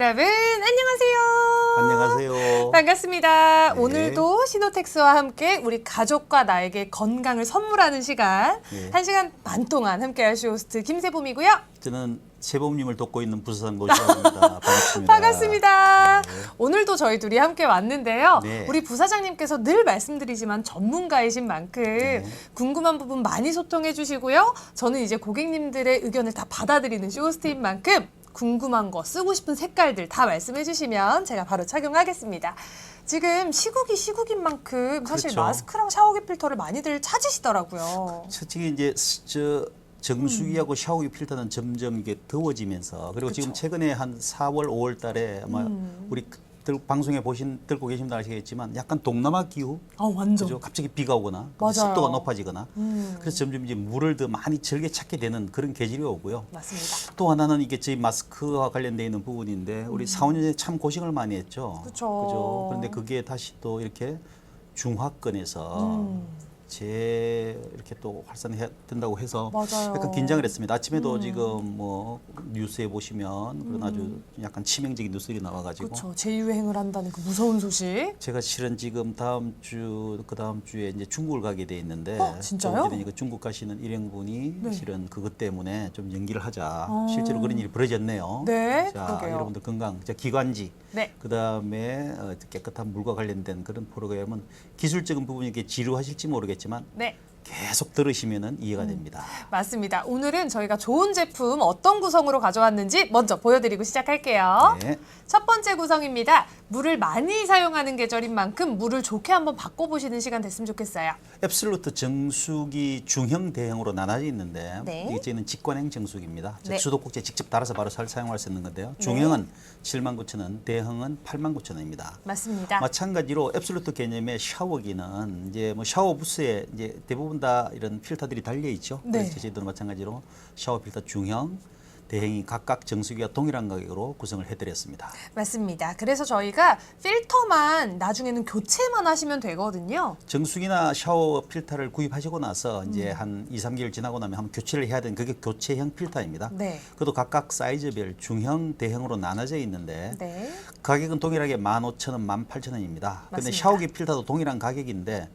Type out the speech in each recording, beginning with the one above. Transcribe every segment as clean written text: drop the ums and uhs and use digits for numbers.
여러분 안녕하세요. 안녕하세요. 반갑습니다. 네. 오늘도 시노텍스와 함께 우리 가족과 나에게 건강을 선물하는 시간, 네. 1시간 반 동안 함께 할 쇼호스트 김세봄이고요. 저는 세범님을 돕고 있는 부사장 노시아입니다. 반갑습니다. 반갑습니다. 네. 오늘도 저희 둘이 함께 왔는데요. 네. 우리 부사장님께서 늘 말씀드리지만 전문가이신 만큼 궁금한 부분 많이 소통해 주시고요. 저는 이제 고객님들의 의견을 다 받아들이는 쇼호스트인 만큼 궁금한 거, 쓰고 싶은 색깔들 다 말씀해 주시면 제가 바로 착용하겠습니다. 지금 시국인 만큼 사실 그렇죠. 마스크랑 샤워기 필터를 많이들 찾으시더라고요. 솔직히 이제 정수기하고 샤워기 필터는 점점 이게 더워지면서 그리고 지금 그쵸. 최근에 한 4월, 5월 달에 아마 우리 방송에 듣고 계시면 아시겠지만 약간 동남아 기후 완전. 그죠? 갑자기 비가 오거나 맞아요. 습도가 높아지거나 음. 그래서 점점 이제 물을 더 많이 절개 찾게 되는 그런 계절이 오고요. 맞습니다. 또 하나는 이게 저희 마스크와 관련돼 있는 부분인데 우리 4, 5년 전에 참 고생을 많이 했죠. 그쵸. 그런데 그게 다시 또 이렇게 중화권에서 이렇게 또 활산해야 된다고 해서 맞아요. 약간 긴장을 했습니다. 아침에도 지금 뭐 뉴스에 보시면 그런 아주 약간 치명적인 뉴스들이 나와가지고 그렇죠. 재유행을 한다는 그 무서운 소식. 제가 실은 지금 다음 주, 그 다음 주에 이제 중국을 가게 돼 있는데 진짜요? 또 이제 중국 가시는 일행분이 네. 실은 그것 때문에 좀 연기를 하자. 실제로 그런 일이 벌어졌네요. 네, 자, 그러게요. 여러분들 건강, 자, 기관지, 네. 그 다음에 깨끗한 물과 관련된 그런 프로그램은 기술적인 부분이 이렇게 지루하실지 모르겠지만 네. 계속 들으시면은 이해가 됩니다. 맞습니다. 오늘은 저희가 좋은 제품 어떤 구성으로 가져왔는지 먼저 보여드리고 시작할게요. 네. 첫 번째 구성입니다. 물을 많이 사용하는 계절인 만큼 물을 좋게 한번 바꿔보시는 시간 됐으면 좋겠어요. 앱솔루트 정수기 중형, 대형으로 나눠져 있는데 네. 이게 저희는 직관형 정수기입니다. 즉 네. 수도꼭지에 직접 달아서 바로 사용할 수 있는 건데요. 중형은 79,000원, 대형은 89,000원입니다. 맞습니다. 마찬가지로 앱솔루트 개념의 샤워기는 이제 뭐 샤워 부스에 이제 대부분 다 이런 필터들이 달려 있죠. 네. 그래서 저희들은 마찬가지로 샤워 필터 중형, 대형이 각각 정수기와 동일한 가격으로 구성을 해드렸습니다. 맞습니다. 그래서 저희가 필터만 나중에는 교체만 하시면 되거든요. 정수기나 샤워 필터를 구입하시고 나서 이제 한 2, 3개월 지나고 나면 한번 교체를 해야 되는 그게 교체형 필터입니다. 네. 그것도 각각 사이즈별 중형, 대형으로 나눠져 있는데 네. 가격은 동일하게 15,000원, 18,000원입니다. 근데 맞습니다. 샤워기 필터도 동일한 가격인데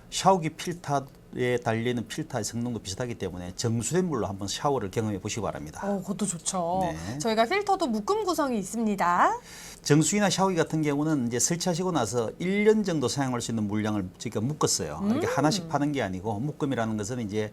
샤워기 필터에 달리는 필터의 성능도 비슷하기 때문에 정수된 물로 한번 샤워를 경험해 보시기 바랍니다. 그것도 좋죠. 네. 저희가 필터도 묶음 구성이 있습니다. 정수기나 샤워기 같은 경우는 이제 설치하시고 나서 1년 정도 사용할 수 있는 물량을 저희가 묶었어요. 이렇게 하나씩 파는 게 아니고 묶음이라는 것은 이제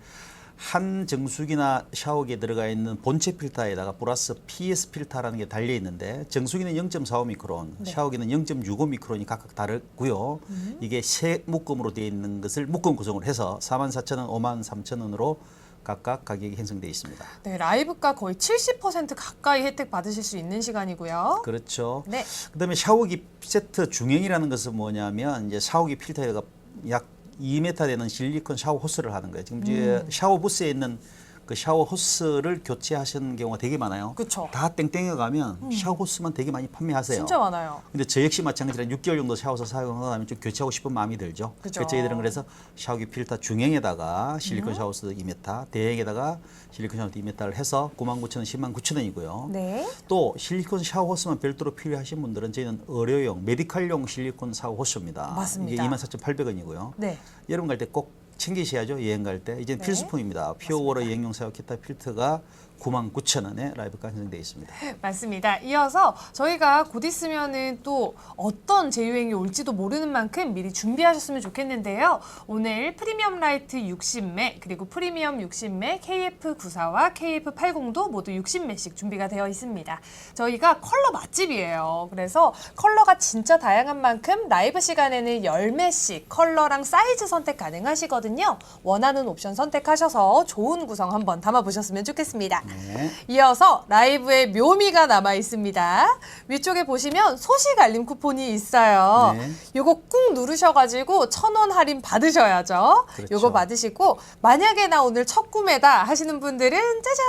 한 정수기나 샤워기에 들어가 있는 본체 필터에다가 플러스 PS 필터라는 게 달려 있는데 정수기는 0.45 미크론, 샤워기는 0.65 미크론이 각각 다르고요. 이게 세 묶음으로 되어 있는 것을 묶음 구성을 해서 44,000원, 53,000원으로 각각 가격이 형성되어 있습니다. 네, 라이브가 거의 70% 가까이 혜택 받으실 수 있는 시간이고요. 그렇죠. 네. 그다음에 샤워기 세트 중형이라는 것은 뭐냐면 이제 샤워기 필터가 약 2m 되는 실리콘 샤워 호스를 하는 거예요. 지금 이제 샤워 부스에 있는 그 샤워 호스를 교체하시는 경우가 되게 많아요. 그쵸. 다 땡땡해 가면 샤워 호스만 되게 많이 판매하세요. 진짜 많아요. 근데 저 역시 마찬가지로 6개월 정도 샤워서 사용하고 나면 좀 교체하고 싶은 마음이 들죠. 그죠. 그래서 저희들은 그래서 샤워기 필터 중형에다가 실리콘 샤워호스 2m, 대형에다가 실리콘 샤워호스 2m를 해서 99,000원, 109,000원이고요. 네. 또 실리콘 샤워 호스만 별도로 필요하신 분들은 저희는 의료용, 메디컬용 실리콘 샤워 호스입니다. 맞습니다. 이게 24,800원이고요. 네. 여름 갈 때 꼭 챙기셔야죠. 여행 갈 때. 이제 네. 필수품입니다. 피어워러 여행용 샤워 기타 필터가 99,000원에 라이브가 형성되어 있습니다. 맞습니다. 이어서 저희가 곧 있으면은 또 어떤 재유행이 올지도 모르는 만큼 미리 준비하셨으면 좋겠는데요. 오늘 프리미엄 라이트 60매 그리고 프리미엄 60매 KF94와 KF80도 모두 60매씩 준비가 되어 있습니다. 저희가 컬러 맛집이에요. 그래서 컬러가 진짜 다양한 만큼 라이브 시간에는 10매씩 컬러랑 사이즈 선택 가능하시거든요. 원하는 옵션 선택하셔서 좋은 구성 한번 담아보셨으면 좋겠습니다. 네. 이어서 라이브에 묘미가 남아 있습니다. 위쪽에 보시면 소식 알림 쿠폰이 있어요. 네. 요거 꾹 누르셔가지고 1,000원 할인 받으셔야죠. 그렇죠. 요거 받으시고 만약에 나 오늘 첫 구매다 하시는 분들은 짜잔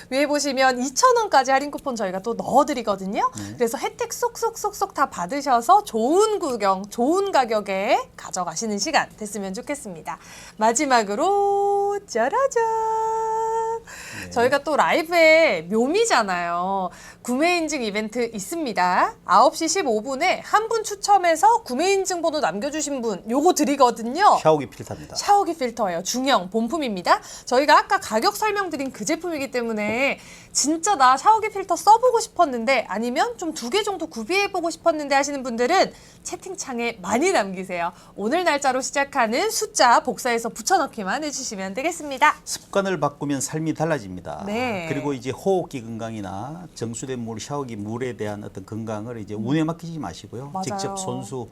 위에 보시면 2,000원까지 할인 쿠폰 저희가 또 넣어드리거든요. 그래서 혜택 쏙쏙쏙쏙 다 받으셔서 좋은 구경, 좋은 가격에 가져가시는 시간 됐으면 좋겠습니다. 마지막으로 짜라잔 저희가 또 라이브의 묘미잖아요. 구매 인증 이벤트 있습니다. 9시 15분에 한 분 추첨해서 구매 인증 번호 남겨주신 분 요거 드리거든요. 샤워기 필터입니다. 샤워기 필터예요. 중형 본품입니다. 저희가 아까 가격 설명드린 그 제품이기 때문에 진짜 나 샤워기 필터 써보고 싶었는데 아니면 좀 2개 정도 구비해보고 싶었는데 하시는 분들은 채팅창에 많이 남기세요. 오늘 날짜로 시작하는 숫자 복사해서 붙여넣기만 해주시면 되겠습니다. 습관을 바꾸면 삶이 달라집니다. 네. 그리고 이제 호흡기 건강이나 정수된 물, 샤워기 물에 대한 어떤 건강을 이제 운에 맡기지 마시고요. 맞아요. 직접 손수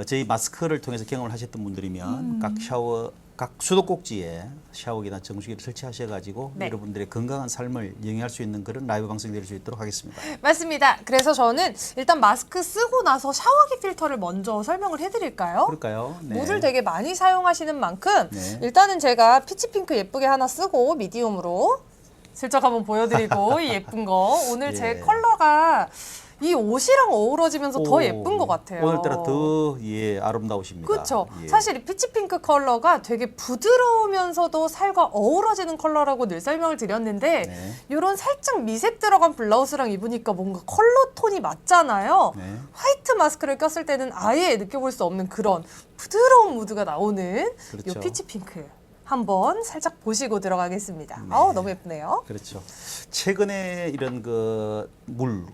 저희 마스크를 통해서 경험을 하셨던 분들이면 각 수도꼭지에 샤워기나 정수기를 설치하셔가지고 네. 여러분들의 건강한 삶을 영위할 수 있는 그런 라이브 방송 될 수 있도록 하겠습니다. 맞습니다. 그래서 저는 일단 마스크 쓰고 나서 샤워기 필터를 먼저 설명을 해드릴까요? 그럴까요? 네. 물을 되게 많이 사용하시는 만큼 네. 일단은 제가 피치핑크 예쁘게 하나 쓰고 미디움으로 슬쩍 한번 보여드리고 이 예쁜 거 오늘 제 예. 컬러가 이 옷이랑 어우러지면서 더 오, 예쁜 것 같아요. 오늘따라 더 아름다우십니다. 그렇죠. 예. 사실 이 피치핑크 컬러가 되게 부드러우면서도 살과 어우러지는 컬러라고 늘 설명을 드렸는데 네. 이런 살짝 미색 들어간 블라우스랑 입으니까 뭔가 컬러 톤이 맞잖아요. 네. 화이트 마스크를 꼈을 때는 아예 느껴볼 수 없는 그런 부드러운 무드가 나오는 그렇죠. 이 피치핑크 한번 살짝 보시고 들어가겠습니다. 네. 너무 예쁘네요. 그렇죠. 최근에 이런 그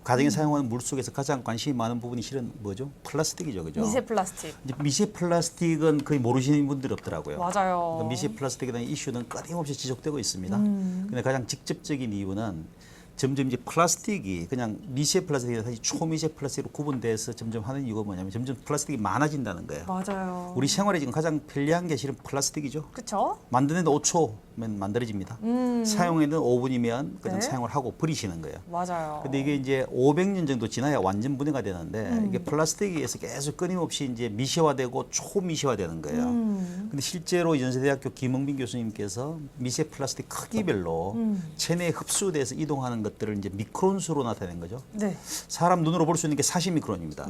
가정에 사용하는 물 속에서 가장 관심이 많은 부분이 실은 뭐죠? 플라스틱이죠, 그죠? 미세 플라스틱. 이제 미세 플라스틱은 거의 모르시는 분들이 없더라고요. 맞아요. 그러니까 미세 플라스틱에 대한 이슈는 끊임없이 지속되고 있습니다. 근데 가장 직접적인 이유는 점점 이제 플라스틱이 그냥 미세 플라스틱에서 사실 초미세 플라스틱으로 구분돼서 점점 하는 이유가 뭐냐면 점점 플라스틱이 많아진다는 거예요. 맞아요. 우리 생활에 지금 가장 편리한 게 실은 플라스틱이죠. 그쵸? 만드는데 5초면 만들어집니다. 사용에는 5분이면 그냥 네. 사용을 하고 버리시는 거예요. 맞아요. 근데 이게 이제 500년 정도 지나야 완전 분해가 되는데 이게 플라스틱에서 계속 끊임없이 이제 미세화되고 초미세화되는 거예요. 근데 실제로 연세대학교 김흥빈 교수님께서 미세 플라스틱 크기별로 체내에 흡수돼서 이동하는 것들을 이제 미크론수로 나타낸 거죠. 네. 사람 눈으로 볼 수 있는 게 40미크론입니다.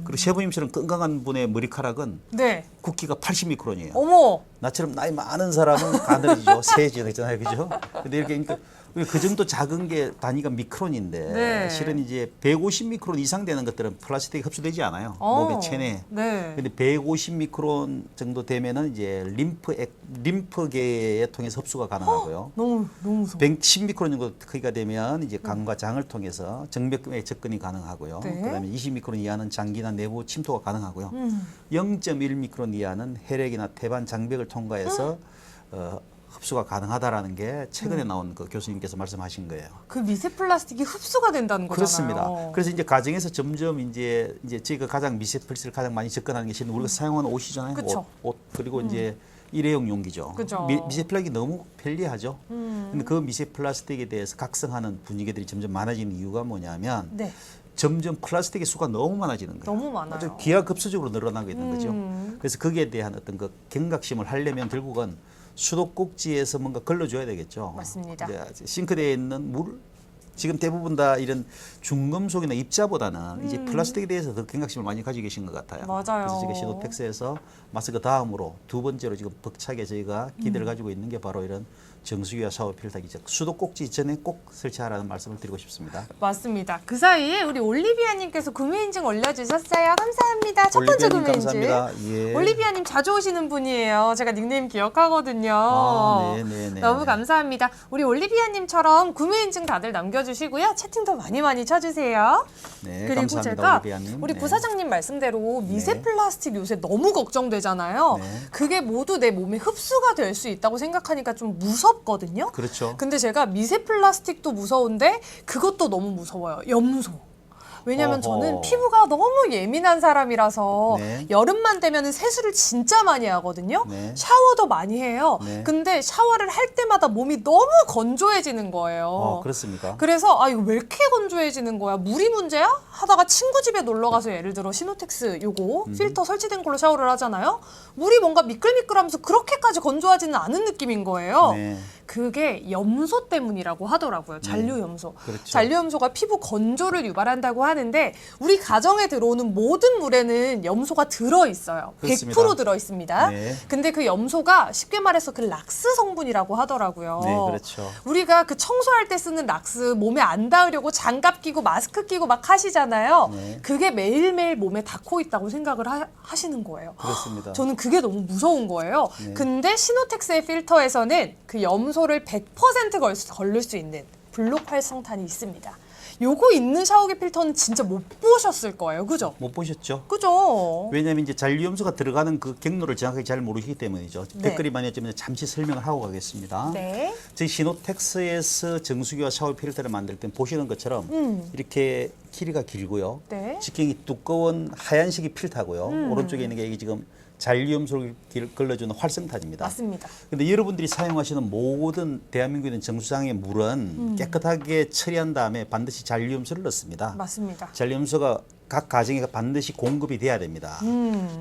그리고 셰프님처럼 건강한 분의 머리카락은 네. 굵기가 80미크론이에요. 어머. 나처럼 나이 많은 사람은 가늘어지죠. 세지죠. 있잖아요. 그죠? 근데 이렇게 그러니까 그 정도 작은 게 단위가 미크론인데 네. 실은 이제 150미크론 이상 되는 것들은 플라스틱이 흡수되지 않아요. 몸의 체내에. 네. 근데 150미크론 정도 되면은 이제 림프계에 통해서 흡수가 가능하고요. 너무 무서워. 110미크론 정도 크기가 되면 이제 간과 장을 통해서 정맥에 접근이 가능하고요. 네. 그다음에 20미크론 이하는 장기나 내부 침투가 가능하고요. 0.1미크론 이하는 혈액이나 태반 장벽을 통과해서 흡수가 가능하다라는 게 최근에 나온 그 교수님께서 말씀하신 거예요. 그 미세 플라스틱이 흡수가 된다는 거잖아요. 그렇습니다. 그래서 이제 가정에서 점점 이제 저희가 가장 미세 플라스틱을 가장 많이 접근하는 게 실은 우리가 사용하는 옷이잖아요. 그쵸. 옷 그리고 이제 일회용 용기죠. 그죠. 미세 플라스틱이 너무 편리하죠. 근데 그 미세 플라스틱에 대해서 각성하는 분위기들이 점점 많아지는 이유가 뭐냐면 네. 점점 플라스틱의 수가 너무 많아지는 거예요. 너무 많아요. 아주 기하급수적으로 늘어나고 있는 거죠. 그래서 거기에 대한 어떤 그 경각심을 하려면 결국은 수도꼭지에서 뭔가 걸러줘야 되겠죠. 맞습니다. 이제 싱크대에 있는 물, 지금 대부분 다 이런 중금속이나 입자보다는 이제 플라스틱에 대해서 더 경각심을 많이 가지고 계신 것 같아요. 맞아요. 그래서 지금 시도텍스에서 마스크 다음으로 두 번째로 지금 벅차게 저희가 기대를 가지고 있는 게 바로 이런 정수기와 샤워 필터기죠. 수도꼭지 전에 꼭 설치하라는 말씀을 드리고 싶습니다. 맞습니다. 그 사이에 우리 올리비아님께서 구매 인증 올려주셨어요. 감사합니다. 첫 번째 올리비아님 구매 인증. 감사합니다. 예. 올리비아님 자주 오시는 분이에요. 제가 닉네임 기억하거든요. 네네네. 너무 감사합니다. 우리 올리비아님처럼 구매 인증 다들 남겨주시고요. 채팅도 많이 쳐주세요. 네, 그리고 감사합니다, 제가 올리비아님. 우리 네. 부사장님 말씀대로 미세 네. 플라스틱 요새 너무 걱정되잖아요. 네. 그게 모두 내 몸에 흡수가 될 수 있다고 생각하니까 좀 무섭거든요. 그렇죠. 근데 제가 미세 플라스틱도 무서운데 그것도 너무 무서워요. 염소. 왜냐면 어허. 저는 피부가 너무 예민한 사람이라서 네. 여름만 되면 세수를 진짜 많이 하거든요. 네. 샤워도 많이 해요. 네. 근데 샤워를 할 때마다 몸이 너무 건조해지는 거예요. 그렇습니까? 그래서 이거 왜 이렇게 건조해지는 거야? 물이 문제야? 하다가 친구 집에 놀러 가서 예를 들어 시노텍스 요거 필터 설치된 걸로 샤워를 하잖아요. 물이 뭔가 미끌미끌하면서 그렇게까지 건조하지는 않은 느낌인 거예요. 네. 그게 염소 때문이라고 하더라고요. 잔류염소. 그렇죠. 잔류염소가 피부 건조를 유발한다고 하는데 우리 가정에 들어오는 모든 물에는 염소가 들어있어요. 그렇습니다. 100% 들어있습니다. 네. 근데 그 염소가 쉽게 말해서 그 락스 성분이라고 하더라고요. 네, 그렇죠. 우리가 그 청소할 때 쓰는 락스 몸에 안 닿으려고 장갑 끼고 마스크 끼고 막 하시잖아요. 네. 그게 매일매일 몸에 닿고 있다고 생각을 하시는 거예요. 그렇습니다. 저는 그게 너무 무서운 거예요. 네. 근데 시노텍스의 필터에서는 그 염소를 100% 걸릴 수 있는 블록 활성탄이 있습니다. 요거 있는 샤워기 필터는 진짜 못 보셨을 거예요. 그죠? 못 보셨죠? 그죠? 왜냐하면 이제 잔류염소가 들어가는 그 경로를 정확하게 잘 모르시기 때문이죠. 네. 댓글이 많이 왔지만 잠시 설명을 하고 가겠습니다. 네. 저희 시노텍스에서 정수기와 샤워 필터를 만들 때 보시는 것처럼 이렇게 길이가 길고요. 네. 직경이 두꺼운 하얀색이 필터고요. 오른쪽에 있는 게 이게 지금 잔류염소를 걸러주는 활성탄입니다. 맞습니다. 근데 여러분들이 사용하시는 모든 대한민국에 있는 정수장의 물은 깨끗하게 처리한 다음에 반드시 잔류염소를 넣습니다. 맞습니다. 잔류염소가 각 가정에 반드시 공급이 돼야 됩니다.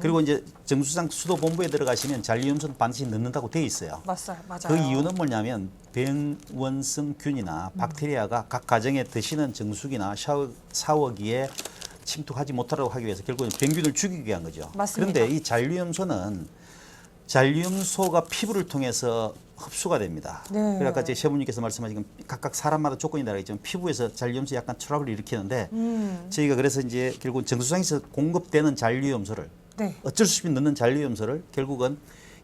그리고 이제 정수장 수도본부에 들어가시면 잔류염소는 반드시 넣는다고 되어 있어요. 맞아요. 그 이유는 뭐냐면 병원성균이나 박테리아가 각 가정에 드시는 정수기나 샤워기에 침투하지 못하도록 하기 위해서 결국은 병균을 죽이기 위한 거죠. 맞습니다. 그런데 이 잔류염소가 피부를 통해서 흡수가 됩니다. 네. 그래서 아까 제 셰프님께서 말씀하신 각각 사람마다 조건이 다르겠지만 피부에서 잔류염소 약간 트러블을 일으키는데 저희가 그래서 이제 결국 정수장에서 공급되는 잔류염소를 네. 어쩔 수 없이 넣는 잔류염소를 결국은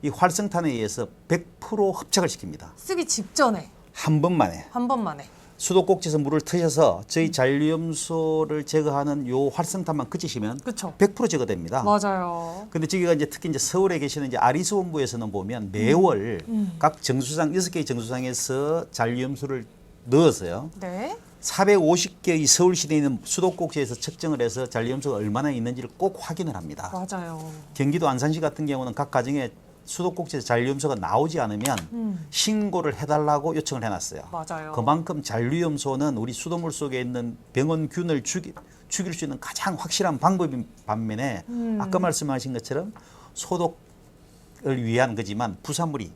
이 활성탄에 의해서 100% 흡착을 시킵니다. 쓰기 직전에 한 번만에. 한 번만에. 수도꼭지에서 물을 트셔서 저희 잔류염소를 제거하는 요 활성탄만 그치시면 그쵸. 100% 제거됩니다. 맞아요. 근데 저기가 이제 특히 이제 서울에 계시는 이제 아리수본부에서는 보면 매월 각 정수장 6개의 정수장에서 잔류염소를 넣어서요. 네. 450개의 서울시내에 있는 수도꼭지에서 측정을 해서 잔류염소가 얼마나 있는지를 꼭 확인을 합니다. 맞아요. 경기도 안산시 같은 경우는 각 가정에 수도꼭지에서 잔류염소가 나오지 않으면 신고를 해달라고 요청을 해놨어요. 맞아요. 그만큼 잔류염소는 우리 수돗물 속에 있는 병원균을 죽일 수 있는 가장 확실한 방법인 반면에 아까 말씀하신 것처럼 소독을 위한 거지만 부산물이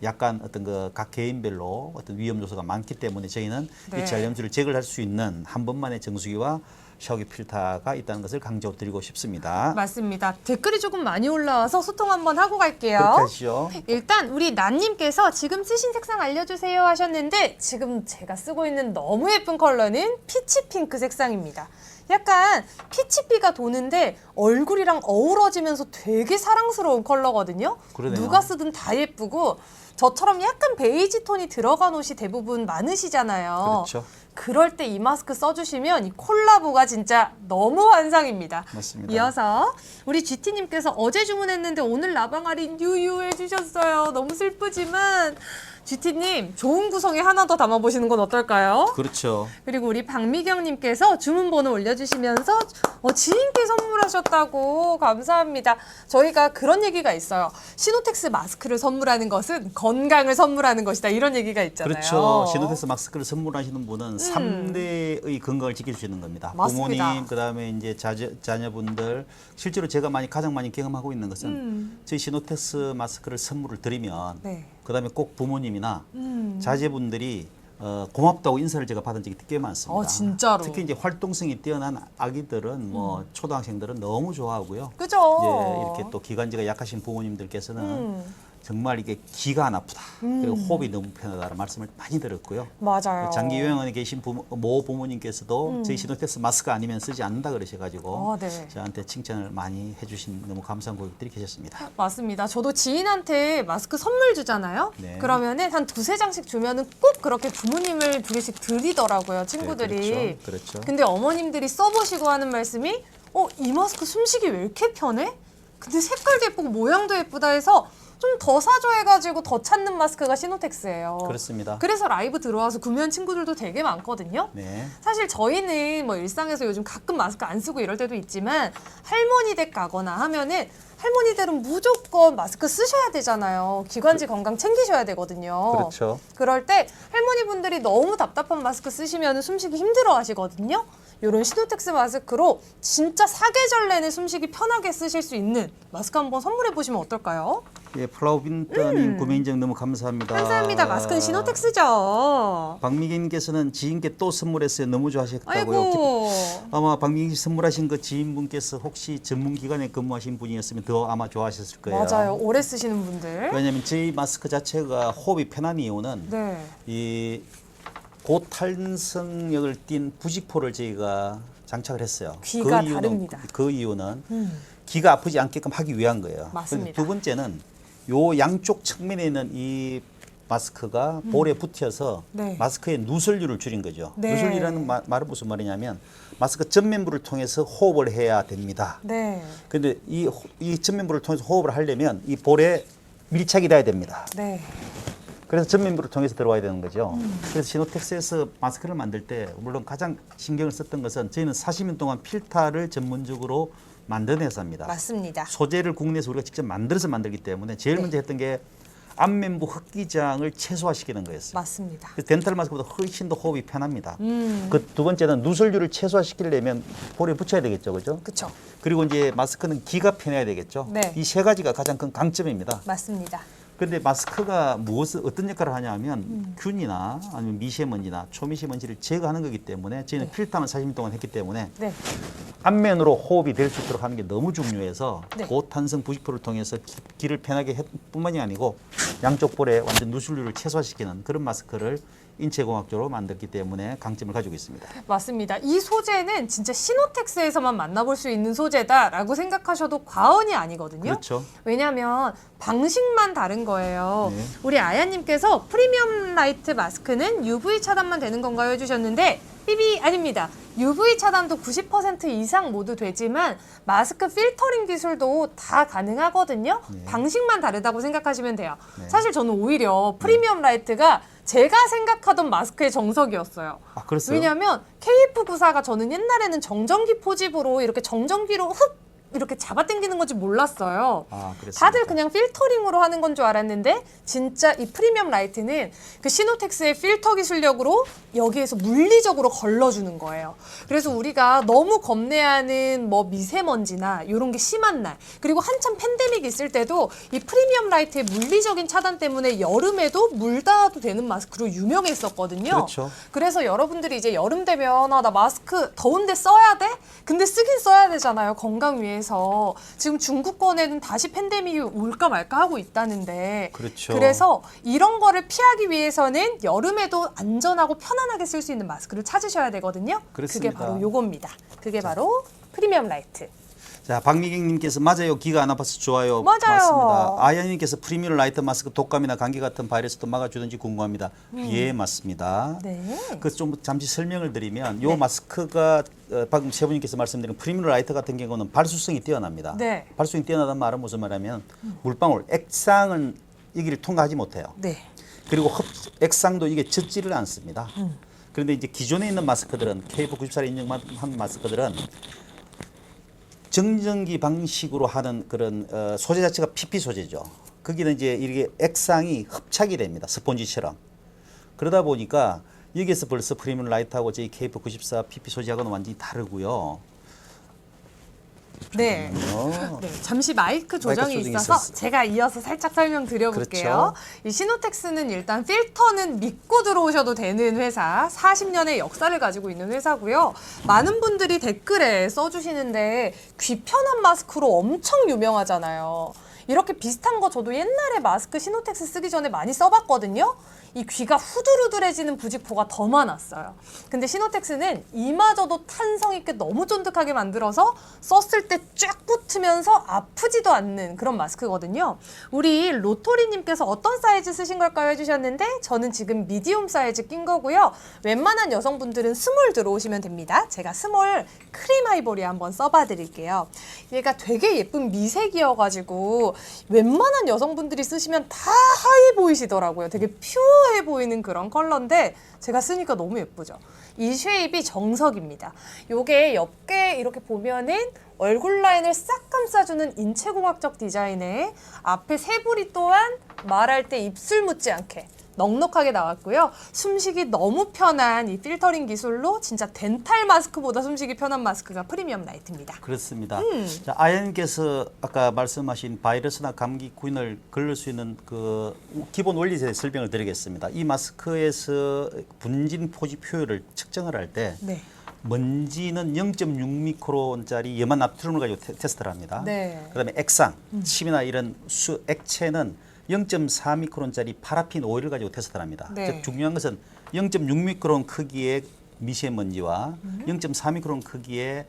약간 어떤 그 각 개인별로 어떤 위험 요소가 많기 때문에 저희는 네. 이 잔류염소를 제거할 수 있는 한 번만의 정수기와 샤워기 필터가 있다는 것을 강조드리고 싶습니다. 맞습니다. 댓글이 조금 많이 올라와서 소통 한번 하고 갈게요. 그렇게 하시죠. 일단 우리 난님께서 지금 쓰신 색상 알려주세요 하셨는데 지금 제가 쓰고 있는 너무 예쁜 컬러는 피치 핑크 색상입니다. 약간 피치피가 도는데 얼굴이랑 어우러지면서 되게 사랑스러운 컬러거든요. 그러네요. 누가 쓰든 다 예쁘고 저처럼 약간 베이지 ton이 들어간 옷이 대부분 많으시잖아요. 그렇죠. 그럴 때 이 마스크 써주시면 이 콜라보가 진짜 너무 환상입니다. 맞습니다. 이어서 우리 GT님께서 어제 주문했는데 오늘 라방 할인 유유해 주셨어요. 너무 슬프지만 GT님 좋은 구성에 하나 더 담아보시는 건 어떨까요? 그렇죠. 그리고 우리 박미경님께서 주문번호 올려주시면서 지인께 선물하셨다고 감사합니다. 저희가 그런 얘기가 있어요. 시노텍스 마스크를 선물하는 것은 건강을 선물하는 것이다. 이런 얘기가 있잖아요. 그렇죠. 시노텍스 마스크를 선물하시는 분은 3대의 건강을 지킬 수 있는 겁니다. 맞습니다. 부모님, 그다음에 이제 자녀분들. 실제로 제가 가장 많이 경험하고 있는 것은 저희 시노텍스 마스크를 선물을 드리면 네. 그다음에 꼭 부모님이나 자제분들이 고맙다고 인사를 제가 받은 적이 꽤 많습니다. 진짜로. 특히 이제 활동성이 뛰어난 아기들은 뭐 초등학생들은 너무 좋아하고요. 그죠? 예, 이렇게 또 기관지가 약하신 부모님들께서는 정말 이게 기가 안 아프다. 그리고 호흡이 너무 편하다는 말씀을 많이 들었고요. 맞아요. 장기 요양원에 계신 모 부모님께서도 저희 시노텍스 마스크 아니면 쓰지 않는다 그러셔가지고 네. 저한테 칭찬을 많이 해주신 너무 감사한 고객들이 계셨습니다. 맞습니다. 저도 지인한테 마스크 선물 주잖아요. 네. 그러면은 한 2-3장씩 주면은 꼭 그렇게 부모님을 2개씩 드리더라고요, 친구들이. 네, 그렇죠. 근데 어머님들이 써보시고 하는 말씀이 이 마스크 숨쉬기 왜 이렇게 편해? 근데 색깔도 예쁘고 모양도 예쁘다 해서 좀 더 사줘 해가지고 더 찾는 마스크가 시노텍스예요. 그렇습니다. 그래서 라이브 들어와서 구매한 친구들도 되게 많거든요. 네. 사실 저희는 뭐 일상에서 요즘 가끔 마스크 안 쓰고 이럴 때도 있지만 할머니 댁 가거나 하면은 할머니들은 무조건 마스크 쓰셔야 되잖아요. 기관지 건강 챙기셔야 되거든요. 그렇죠. 그럴 때 할머니분들이 너무 답답한 마스크 쓰시면 숨쉬기 힘들어 하시거든요. 이런 시노텍스 마스크로 진짜 사계절 내내 숨쉬기 편하게 쓰실 수 있는 마스크 한번 선물해 보시면 어떨까요? 예, 플라우빈터님 구매 인증 너무 감사합니다. 감사합니다. 마스크는 시노텍스죠. 박미경님께서는 지인께 또 선물했어요. 너무 좋아하셨다고요. 아이고. 아마 박미경 씨 선물하신 그 지인분께서 혹시 전문기관에 근무하신 분이었으면 더 아마 좋아하셨을 거예요. 맞아요. 오래 쓰시는 분들. 왜냐하면 저희 마스크 자체가 호흡이 편한 이유는 네. 이 고탄성력을 띤 부직포를 저희가 장착을 했어요. 귀가 다릅니다. 그 이유는 귀가 아프지 않게끔 하기 위한 거예요. 맞습니다. 두 번째는 요 양쪽 측면에 있는 이 마스크가 볼에 붙여서 네. 마스크의 누설율을 줄인 거죠. 네. 누설이라는 말은 무슨 말이냐면 마스크 전면부를 통해서 호흡을 해야 됩니다. 네. 근데 이 전면부를 통해서 호흡을 하려면 이 볼에 밀착이 돼야 됩니다. 네. 그래서 전면부를 통해서 들어와야 되는 거죠. 그래서 시노텍스에서 마스크를 만들 때 물론 가장 신경을 썼던 것은 저희는 40년 동안 필터를 전문적으로 만든 회사입니다. 맞습니다. 소재를 국내에서 우리가 직접 만들어서 만들기 때문에 제일 네. 먼저 했던 게 안면부 흡기장을 최소화시키는 거였어요. 맞습니다. 그래서 덴탈 마스크보다 훨씬 더 호흡이 편합니다. 그 두 번째는 누설율을 최소화시키려면 볼에 붙여야 되겠죠, 그죠? 그렇죠. 그리고 이제 마스크는 귀가 편해야 되겠죠. 네. 이 세 가지가 가장 큰 강점입니다. 맞습니다. 그런데 마스크가 어떤 역할을 하냐면 균이나 아니면 미세먼지나 초미세먼지를 제거하는 거기 때문에 저희는 네. 필터만 40년 동안 했기 때문에 네. 안면으로 호흡이 될 수 있도록 하는 게 너무 중요해서 네. 고탄성 부직포를 통해서 귀를 편하게 뿐만이 아니고 양쪽 볼에 완전 누설율을 최소화시키는 그런 마스크를 인체공학적으로 만들기 때문에 강점을 가지고 있습니다. 맞습니다. 이 소재는 진짜 시노텍스에서만 만나볼 수 있는 소재다라고 생각하셔도 과언이 아니거든요. 그렇죠. 왜냐하면 방식만 다른 거예요. 네. 우리 아야님께서 프리미엄 라이트 마스크는 UV 차단만 되는 건가요? 해주셨는데 삐비 아닙니다. UV 차단도 90% 이상 모두 되지만 마스크 필터링 기술도 다 가능하거든요. 네. 방식만 다르다고 생각하시면 돼요. 네. 사실 저는 오히려 프리미엄 라이트가 제가 생각하던 마스크의 정석이었어요. 아, 그렇어요? 왜냐하면 KF94가 저는 옛날에는 정전기 포집으로 이렇게 정전기로 흡 이렇게 잡아당기는 건지 몰랐어요. 아, 그랬습니까? 다들 그냥 필터링으로 하는 건 줄 알았는데 진짜 이 프리미엄 라이트는 그 시노텍스의 필터 기술력으로 여기에서 물리적으로 걸러주는 거예요. 그래서 우리가 너무 겁내하는 뭐 미세먼지나 이런 게 심한 날 그리고 한참 팬데믹 있을 때도 이 프리미엄 라이트의 물리적인 차단 때문에 여름에도 물 닿아도 되는 마스크로 유명했었거든요. 그렇죠. 그래서 여러분들이 이제 여름 되면 나 마스크 더운데 써야 돼? 근데 쓰긴 써야 되잖아요. 건강 위해서. 지금 중국권에는 다시 팬데믹이 올까 말까 하고 있다는데 그렇죠. 그래서 이런 거를 피하기 위해서는 여름에도 안전하고 편안하게 쓸 수 있는 마스크를 찾으셔야 되거든요. 그렇습니다. 그게 바로 요겁니다. 그게 바로 프리미엄 라이트. 자, 박미경님께서 맞아요. 귀가 안 아파서 좋아요. 맞아요. 맞습니다. 아연님께서 프리미엄 라이트 마스크 독감이나 감기 같은 바이러스도 막아주는지 궁금합니다. 예, 맞습니다. 네. 그 좀 잠시 설명을 드리면 요 네. 마스크가 방금 세 분님께서 말씀드린 프리미엄 라이트 같은 경우는 발수성이 뛰어납니다. 네. 발수성이 뛰어나다는 말은 무슨 말이냐면 물방울, 액상은 여기를 통과하지 못해요. 네. 그리고 액상도 이게 젖지를 않습니다. 그런데 이제 기존에 있는 마스크들은 KF94를 인정한 마스크들은 정전기 방식으로 하는 그런 소재 자체가 PP 소재죠. 거기는 이제 이게 액상이 흡착이 됩니다. 스폰지처럼. 그러다 보니까 여기에서 벌써 프리미엄 라이트하고 저희 KF94 PP 소재하고는 완전히 다르고요. 네. 잠깐만요. 네, 잠시 마이크 조정이 조정이 있어서 있었어요. 제가 이어서 살짝 설명드려볼게요. 그렇죠. 이 시노텍스는 일단 필터는 믿고 들어오셔도 되는 회사, 40년의 역사를 가지고 있는 회사고요. 많은 분들이 댓글에 써주시는데 귀 편한 마스크로 엄청 유명하잖아요. 이렇게 비슷한 거 저도 옛날에 마스크 시노텍스 쓰기 전에 많이 써봤거든요. 이 귀가 후들후들해지는 부직포가 더 많았어요. 근데 시노텍스는 이마저도 탄성 있게 너무 쫀득하게 만들어서 썼을 때 쫙 붙으면서 아프지도 않는 그런 마스크거든요. 우리 로토리님께서 어떤 사이즈 쓰신 걸까요? 해주셨는데 저는 지금 미디움 사이즈 낀 거고요. 웬만한 여성분들은 스몰 들어오시면 됩니다. 제가 스몰 크림 아이보리 한번 써봐 드릴게요. 얘가 되게 예쁜 미색이어가지고 웬만한 여성분들이 쓰시면 다 하얘 보이시더라고요. 되게 퓨어해 보이는 그런 컬러인데 제가 쓰니까 너무 예쁘죠. 이 쉐입이 정석입니다. 요게 옆에 이렇게 보면은 얼굴 라인을 싹 감싸주는 인체공학적 디자인에 앞에 새부리 또한 말할 때 입술 묻지 않게 넉넉하게 나왔고요. 숨쉬기 너무 편한 이 필터링 기술로 진짜 덴탈 마스크보다 숨쉬기 편한 마스크가 프리미엄 라이트입니다. 그렇습니다. 자, 아연께서 아까 말씀하신 바이러스나 감기균을 걸릴 수 있는 그 기본 원리에 설명을 드리겠습니다. 이 마스크에서 분진 포집 효율을 측정을 할 때 네. 먼지는 0.6미크론짜리 염화 나트륨을 가지고 테스트를 합니다. 네. 그다음에 액상, 침이나 이런 액체는 0.4미크론짜리 파라핀 오일을 가지고 테스트를 합니다. 네. 즉 중요한 것은 0.6미크론 크기의 미세먼지와 0.4미크론 크기의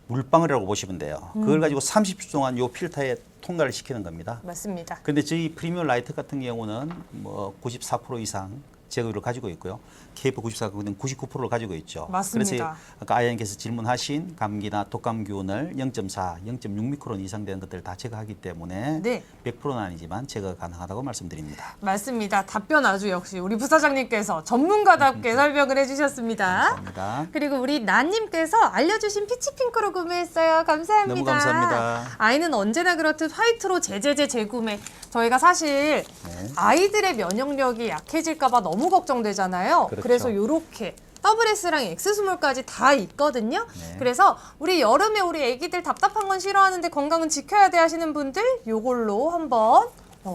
물방울이라고 보시면 돼요. 그걸 가지고 30초 동안 요 필터에 통과를 시키는 겁니다. 맞습니다. 그런데 저희 프리미엄 라이트 같은 경우는 뭐 94% 이상 제거율을 가지고 있고요. KF94는 99%를 가지고 있죠. 맞습니다. 그래서 아까 아이언께서 질문하신 감기나 독감균을 0.4, 0.6미크론 이상 되는 것들을 다 제거하기 때문에 네. 100%는 아니지만 제거가 가능하다고 말씀드립니다. 맞습니다. 답변 아주 역시 우리 부사장님께서 전문가답게 설명을 해주셨습니다. 감사합니다. 그리고 우리 나님께서 알려주신 피치핑크로 구매했어요. 감사합니다. 너무 감사합니다. 아이는 언제나 그렇듯 화이트로 재구매. 저희가 사실 네. 아이들의 면역력이 약해질까 봐 너무 걱정되잖아요. 그렇죠. 그래서 이렇게 WS랑 X스몰까지 다 있거든요. 네. 그래서 우리 여름에 우리 애기들 답답한 건 싫어하는데 건강은 지켜야 돼 하시는 분들 요걸로 한번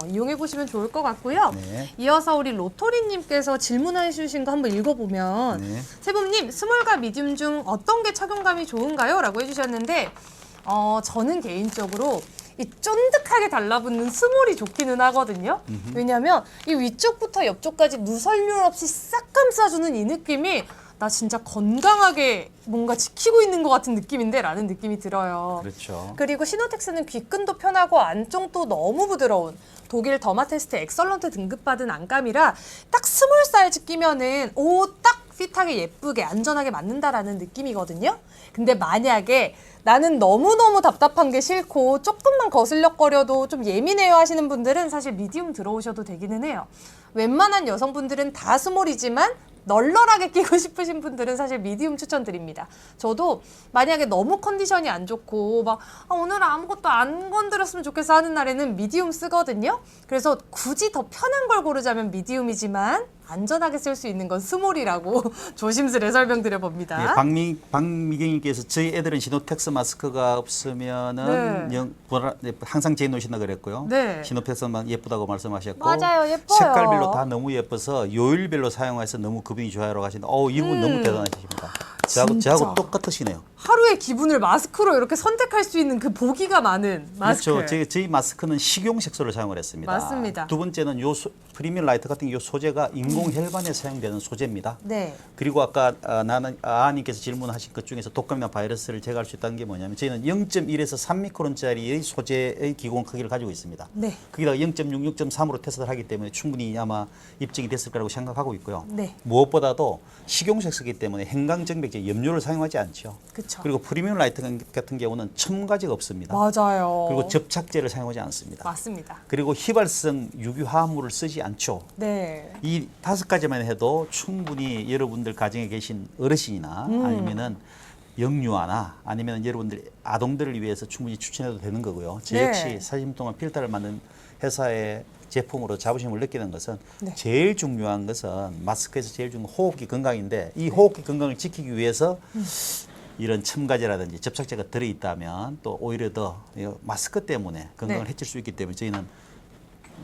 이용해 보시면 좋을 것 같고요. 네. 이어서 우리 로토리님께서 질문해 주신 거 한번 읽어보면 네. 세범님 스몰과 미디움 중 어떤 게 착용감이 좋은가요? 라고 해주셨는데 저는 개인적으로 이 쫀득하게 달라붙는 스몰이 좋기는 하거든요. 왜냐하면 이 위쪽부터 옆쪽까지 누설률 없이 싹 감싸주는 이 느낌이 나 진짜 건강하게 뭔가 지키고 있는 것 같은 느낌인데 라는 느낌이 들어요. 그렇죠. 그리고 시노텍스는 귓근도 편하고 안쪽도 너무 부드러운 독일 더마테스트 엑설런트 등급받은 안감이라 딱 스몰 사이즈 끼면은 딱 핏하게 예쁘게 안전하게 맞는다라는 느낌이거든요. 근데 만약에 나는 너무너무 답답한 게 싫고 조금만 거슬려거려도 좀 예민해요 하시는 분들은 사실 미디움 들어오셔도 되기는 해요. 웬만한 여성분들은 다 스몰이지만 널널하게 끼고 싶으신 분들은 사실 미디움 추천드립니다. 저도 만약에 너무 컨디션이 안 좋고 막 오늘 아무것도 안 건드렸으면 좋겠어 하는 날에는 미디움 쓰거든요. 그래서 굳이 더 편한 걸 고르자면 미디움이지만 안전하게 쓸 수 있는 건 스몰이라고 조심스레 설명드려 봅니다. 예, 박미경님께서 저희 애들은 시노텍스 마스크가 없으면은 항상 재놓으신다 그랬고요. 네. 시노텍스만 예쁘다고 말씀하셨고 맞아요, 예뻐요. 색깔별로 다 너무 예뻐서 요일별로 사용해서 너무 급이 좋아요라고 하시는데 이분 너무 대단하십니다. 저하고 똑같으시네요. 하루의 기분을 마스크로 이렇게 선택할 수 있는 그 보기가 많은 마스크. 그렇죠. 저희 마스크는 식용 색소를 사용을 했습니다. 맞습니다. 두 번째는 프리미엄 라이트 같은 이 소재가 인공 혈관에 사용되는 소재입니다. 네. 그리고 아까 아님께서 질문하신 것 중에서 독감이나 바이러스를 제거할 수 있다는 게 뭐냐면 저희는 0.1에서 3미크론짜리의 소재의 기공 크기를 가지고 있습니다. 네. 거기다가 0.6, 6.3으로 테스트를 하기 때문에 충분히 아마 입증이 됐을 거라고 생각하고 있고요. 네. 무엇보다도 식용색소이기 때문에 행강정백제 염료를 사용하지 않죠. 그쵸. 그리고 프리미엄 라이트 같은 경우는 첨가제가 없습니다. 맞아요. 그리고 접착제를 사용하지 않습니다. 맞습니다. 그리고 휘발성 유기화합물을 쓰지 않죠. 네. 이 5가지만 해도 충분히 여러분들 가정에 계신 어르신이나 아니면은 영유아나 아니면 여러분들 아동들을 위해서 충분히 추천해도 되는 거고요. 저 네. 역시 40년 동안 필터를 만든 회사의 제품으로 자부심을 느끼는 것은 네. 제일 중요한 것은 마스크에서 제일 중요한 호흡기 건강인데 이 호흡기 건강을 지키기 위해서 이런 첨가제라든지 접착제가 들어있다면 또 오히려 더 마스크 때문에 건강을 네. 해칠 수 있기 때문에 저희는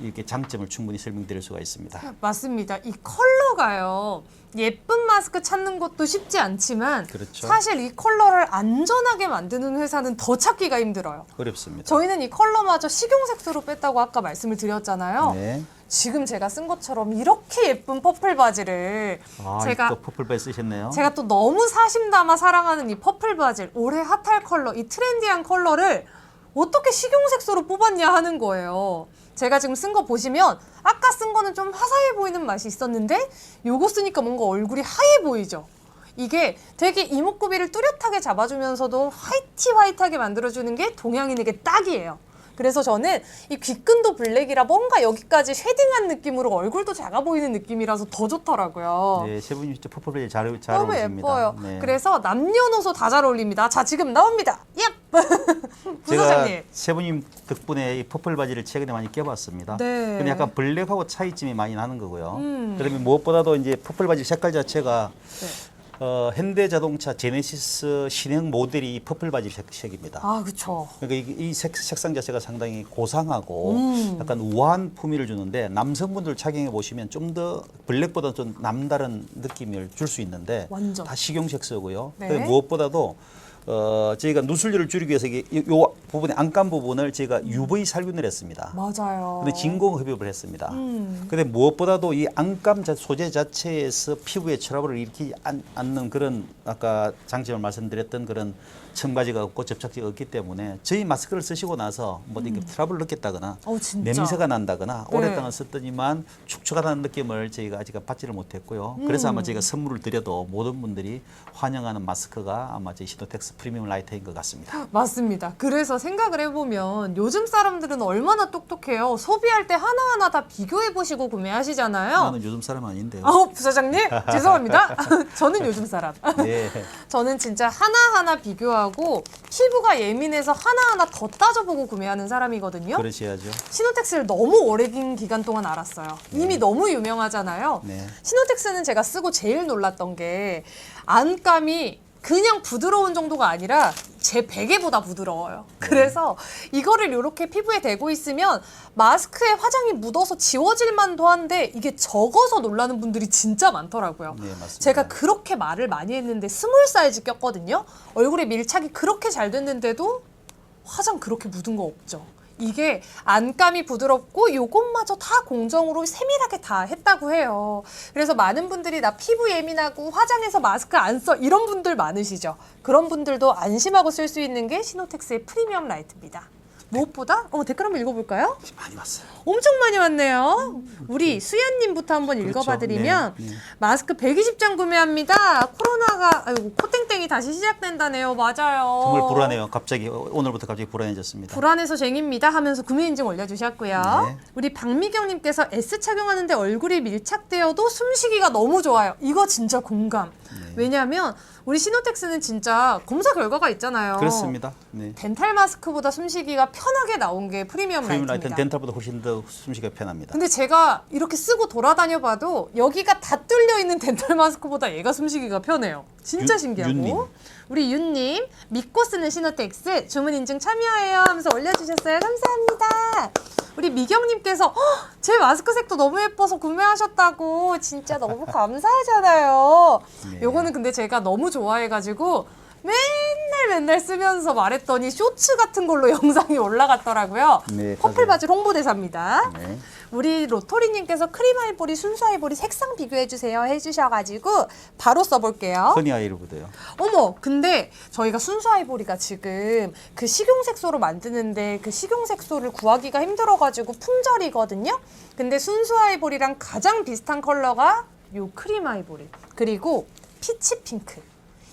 이렇게 장점을 충분히 설명드릴 수가 있습니다. 맞습니다. 이 컬러가요. 예쁜 마스크 찾는 것도 쉽지 않지만 그렇죠. 사실 이 컬러를 안전하게 만드는 회사는 더 찾기가 힘들어요. 어렵습니다. 저희는 이 컬러마저 식용색소로 뺐다고 아까 말씀을 드렸잖아요. 네. 지금 제가 쓴 것처럼 이렇게 예쁜 퍼플 바지를 제가 또 퍼플바지 쓰셨네요. 제가 또 너무 사심담아 사랑하는 이 퍼플 바지, 올해 핫할 컬러, 이 트렌디한 컬러를 어떻게 식용색소로 뽑았냐 하는 거예요. 제가 지금 쓴 거 보시면 아까 쓴 거는 좀 화사해 보이는 맛이 있었는데 요거 쓰니까 뭔가 얼굴이 하얘 보이죠. 이게 되게 이목구비를 뚜렷하게 잡아주면서도 화이트하게 만들어주는 게 동양인에게 딱이에요. 그래서 저는 이 귓근도 블랙이라 뭔가 여기까지 쉐딩한 느낌으로 얼굴도 작아 보이는 느낌이라서 더 좋더라고요. 네, 세 분이 진짜 퍼플 바지 잘 너무 어울리십니다. 예뻐요. 네. 그래서 남녀노소 다 잘 어울립니다. 자, 지금 나옵니다. 얍! 제가 부사장님. 세 분님 덕분에 이 퍼플 바지를 최근에 많이 껴봤습니다. 네. 근데 약간 블랙하고 차이점이 많이 나는 거고요. 그러면 무엇보다도 이제 퍼플 바지 색깔 자체가 네. 현대자동차 제네시스 신형 모델이 이 퍼플 바지 색입니다. 아, 그쵸. 그러니까 이 색상 자체가 상당히 고상하고 약간 우아한 품위를 주는데 남성분들 착용해 보시면 좀 더 블랙보다 좀 남다른 느낌을 줄 수 있는데 완전. 다 식용색 쓰고요. 네. 그리고 무엇보다도 저희가 누설류를 줄이기 위해서 요 부분에 안감 부분을 저희가 UV 살균을 했습니다. 맞아요. 근데 진공 흡입을 했습니다. 근데 무엇보다도 이 안감 소재 자체에서 피부에 트러블을 일으키지 않는 그런 아까 장점을 말씀드렸던 그런 첨가지가 없고 접착제가 없기 때문에 저희 마스크를 쓰시고 나서 뭐 이렇게 트러블을 느꼈다거나 진짜. 냄새가 난다거나 네. 오랫동안 썼더니만 축축하다는 느낌을 저희가 아직 받지를 못했고요. 그래서 아마 저희가 선물을 드려도 모든 분들이 환영하는 마스크가 아마 저희 시노텍스 프리미엄 라이터인 것 같습니다. 맞습니다. 그래서 생각을 해보면 요즘 사람들은 얼마나 똑똑해요. 소비할 때 하나하나 다 비교해보시고 구매하시잖아요. 나는 요즘 사람 아닌데요. 부사장님 죄송합니다. 저는 요즘 사람. 네. 저는 진짜 하나하나 비교하고 피부가 예민해서 하나하나 더 따져보고 구매하는 사람이거든요. 그러셔야죠. 시노텍스를 너무 오래 긴 기간 동안 알았어요. 이미 너무 유명하잖아요. 네. 시노텍스는 제가 쓰고 제일 놀랐던 게 안감이 그냥 부드러운 정도가 아니라 제 베개보다 부드러워요. 그래서 이거를 이렇게 피부에 대고 있으면 마스크에 화장이 묻어서 지워질 만도 한데 이게 적어서 놀라는 분들이 진짜 많더라고요. 네, 맞습니다. 제가 그렇게 말을 많이 했는데 스몰 사이즈 꼈거든요. 얼굴에 밀착이 그렇게 잘 됐는데도 화장 그렇게 묻은 거 없죠. 이게 안감이 부드럽고 요것마저 다 공정으로 세밀하게 다 했다고 해요. 그래서 많은 분들이 나 피부 예민하고 화장해서 마스크 안 써 이런 분들 많으시죠. 그런 분들도 안심하고 쓸 수 있는 게 시노텍스의 프리미엄 라이트입니다. 무엇보다 댓글 한번 읽어볼까요? 많이 왔어요. 엄청 많이 왔네요. 우리 수연님부터 한번 그렇죠. 읽어봐드리면 네, 네. 마스크 120장 구매합니다. 코로나가 아이고 코땡땡이 다시 시작된다네요. 맞아요. 정말 불안해요. 갑자기 오늘부터 갑자기 불안해졌습니다. 불안해서 쟁입니다 하면서 구매 인증 올려주셨고요. 네. 우리 박미경님께서 S 착용하는데 얼굴이 밀착되어도 숨쉬기가 너무 좋아요. 이거 진짜 공감. 네. 왜냐하면 우리 시노텍스는 진짜 검사 결과가 있잖아요. 그렇습니다. 네. 덴탈 마스크보다 숨쉬기가 편하게 나온 게 프리미엄 프리미엄 라이트입니다. 라이트는 덴탈보다 훨씬 더 숨쉬기가 편합니다. 근데 제가 이렇게 쓰고 돌아다녀봐도 여기가 다 뚫려 있는 덴탈 마스크보다 얘가 숨쉬기가 편해요. 진짜 신기하고. 윤님. 우리 윤님 믿고 쓰는 시노텍스 주문 인증 참여해요 하면서 올려주셨어요. 감사합니다. 우리 미경님께서 제 마스크 색도 너무 예뻐서 구매하셨다고 진짜 너무 감사하잖아요. 네. 요거는 근데 제가 너무 좋아해가지고 맨날 쓰면서 말했더니 쇼츠 같은 걸로 영상이 올라갔더라고요. 네, 퍼플 맞아요. 바지 홍보대사입니다. 네. 우리 로토리님께서 크림 아이보리, 순수 아이보리 색상 비교해주세요 해주셔가지고 바로 써볼게요. 허니 아이로브도요. 어머, 근데 저희가 순수 아이보리가 지금 그 식용색소로 만드는데 그 식용색소를 구하기가 힘들어가지고 품절이거든요. 근데 순수 아이보리랑 가장 비슷한 컬러가 요 크림 아이보리 그리고 피치 핑크.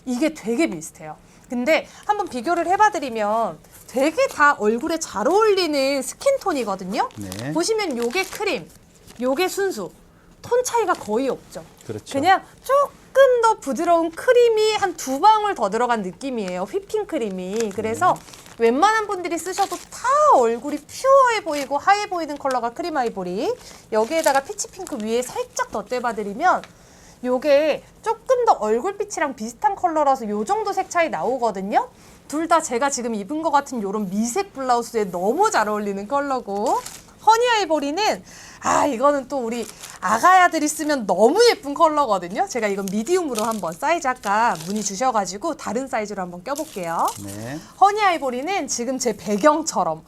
이게 되게 비슷해요. 근데 한번 비교를 해봐드리면 되게 다 얼굴에 잘 어울리는 스킨톤이거든요. 네. 보시면 요게 크림, 요게 순수. 톤 차이가 거의 없죠. 그렇죠. 그냥 조금 더 부드러운 크림이 한 2방울 더 들어간 느낌이에요. 휘핑 크림이. 그래서 웬만한 분들이 쓰셔도 다 얼굴이 퓨어해 보이고 하얘 보이는 컬러가 크림 아이보리. 여기에다가 피치핑크 위에 살짝 덧대봐드리면 요게 조금 더 얼굴빛이랑 비슷한 컬러라서 요 정도 색 차이 나오거든요. 둘 다 제가 지금 입은 것 같은 요런 미색 블라우스에 너무 잘 어울리는 컬러고 허니 아이보리는 이거는 또 우리 아가야들이 쓰면 너무 예쁜 컬러거든요. 제가 이건 미디움으로 한번 사이즈 아까 문의 주셔가지고 다른 사이즈로 한번 껴볼게요. 네. 허니 아이보리는 지금 제 배경처럼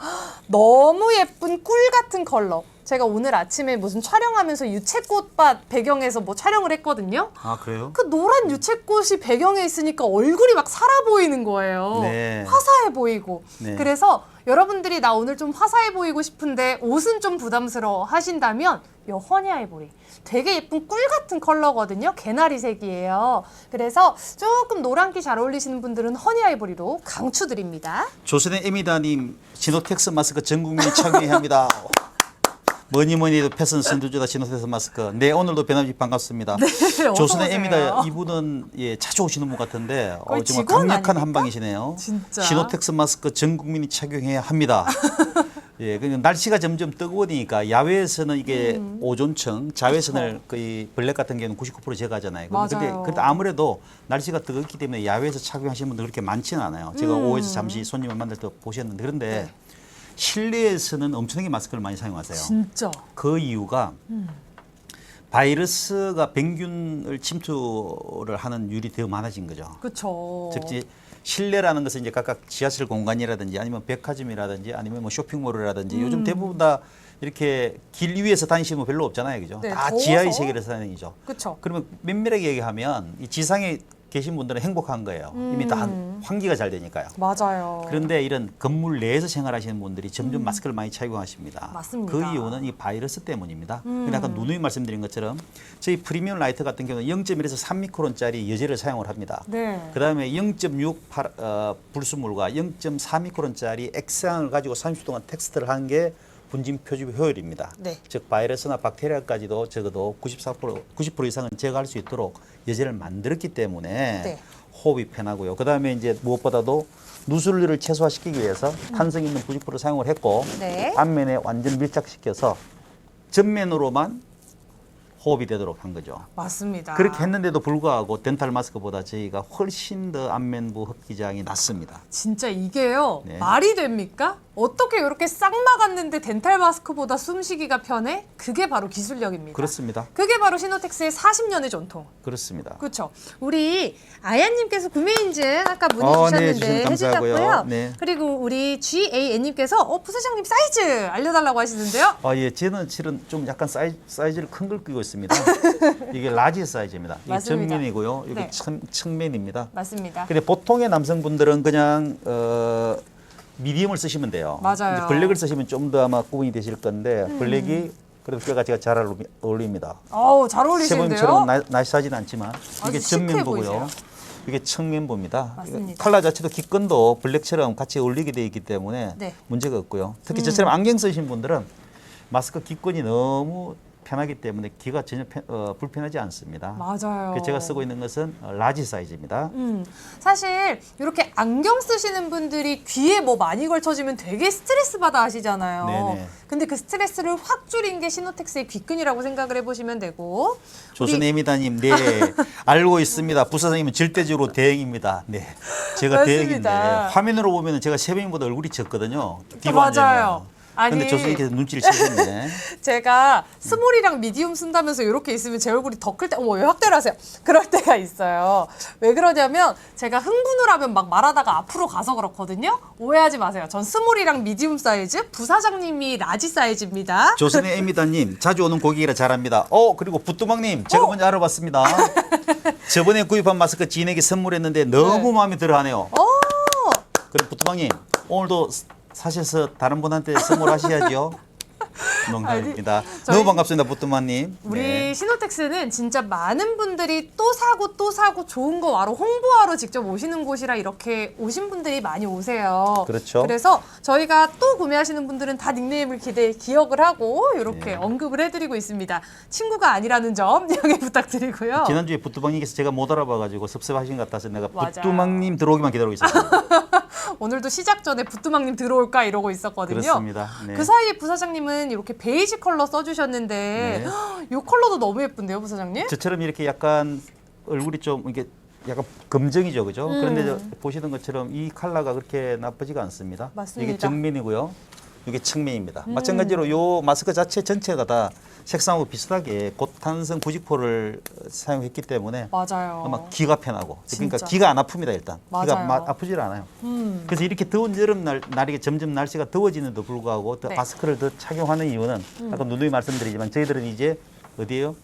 너무 예쁜 꿀 같은 컬러. 제가 오늘 아침에 무슨 촬영하면서 유채꽃밭 배경에서 뭐 촬영을 했거든요. 아, 그래요? 그 노란 유채꽃이 배경에 있으니까 얼굴이 막 살아 보이는 거예요. 네. 화사해 화사해 보이고 네. 그래서 여러분들이 나 오늘 좀 화사해 보이고 싶은데 옷은 좀 부담스러워 하신다면 요 허니 아이보리 되게 예쁜 꿀 같은 컬러거든요. 개나리색이에요. 그래서 조금 노란기 잘 어울리시는 분들은 허니 아이보리로 강추드립니다. 조선의 에미다님 시노텍스 마스크 전 국민이 착용해야 합니다. 뭐니 해도 패션 선두주다 시노텍스 마스크. 네, 오늘도 변함없이 반갑습니다. 어서 조선의 오세요. 에미다 이분은 예, 자주 오시는 분 같은데 거의 정말 직원 강력한 아닙니까? 한방이시네요. 진짜. 시노텍스 마스크 전 국민이 착용해야 합니다. 예, 그 날씨가 점점 뜨거우니까 야외에서는 이게 오존층, 자외선을 거의 블랙 같은 경우는 99% 제거하잖아요. 맞아요. 근데 아무래도 날씨가 뜨겁기 때문에 야외에서 착용하시는 분들 그렇게 많지는 않아요. 제가 오후에서 잠시 손님을 만날 때 보셨는데 그런데 실내에서는 엄청나게 마스크를 많이 사용하세요. 진짜. 그 이유가 바이러스가 병균을 침투를 하는 율이 더 많아진 거죠. 그렇죠. 즉 이제 실내라는 것은 이제 각각 지하철 공간이라든지 아니면 백화점이라든지 아니면 뭐 쇼핑몰이라든지 요즘 대부분 다 이렇게 길 위에서 다니시는 분 별로 없잖아요, 그죠? 네, 다 더워서. 지하의 세계에서 다니죠. 그렇죠. 그러면 면밀하게 얘기하면 이 지상에 계신 분들은 행복한 거예요. 이미 다 환기가 잘 되니까요. 맞아요. 그런데 이런 건물 내에서 생활하시는 분들이 점점 마스크를 많이 착용하십니다. 맞습니다. 그 이유는 이 바이러스 때문입니다. 근데 아까 누누이 말씀드린 것처럼 저희 프리미엄 라이트 같은 경우는 0.1에서 3미크론짜리 여제를 사용을 합니다. 네. 그다음에 0.6 불순물과 0.4미크론짜리 액상을 가지고 30분 동안 텍스트를 한 게 분진 표집 효율입니다. 네. 즉 바이러스나 박테리아까지도 적어도 90% 이상은 제거할 수 있도록 여제를 만들었기 때문에 네. 호흡이 편하고요. 그다음에 이제 무엇보다도 누설률을 최소화시키기 위해서 탄성 있는 90% 사용을 했고 네. 앞면에 완전 밀착시켜서 전면으로만 호흡이 되도록 한 거죠. 맞습니다. 그렇게 했는데도 불구하고 덴탈 마스크보다 저희가 훨씬 더 안면부 흡기장이 낮습니다. 진짜 이게요. 네. 말이 됩니까? 어떻게 이렇게 싹 막았는데 덴탈 마스크보다 숨쉬기가 편해? 그게 바로 기술력입니다. 그렇습니다. 그게 바로 시노텍스의 40년의 전통. 그렇습니다. 그렇죠. 우리 아야님께서 구매 인증 아까 문의 네, 주셨는데 주셔서 감사하고요. 해주셨고요. 네. 그리고 우리 GAN님께서 부사장님 사이즈 알려달라고 하시는데요. 아, 예, 저는 실은 좀 약간 사이즈를 큰 걸 끼고 있습니다. 이게 라지 사이즈입니다. 이게 맞습니다. 전면이고요. 이게 네. 측면입니다. 맞습니다. 근데 보통의 남성분들은 그냥 미디엄을 쓰시면 돼요. 맞아요. 이제 블랙을 쓰시면 좀 더 아마 구분이 되실 건데 블랙이 그래도 뼈가 제가 잘 어울립니다. 어우, 잘 어울리시는데요. 세범님처럼 날씬하진 않지만 이게 아주 시크해 전면부고요. 보이세요. 이게 측면부입니다. 맞습니다. 컬러 자체도 깃건도 블랙처럼 같이 어울리게 되어 있기 때문에 네. 문제가 없고요. 특히 저처럼 안경 쓰신 분들은 마스크 깃건이 너무 편하기 때문에 귀가 전혀 불편하지 않습니다. 맞아요. 그래서 제가 쓰고 있는 것은 라지 사이즈입니다. 사실 이렇게 안경 쓰시는 분들이 귀에 뭐 많이 걸쳐지면 되게 스트레스 받아 하시잖아요. 네네. 근데 그 스트레스를 확 줄인 게 시노텍스의 귀끈이라고 생각을 해보시면 되고. 조선 에미다님, 네 알고 있습니다. 부사장님은 절대적으로 대행입니다. 네, 제가 맞습니다. 대행인데 화면으로 보면 제가 세범님보다 얼굴이 적거든요. 뒤로 맞아요. 앉으면. 아니. 근데 조선님께서 눈치를 채셨네. 제가 스몰이랑 미디움 쓴다면서 이렇게 있으면 제 얼굴이 더 클 때, 어머, 왜 확대를 하세요? 그럴 때가 있어요. 왜 그러냐면 제가 흥분을 하면 막 말하다가 앞으로 가서 그렇거든요. 오해하지 마세요. 전 스몰이랑 미디움 사이즈, 부사장님이 라지 사이즈입니다. 조선의 에미다님 자주 오는 고객이라 잘합니다. 그리고 부뚜막님 제가 먼저 알아봤습니다. 저번에 구입한 마스크 지인에게 선물했는데 너무 네. 마음에 들어하네요. 오! 그럼 부뚜막님 오늘도 사셔서 다른 분한테 선물하셔야죠. 농담입니다. 아니, 저희- 너무 반갑습니다, 부뚜막님. 우리 네. 시노텍스는 진짜 많은 분들이 또 사고 좋은 거 와로 홍보하러 직접 오시는 곳이라 이렇게 오신 분들이 많이 오세요. 그렇죠. 그래서 저희가 또 구매하시는 분들은 다 닉네임을 기억을 하고 이렇게 네. 언급을 해드리고 있습니다. 친구가 아니라는 점 양해 부탁드리고요. 지난주에 부뚜막님께서 제가 못 알아봐가지고 섭섭하신 것 같아서 내가 맞아요. 부뚜막님 들어오기만 기다리고 있었어요. 오늘도 시작 전에 부뚜막님 들어올까 이러고 있었거든요. 그렇습니다. 네. 그 사이에 부사장님은 이렇게 베이지 컬러 써주셨는데 네. 이 컬러도 너무 예쁜데요, 부사장님? 저처럼 이렇게 약간 얼굴이 좀 이게 약간 검정이죠, 그죠? 그런데 보시는 것처럼 이 컬러가 그렇게 나쁘지가 않습니다. 맞습니다. 이게 정면이고요, 이게 측면입니다. 마찬가지로 요 마스크 자체 전체가 다 색상하고 비슷하게 고탄성 90%를 사용했기 때문에 맞아요. 아마 귀가 편하고 그러니까 진짜. 귀가 안 아픕니다 일단 귀가 맞아요. 아프질 않아요. 그래서 이렇게 더운 여름 날이 점점 날씨가 더워지는데도 불구하고 더 네. 마스크를 더 착용하는 이유는 아까 누누이 말씀드리지만 저희들은 이제 어디에요?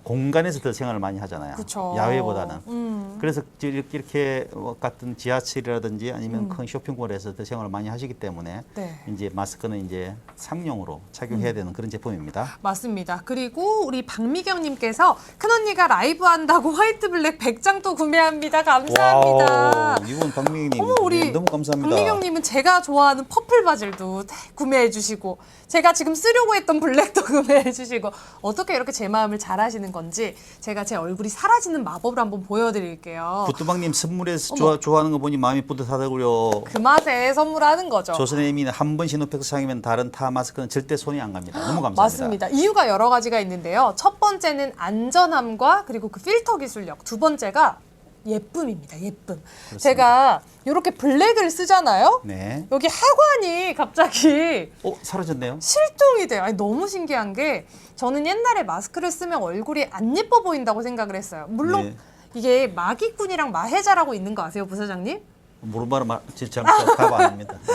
공간에서 더 생활을 많이 하잖아요. 그쵸. 야외보다는. 그래서 이렇게 같은 지하철이라든지 아니면 큰 쇼핑몰에서 생활을 많이 하시기 때문에 네. 이제 마스크는 이제 상용으로 착용해야 되는 그런 제품입니다. 맞습니다. 그리고 우리 박미경님께서 큰언니가 라이브 한다고 화이트 블랙 100장 또 구매합니다. 감사합니다. 와우, 이분 박미경님 어머, 우리 네, 너무 감사합니다. 박미경님은 제가 좋아하는 퍼플 바질도 구매해 주시고 제가 지금 쓰려고 했던 블랙도 구매해 주시고 어떻게 이렇게 제 마음을 잘 하시는 건지 제가 제 얼굴이 사라지는 마법을 한번 보여드릴게요. 부뚜방님 선물에서 좋아하는 거 보니 마음이 뿌듯하다고요. 그 맛에 선물하는 거죠. 조선의미는 한 번 신호팩 사용하면 다른 타 마스크는 절대 손이 안 갑니다. 너무 감사합니다. 맞습니다. 이유가 여러 가지가 있는데요. 첫 번째는 안전함과 그리고 그 필터 기술력. 두 번째가 예쁨입니다. 예쁨. 제가 이렇게 블랙을 쓰잖아요. 네. 여기 하관이 갑자기 사라졌네요. 실종이 돼요. 아니, 너무 신기한 게 저는 옛날에 마스크를 쓰면 얼굴이 안 예뻐 보인다고 생각을 했어요. 물론 네. 이게 마기꾼이랑 마해자라고 있는 거 아세요, 부사장님? 모르는 말은 진짜 답 아닙니다. 네.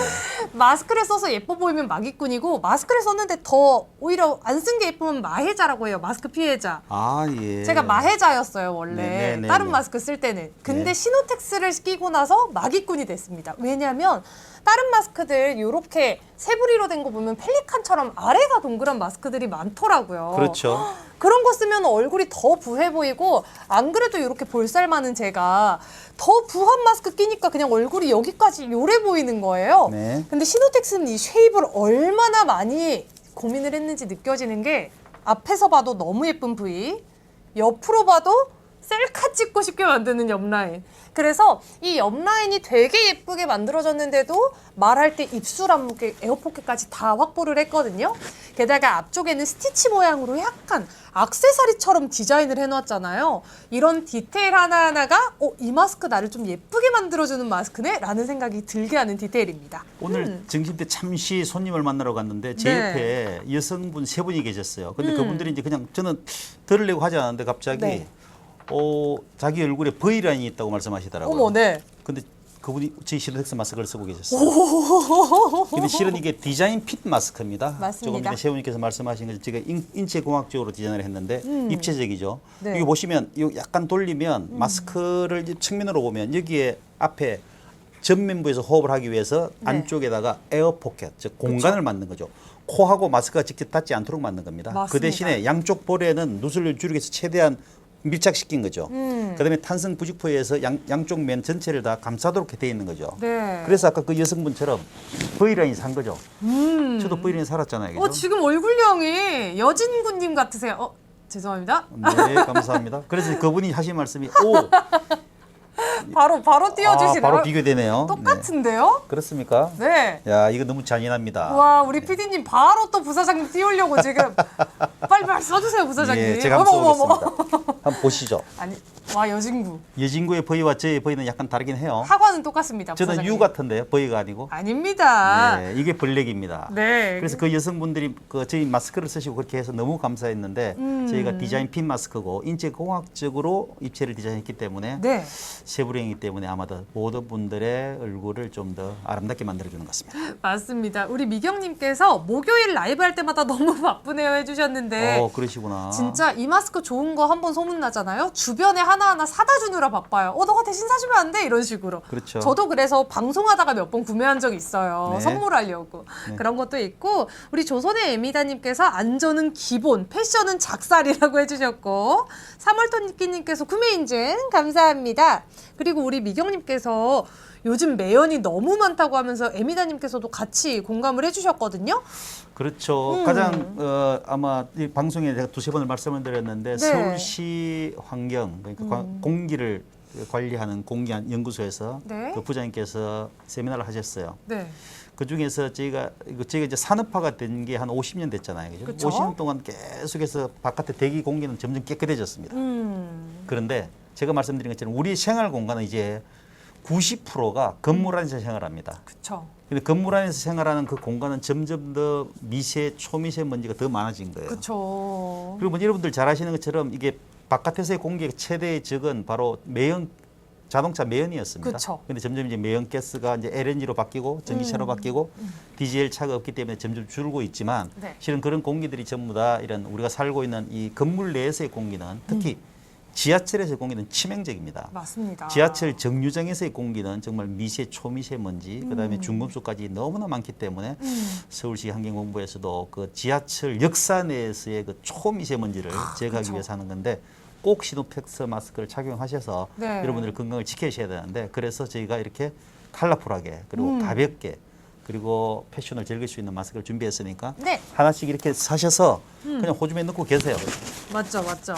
마스크를 써서 예뻐 보이면 마기꾼이고 마스크를 썼는데 더 오히려 안 쓴 게 예쁘면 마해자라고 해요. 마스크 피해자. 아, 예. 제가 마해자였어요, 원래. 네, 네, 다른 네. 마스크 쓸 때는. 근데 네. 시노텍스를 끼고 나서 마기꾼이 됐습니다. 왜냐면 다른 마스크들 이렇게 세부리로 된 거 보면 펠리칸처럼 아래가 동그란 마스크들이 많더라고요. 그렇죠. 그런 거 쓰면 얼굴이 더 부해 보이고 안 그래도 이렇게 볼살 많은 제가 더 부한 마스크 끼니까 그냥 얼굴이 여기까지 요래 보이는 거예요. 네. 근데 시노텍스는 이 쉐입을 얼마나 많이 고민을 했는지 느껴지는 게 앞에서 봐도 너무 예쁜 부위, 옆으로 봐도 셀카 찍고 싶게 만드는 옆라인. 그래서 이 옆라인이 되게 예쁘게 만들어졌는데도 말할 때 입술 안목에 에어포켓까지 다 확보를 했거든요. 게다가 앞쪽에는 스티치 모양으로 약간 액세서리처럼 디자인을 해놨잖아요. 이런 디테일 하나하나가 이 마스크 나를 좀 예쁘게 만들어주는 마스크네? 라는 생각이 들게 하는 디테일입니다. 오늘 점심 때 잠시 손님을 만나러 갔는데 제 네. 옆에 여성분 3분이 계셨어요. 근데 그분들이 이제 그냥 저는 들으려고 하지 않았는데 갑자기 네. 자기 얼굴에 V라인이 있다고 말씀하시더라고요. 어머, 네. 근데 그분이 저희 시르텍스 마스크를 쓰고 계셨어요. 근데 실은 이게 디자인 핏 마스크입니다. 맞습니다. 조금 전에 세훈님께서 말씀하신 것처럼 제가 인체공학적으로 디자인을 했는데 입체적이죠. 네. 여기 보시면 약간 돌리면 마스크를 이제 측면으로 보면 여기에 앞에 전면부에서 호흡을 하기 위해서 네. 안쪽에다가 에어 포켓, 즉 공간을 만든 거죠. 코하고 마스크가 직접 닿지 않도록 만든 겁니다. 맞습니다. 그 대신에 양쪽 볼에는 누설을 줄이기 위해서 최대한 밀착시킨 거죠. 그다음에 탄성 부직포에서 양쪽 면 전체를 다 감싸도록 돼 있는 거죠. 네. 그래서 아까 그 여성분처럼 V라인 산 거죠. 저도 V라인 살았잖아요. 그죠? 지금 얼굴형이 여진구님 같으세요. 죄송합니다. 네, 감사합니다. 그래서 그분이 하신 말씀이 바로 띄워주시네요. 바로 비교되네요. 똑같은데요? 네. 그렇습니까? 네. 야, 이거 너무 잔인합니다. 와, 우리 PD님 바로 또 부사장님 띄우려고 지금 빨리 써주세요, 부사장님. 예, 제가 한번 써보겠습니다. 한번 보시죠. 아니, 와, 여진구. 여진구의 V와 저의 V는 약간 다르긴 해요. 하관은 똑같습니다, 저는 부사장님. U 같은데요, V가 아니고. 아닙니다. 네, 이게 블랙입니다. 네. 그래서 그 여성분들이 저희 마스크를 쓰시고 그렇게 해서 너무 감사했는데 저희가 디자인 핀 마스크고 인체공학적으로 입체를 디자인했기 때문에 네. 세부령이기 때문에 아마도 모든 분들의 얼굴을 좀 더 아름답게 만들어주는 것 같습니다. 맞습니다. 우리 미경님께서 목요일 라이브 할 때마다 너무 바쁘네요 해주셨는데 그러시구나. 진짜 이 마스크 좋은 거 한번 소문나잖아요. 주변에 하나하나 사다 주느라 바빠요. 너가 대신 사주면 안 돼? 이런 식으로. 그렇죠. 저도 그래서 방송하다가 몇 번 구매한 적이 있어요. 네. 선물하려고. 네. 그런 것도 있고 우리 조선의 에미다님께서 안전은 기본, 패션은 작살이라고 해주셨고 3월토끼님께서 구매 인증 감사합니다. 그리고 우리 미경님께서 요즘 매연이 너무 많다고 하면서 에미다님께서도 같이 공감을 해주셨거든요. 그렇죠. 가장 아마 이 방송에 제가 2-3번을 말씀을 드렸는데 네. 서울시 환경 그러니까 공기를 관리하는 공기안 연구소에서 네. 그 부장님께서 세미나를 하셨어요. 네. 그 중에서 저희가 이제 산업화가 된 게 한 50년 됐잖아요. 그죠? 그쵸? 50년 동안 계속해서 바깥의 대기 공기는 점점 깨끗해졌습니다. 그런데 제가 말씀드린 것처럼 우리 생활 공간은 이제 90%가 건물 안에서 생활합니다. 그쵸. 근데 건물 안에서 생활하는 그 공간은 점점 더 미세, 초미세먼지가 더 많아진 거예요. 그쵸. 그리고 여러분들 잘 아시는 것처럼 이게 바깥에서의 공기의 최대의 적은 바로 매연, 자동차 매연이었습니다. 그쵸. 근데 점점 이제 매연 가스가 이제 LNG로 바뀌고 전기차로 바뀌고 디젤 차가 없기 때문에 점점 줄고 있지만 네. 실은 그런 공기들이 전부 다 이런 우리가 살고 있는 이 건물 내에서의 공기는 특히 지하철에서의 공기는 치명적입니다. 맞습니다. 지하철 정류장에서의 공기는 정말 미세, 초미세먼지, 그다음에 중금속까지 너무나 많기 때문에 서울시 환경본부에서도 그 지하철 역사 내에서의 그 초미세먼지를 제거하기 그쵸. 위해서 하는 건데 꼭 시노팩스 마스크를 착용하셔서 네. 여러분들 건강을 지키셔야 되는데 그래서 저희가 이렇게 컬러풀하게 그리고 가볍게 그리고 패션을 즐길 수 있는 마스크를 준비했으니까 네. 하나씩 이렇게 사셔서 그냥 호주머니에 넣고 계세요. 맞죠, 맞죠.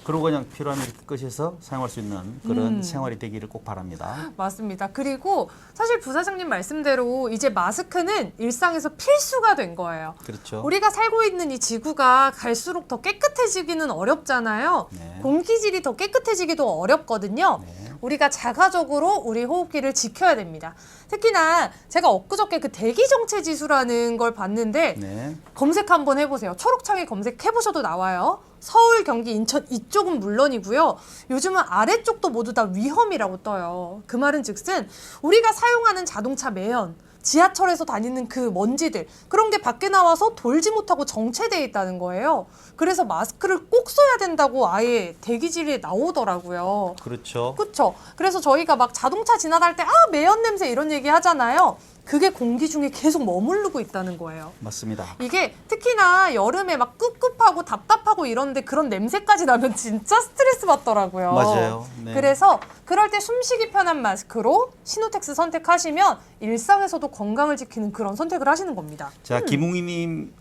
그리고 그냥 필요하면 이렇게 끄셔서 사용할 수 있는 그런 생활이 되기를 꼭 바랍니다. 맞습니다. 그리고 사실 부사장님 말씀대로 이제 마스크는 일상에서 필수가 된 거예요. 그렇죠. 우리가 살고 있는 이 지구가 갈수록 더 깨끗해지기는 어렵잖아요. 네. 공기질이 더 깨끗해지기도 어렵거든요. 네. 우리가 자가적으로 우리 호흡기를 지켜야 됩니다. 특히나 제가 엊그저께 그 대기정체 지수라는 걸 봤는데 네. 검색 한번 해보세요. 초록창에 검색해보셔도 나와요. 서울, 경기, 인천 이쪽은 물론이고요. 요즘은 아래쪽도 모두 다 위험이라고 떠요. 그 말은 즉슨 우리가 사용하는 자동차 매연, 지하철에서 다니는 그 먼지들 그런 게 밖에 나와서 돌지 못하고 정체돼 있다는 거예요. 그래서 마스크를 꼭 써야 된다고 아예 대기질에 나오더라고요. 그렇죠. 그렇죠. 그래서 저희가 막 자동차 지나갈 때 매연 냄새 이런 얘기 하잖아요. 그게 공기 중에 계속 머무르고 있다는 거예요. 맞습니다. 이게 특히나 여름에 막 꿉꿉하고 답답하고 이런데 그런 냄새까지 나면 진짜 스트레스 받더라고요. 맞아요. 네. 그래서 그럴 때 숨쉬기 편한 마스크로 시노텍스 선택하시면 일상에서도 건강을 지키는 그런 선택을 하시는 겁니다. 자, 김옹희님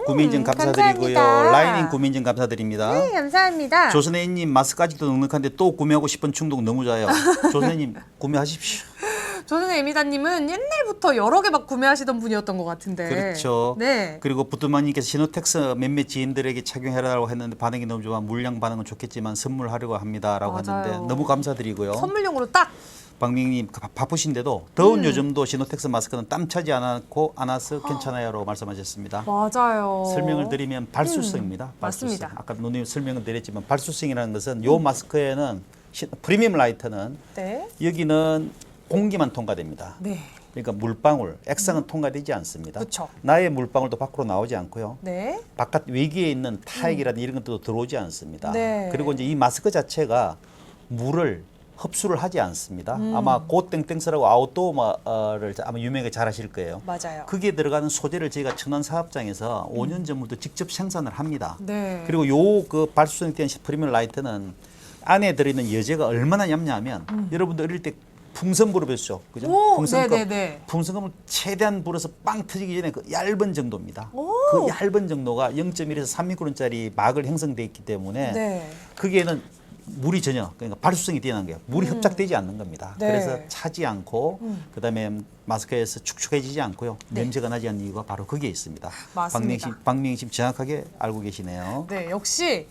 구매 인증 감사드리고요. 감사합니다. 라이닝 구매 인증 감사드립니다. 네, 감사합니다. 조선혜님 마스크 아직도 넉넉한데 또 구매하고 싶은 충동 너무 좋아요. 조선혜님 구매하십시오. 조선의 에미다님은 옛날부터 여러 개 막 구매하시던 분이었던 것 같은데. 그렇죠. 네. 그리고 부뚜마님께서 시노텍스 몇몇 지인들에게 착용해라고 했는데 반응이 너무 좋아. 물량 반응은 좋겠지만 선물하려고 합니다라고 맞아요. 했는데 너무 감사드리고요. 선물용으로 딱. 박명님 바쁘신데도 더운 요즘도 시노텍스 마스크는 땀 차지 않아서 괜찮아요라고 말씀하셨습니다. 맞아요. 설명을 드리면 발수성입니다. 맞습니다. 발수성. 아까 누님 설명을 드렸지만 발수성이라는 것은 요 마스크에는 프리미엄 라이터는 네. 여기는 공기만 통과됩니다. 네. 그러니까 물방울, 액상은 통과되지 않습니다. 그쵸. 나의 물방울도 밖으로 나오지 않고요. 네. 바깥 외기에 있는 타액이라든지 이런 것도 들어오지 않습니다. 네. 그리고 이제 이 마스크 자체가 물을 흡수를 하지 않습니다. 아마 고땡땡스라고 아웃도어를 아마 유명하게 잘 하실 거예요. 맞아요. 거기에 들어가는 소재를 저희가 천안 사업장에서 5년 전부터 직접 생산을 합니다. 네. 그리고 요 그 발수성이 된 프리미엄 라이트는 안에 들어있는 여제가 얼마나 얇냐면 여러분들 어릴 때 풍선 불어보셨죠? 그죠? 오, 풍선껌. 네네네. 풍선껌을 최대한 불어서 빵 터지기 전에 그 얇은 정도입니다. 오. 그 얇은 정도가 0.1에서 3미크론짜리 막을 형성돼 있기 때문에 네. 거기에는 물이 전혀 그러니까 발수성이 뛰어난 거예요. 물이 흡착되지 않는 겁니다. 네. 그래서 차지 않고 그다음에 마스크에서 축축해지지 않고요. 네. 냄새가 나지 않는 이유가 바로 거기에 있습니다. 맞습니다. 박명희 씨 정확하게 알고 계시네요. 네, 역시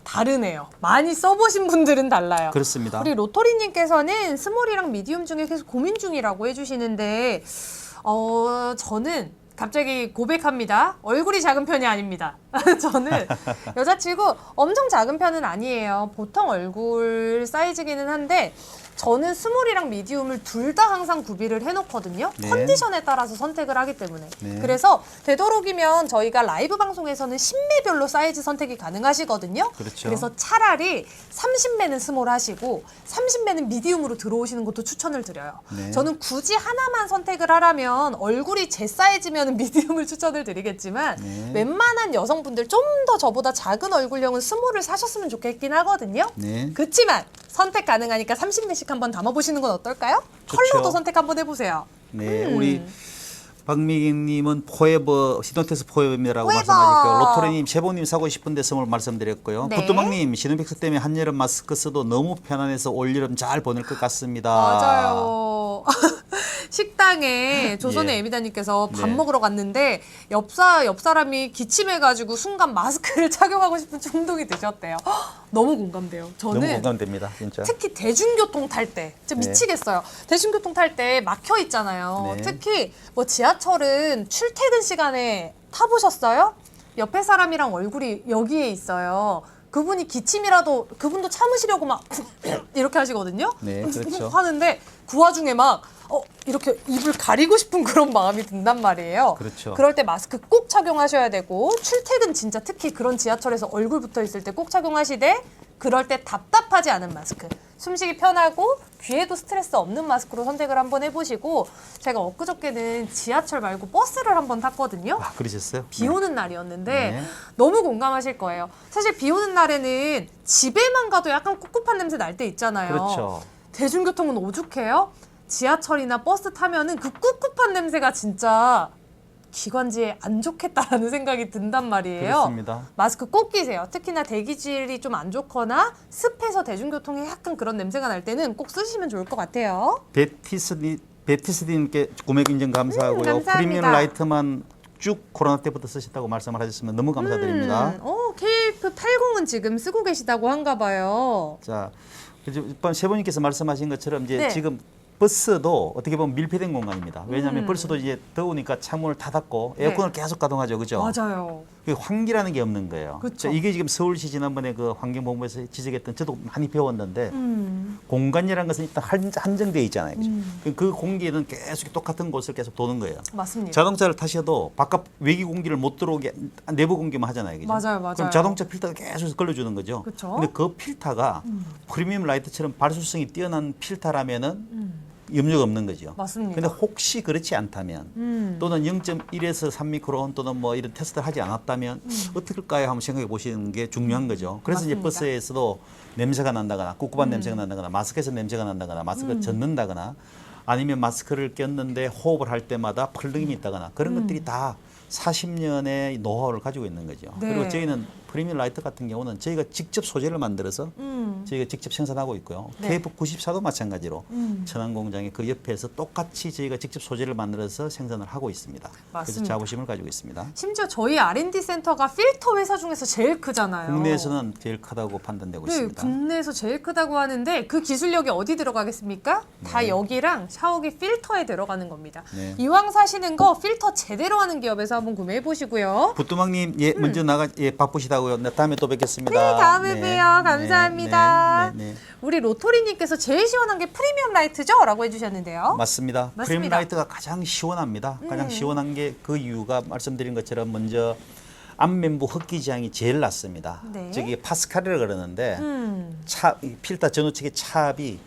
다르네요. 많이 써보신 분들은 달라요. 그렇습니다. 우리 로토리님께서는 스몰이랑 미디움 중에 계속 고민 중이라고 해주시는데 저는 갑자기 고백합니다. 얼굴이 작은 편이 아닙니다. 저는 여자치고 엄청 작은 편은 아니에요. 보통 얼굴 사이즈기는 한데 저는 스몰이랑 미디움을 둘 다 항상 구비를 해놓거든요. 네. 컨디션에 따라서 선택을 하기 때문에. 네. 그래서 되도록이면 저희가 라이브 방송에서는 10매별로 사이즈 선택이 가능하시거든요. 그렇죠. 그래서 차라리 30매는 스몰 하시고 30매는 미디움으로 들어오시는 것도 추천을 드려요. 네. 저는 굳이 하나만 선택을 하라면 얼굴이 제 사이즈면 미디움을 추천을 드리겠지만 네. 웬만한 여성분들 좀 더 저보다 작은 얼굴형은 스몰을 사셨으면 좋겠긴 하거든요. 네. 그렇지만 선택 가능하니까 30매씩 한번 담아보시는 건 어떨까요? 좋죠. 컬러도 선택 한번 해보세요. 네, 우리 박미경님은 포에버 시노텍스 포에버입니다라고 포에버! 말씀하셨고요. 로토리님, 제보님 사고 싶은데 선물 말씀드렸고요. 네. 부뚜막님 시노백스 때문에 한여름 마스크 써도 너무 편안해서 올여름 잘 보낼 것 같습니다. 맞아요. 식당에 조선의 예. 에미다님께서 밥 네. 먹으러 갔는데 옆 사람이 기침해가지고 순간 마스크를 착용하고 싶은 충동이 드셨대요. 너무 공감돼요. 너무 저는 공감됩니다, 진짜. 특히 대중교통 탈 때 진짜 네. 미치겠어요. 대중교통 탈 때 막혀 있잖아요. 네. 특히 뭐 지하철은 출퇴근 시간에 타보셨어요? 옆에 사람이랑 얼굴이 여기에 있어요. 그분이 기침이라도 그분도 참으시려고 막 이렇게 하시거든요. 네, 그렇죠. 하는데 그 와중에 막 이렇게 입을 가리고 싶은 그런 마음이 든단 말이에요. 그렇죠. 그럴 때 마스크 꼭 착용하셔야 되고 출퇴근 진짜 특히 그런 지하철에서 얼굴 붙어 있을 때 꼭 착용하시되 그럴 때 답답하지 않은 마스크, 숨쉬기 편하고 귀에도 스트레스 없는 마스크로 선택을 한번 해보시고, 제가 엊그저께는 지하철 말고 버스를 한번 탔거든요. 아, 그러셨어요? 비 오는 날이었는데 네. 너무 공감하실 거예요. 사실 비 오는 날에는 집에만 가도 약간 꿉꿉한 냄새 날 때 있잖아요. 그렇죠. 대중교통은 오죽해요? 지하철이나 버스 타면은 그 꿉꿉한 냄새가 진짜 기관지에 안 좋겠다라는 생각이 든단 말이에요. 그렇습니다. 마스크 꼭 끼세요. 특히나 대기질이 좀 안 좋거나 습해서 대중교통에 약간 그런 냄새가 날 때는 꼭 쓰시면 좋을 것 같아요. 베티스님께 구매 인증 감사하고요. 감사합니다. 프리미엄 라이트만 쭉 코로나 때부터 쓰셨다고 말씀을 하셨으면 너무 감사드립니다. KF80은 지금 쓰고 계시다고 한가 봐요. 자, 이번 세 분께서 말씀하신 것처럼 이제 네. 지금 버스도 어떻게 보면 밀폐된 공간입니다. 왜냐하면 버스도 이제 더우니까 창문을 닫았고 네. 에어컨을 계속 가동하죠, 그죠? 맞아요. 그 환기라는 게 없는 거예요. 그쵸. 자, 이게 지금 서울시 지난번에 그 환경본부에서 지적했던 저도 많이 배웠는데 공간이라는 것은 일단 한정돼 있잖아요, 그죠? 그 공기는 계속 똑같은 곳을 계속 도는 거예요. 맞습니다. 자동차를 타셔도 바깥 외기 공기를 못 들어오게 내부 공기만 하잖아요, 그죠? 맞아요, 맞아요. 그럼 자동차 필터가 계속 걸러주는 거죠. 그쵸. 근데 그 필터가 프리미엄 라이트처럼 발수성이 뛰어난 필터라면은 염려가 없는 거죠. 맞습니다. 근데 혹시 그렇지 않다면 또는 0.1에서 3미크론 또는 뭐 이런 테스트를 하지 않았다면 어떻게 할까요? 한번 생각해 보시는 게 중요한 거죠. 그래서 맞습니다. 이제 버스에서도 냄새가 난다거나 꿉꿉한 냄새가 난다거나 마스크에서 냄새가 난다거나 마스크를 젖는다거나 아니면 마스크를 꼈는데 호흡을 할 때마다 펄렁임이 있다거나 그런 것들이 다 40년의 노하우를 가지고 있는 거죠. 네. 그리고 저희는 프리미엄 라이트 같은 경우는 저희가 직접 소재를 만들어서 저희가 직접 생산하고 있고요. 네. KF94도 마찬가지로 천안 공장의 그 옆에서 똑같이 저희가 직접 소재를 만들어서 생산을 하고 있습니다. 그래서 맞습니다. 자부심을 가지고 있습니다. 심지어 저희 R&D 센터가 필터 회사 중에서 제일 크잖아요. 국내에서는 제일 크다고 판단되고 네, 있습니다. 국내에서 제일 크다고 하는데 그 기술력이 어디 들어가겠습니까? 다 여기랑 샤워기 필터에 들어가는 겁니다. 네. 이왕 사시는 거 필터 제대로 하는 기업에서 한번 구매해 보시고요. 부뚜막님, 예, 먼저 바쁘시다고요. 네, 다음에 또 뵙겠습니다. 네, 다음에 봬요. 감사합니다. 네. 우리 로토리님께서 제일 시원한 게 프리미엄 라이트죠? 라고 해주셨는데요. 맞습니다. 맞습니다. 프리미엄 라이트가 가장 시원합니다. 가장 시원한 게 그 이유가 말씀드린 것처럼 먼저 앞면부 흡기량이 제일 낮습니다. 네. 저기 파스칼이라 그러는데 이 필터 전후측의 차압이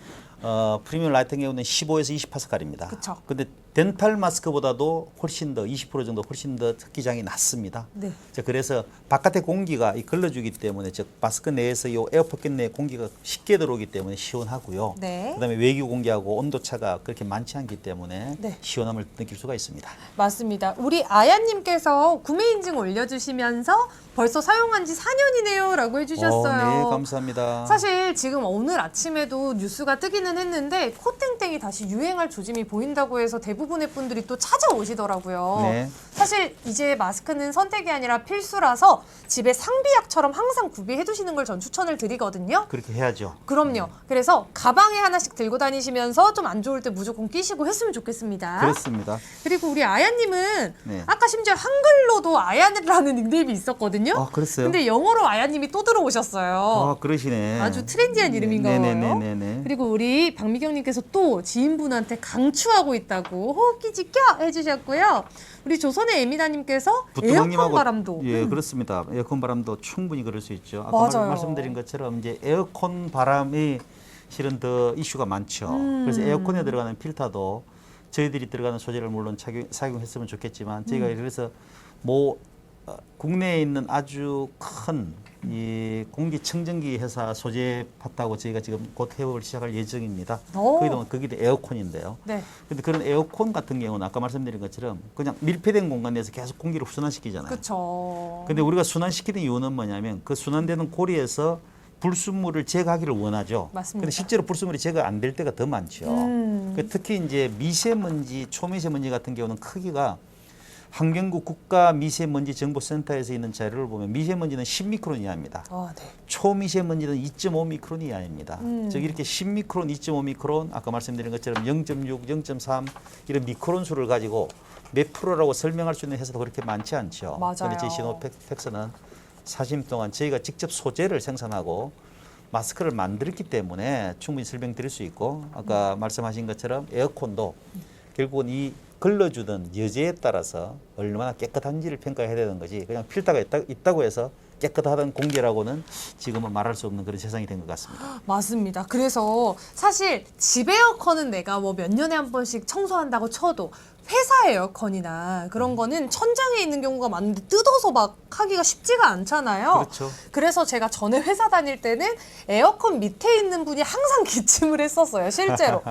프리미엄 라이트 같은 경우는 15에서 20파스칼입니다. 그쵸. 근데 덴탈 마스크보다도 훨씬 더 20% 정도 훨씬 더 흡기량이 낮습니다. 네. 자, 그래서 바깥의 공기가 걸러주기 때문에 즉 마스크 내에서 이 에어포켓 내에 공기가 쉽게 들어오기 때문에 시원하고요. 네. 그다음에 외기 공기하고 온도 차가 그렇게 많지 않기 때문에 네. 시원함을 느낄 수가 있습니다. 맞습니다. 우리 아야님께서 구매 인증 올려주시면서 벌써 사용한 지 4년이네요. 라고 해주셨어요. 네, 감사합니다. 사실 지금 오늘 아침에도 뉴스가 뜨기는 했는데 코땡땡이 다시 유행할 조짐이 보인다고 해서 대부분의 분들이 또 찾아오시더라고요. 네. 사실 이제 마스크는 선택이 아니라 필수라서 집에 상비약처럼 항상 구비해 두시는 걸 전 추천을 드리거든요. 그렇게 해야죠. 그럼요. 그래서 가방에 하나씩 들고 다니시면서 좀 안 좋을 때 무조건 끼시고 했으면 좋겠습니다. 그렇습니다. 그리고 우리 아야님은 네. 아까 심지어 한글로도 아야라는 닉네임이 있었거든요. 아, 그랬어요? 근데 영어로 아야님이 또 들어오셨어요. 아, 그러시네. 아주 트렌디한 이름인가 봐요. 네네네네. 그리고 우리 박미경님께서 또 지인분한테 강추하고 있다고 호흡기 지켜 해주셨고요. 우리 조선의 에미다님께서 에어컨 부뚜막님하고 바람도. 예, 그렇습니다. 에어컨 바람도 충분히 그럴 수 있죠. 아까 맞아요. 말씀드린 것처럼 이제 에어컨 바람이 실은 더 이슈가 많죠. 그래서 에어컨에 들어가는 필터도 저희들이 들어가는 소재를 물론 착용했으면 좋겠지만 저희가 그래서 뭐 국내에 있는 아주 큰 이 공기청정기 회사 소재 팠다고 저희가 지금 곧 해업을 시작할 예정입니다. 오. 그게 에어컨인데요. 네. 근데 그런 에어컨 같은 경우는 아까 말씀드린 것처럼 그냥 밀폐된 공간 내에서 계속 공기를 순환시키잖아요. 그렇죠. 근데 우리가 순환시키는 이유는 뭐냐면 그 순환되는 고리에서 불순물을 제거하기를 원하죠. 맞습니다. 근데 실제로 불순물이 제거 안 될 때가 더 많죠. 특히 이제 미세먼지, 초미세먼지 같은 경우는 크기가 환경부 국가 미세먼지 정보센터에서 있는 자료를 보면 미세먼지는 10미크론 이하입니다. 아, 네. 초미세먼지는 2.5미크론 이하입니다. 즉 이렇게 10미크론, 2.5미크론, 아까 말씀드린 것처럼 0.6, 0.3 이런 미크론 수를 가지고 몇 프로라고 설명할 수 있는 회사도 그렇게 많지 않죠. 맞아요. 그런데 저희 시노팩스는 40년 동안 저희가 직접 소재를 생산하고 마스크를 만들었기 때문에 충분히 설명드릴 수 있고 아까 말씀하신 것처럼 에어컨도 결국은 이 걸러주던 여제에 따라서 얼마나 깨끗한지를 평가해야 되는 거지 그냥 필터가 있다고 해서 깨끗하던 공기라고는 지금은 말할 수 없는 그런 세상이 된 것 같습니다. 맞습니다. 그래서 사실 집 에어컨은 내가 뭐 몇 년에 한 번씩 청소한다고 쳐도 회사 에어컨이나 그런 거는 천장에 있는 경우가 많은데 뜯어서 막 하기가 쉽지가 않잖아요. 그렇죠. 그래서 제가 전에 회사 다닐 때는 에어컨 밑에 있는 분이 항상 기침을 했었어요, 실제로.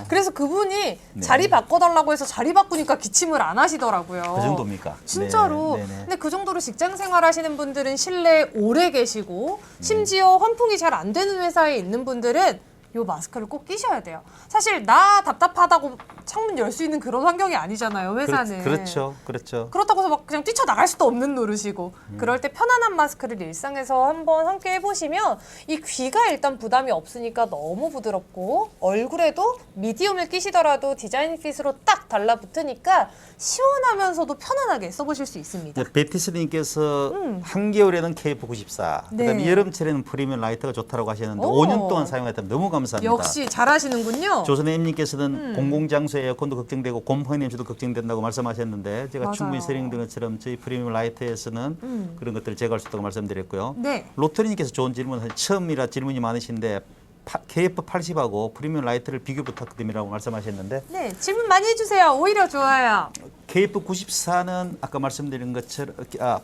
그래서 그분이 네. 자리 바꿔달라고 해서 자리 바꾸니까 기침을 안 하시더라고요. 그 정도입니까? 진짜로. 네, 네, 네. 근데 그 정도로 직장 생활하시는 분들은 실내에 오래 계시고 심지어 환풍이 잘 안 되는 회사에 있는 분들은 요 마스크를 꼭 끼셔야 돼요. 사실 나 답답하다고 창문 열 수 있는 그런 환경이 아니잖아요, 회사는. 그렇죠. 그렇죠. 그렇다고 해서 막 그냥 뛰쳐나갈 수도 없는 노릇이고 그럴 때 편안한 마스크를 일상에서 한번 함께 해보시면 이 귀가 일단 부담이 없으니까 너무 부드럽고 얼굴에도 미디움을 끼시더라도 디자인 핏으로 딱 달라붙으니까 시원하면서도 편안하게 써보실 수 있습니다. 네, 베티스님께서 한겨울에는 KF94, 네. 그다음에 여름철에는 프리미엄 라이트가 좋다라고 하셨는데 오. 5년 동안 사용했다면 너무 감사합니다. 역시 잘하시는군요. 조선애님께서는 공공장소 에어컨도 걱정되고 곰팡이 냄새도 걱정된다고 말씀하셨는데 제가 맞아요. 충분히 설명드린 것처럼 저희 프리미엄 라이트에서는 그런 것들을 제거할 수 있다고 말씀드렸고요. 네. 로터리님께서 좋은 질문을 처음이라 질문이 많으신데 KF80하고 프리미엄 라이트를 비교 부탁드립니다라고 말씀하셨는데 네, 질문 많이 해주세요. 오히려 좋아요. KF94는 아까 말씀드린 것처럼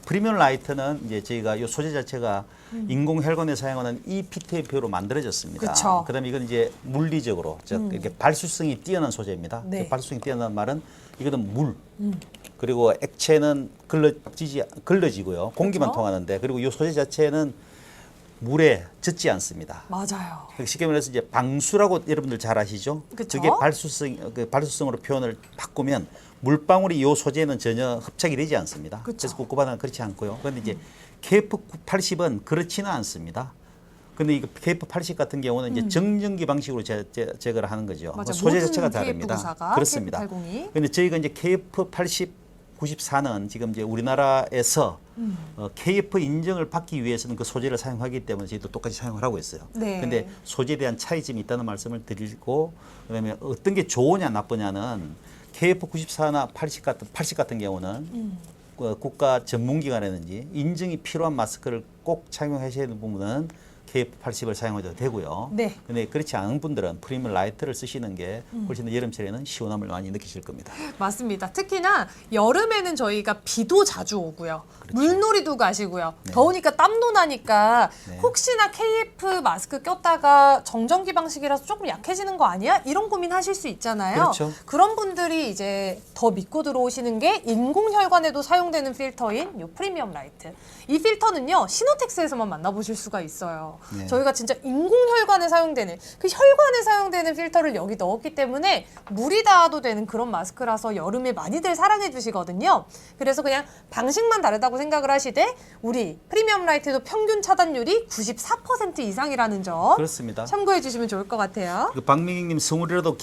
프리미엄 라이트는 이제 저희가 이 소재 자체가 인공 혈관에 사용하는 EPTF로 만들어졌습니다. 그쵸. 그다음에 이건 이제 물리적으로 즉 이렇게 발수성이 뛰어난 소재입니다. 네. 발수성이 뛰어난 말은 이거는 물 그리고 액체는 걸러지고요. 공기만 그쵸? 통하는데 그리고 이 소재 자체는 물에 젖지 않습니다. 맞아요. 쉽게 말해서 이제 방수라고 여러분들 잘 아시죠? 그쵸? 그게 발수성으로 표현을 바꾸면 물방울이 이 소재는 전혀 흡착이 되지 않습니다. 그쵸. 그래서 꿉꿉하다는 그렇지 않고요. 그런데 이제 KF80은 그렇지는 않습니다. 근데 이 KF80 같은 경우는 이제 정전기 방식으로 제거를 하는 거죠. 맞아, 소재 모든 자체가 다릅니다. KF94가 그렇습니다. KF80이. 근데 저희가 이제 KF80 94는 지금 이제 우리나라에서 KF 인정을 받기 위해서는 그 소재를 사용하기 때문에 저희도 똑같이 사용을 하고 있어요. 네. 근데 소재에 대한 차이점이 있다는 말씀을 드리고 그다음에 어떤 게 좋으냐 나쁘냐는 KF94나 80 같은 경우는 국가 전문기관이라든지 인증이 필요한 마스크를 꼭 착용하셔야 되는 부분은 KF80을 사용해도 되고요. 네. 근데 그렇지 않은 분들은 프리미엄 라이트를 쓰시는 게 훨씬 더 여름철에는 시원함을 많이 느끼실 겁니다. 맞습니다. 특히나 여름에는 저희가 비도 자주 오고요. 그렇죠. 물놀이도 가시고요. 네. 더우니까 땀도 나니까 네. 혹시나 KF 마스크 꼈다가 정전기 방식이라서 조금 약해지는 거 아니야? 이런 고민 하실 수 있잖아요. 그렇죠. 그런 분들이 이제 더 믿고 들어오시는 게 인공혈관에도 사용되는 필터인 이 프리미엄 라이트. 이 필터는요. 시노텍스에서만 만나보실 수가 있어요. 네. 저희가 진짜 인공혈관에 사용되는 그 혈관에 사용되는 필터를 여기 넣었기 때문에 물이 닿아도 되는 그런 마스크라서 여름에 많이들 사랑해 주시거든요. 그래서 그냥 방식만 다르다고 생각을 하시되 우리 프리미엄 라이트도 평균 차단율이 94% 이상이라는 점 그렇습니다. 참고해 주시면 좋을 것 같아요. 그 박민경님 성울이라도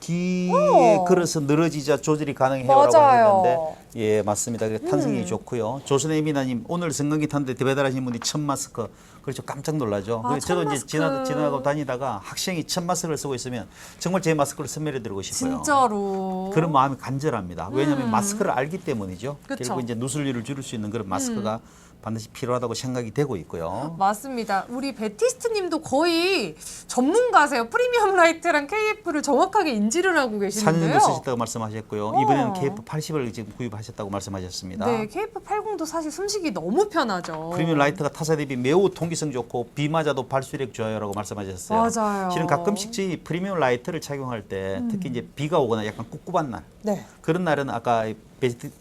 귀 오. 걸어서 늘어지자 조절이 가능해요라고 맞아요. 하셨는데 예 맞습니다. 탄성이 좋고요. 조선의 미나님 오늘 성강기 탔는데 배달하신 분이 천 마스크 그렇죠 깜짝 놀라죠. 아, 그래서 저도 천 이제 마스크. 지나가고 다니다가 학생이 천 마스크를 쓰고 있으면 정말 제 마스크를 선물해드리고 싶어요. 진짜로. 그런 마음이 간절합니다. 왜냐하면 마스크를 알기 때문이죠. 그쵸. 결국 이제 누설률을 줄일 수 있는 그런 마스크가 반드시 필요하다고 생각이 되고 있고요. 맞습니다. 우리 베티스트님도 거의 전문가세요. 프리미엄 라이트랑 KF를 정확하게 인지를 하고 4년 계시는데요. 정도 쓰셨다고 말씀하셨고요. 어. 이번에는 KF80을 지금 구입하셨다고 말씀하셨습니다. 네, KF80도 사실 숨쉬기 너무 편하죠. 프리미엄 라이트가 타사 대비 매우 통기성 좋고 비 맞아도 발수력 좋아요라고 말씀하셨어요. 맞아요. 실은 가끔씩 저희 프리미엄 라이트를 착용할 때 특히 이제 비가 오거나 약간 꿉꿉한 날 네. 그런 날은 아까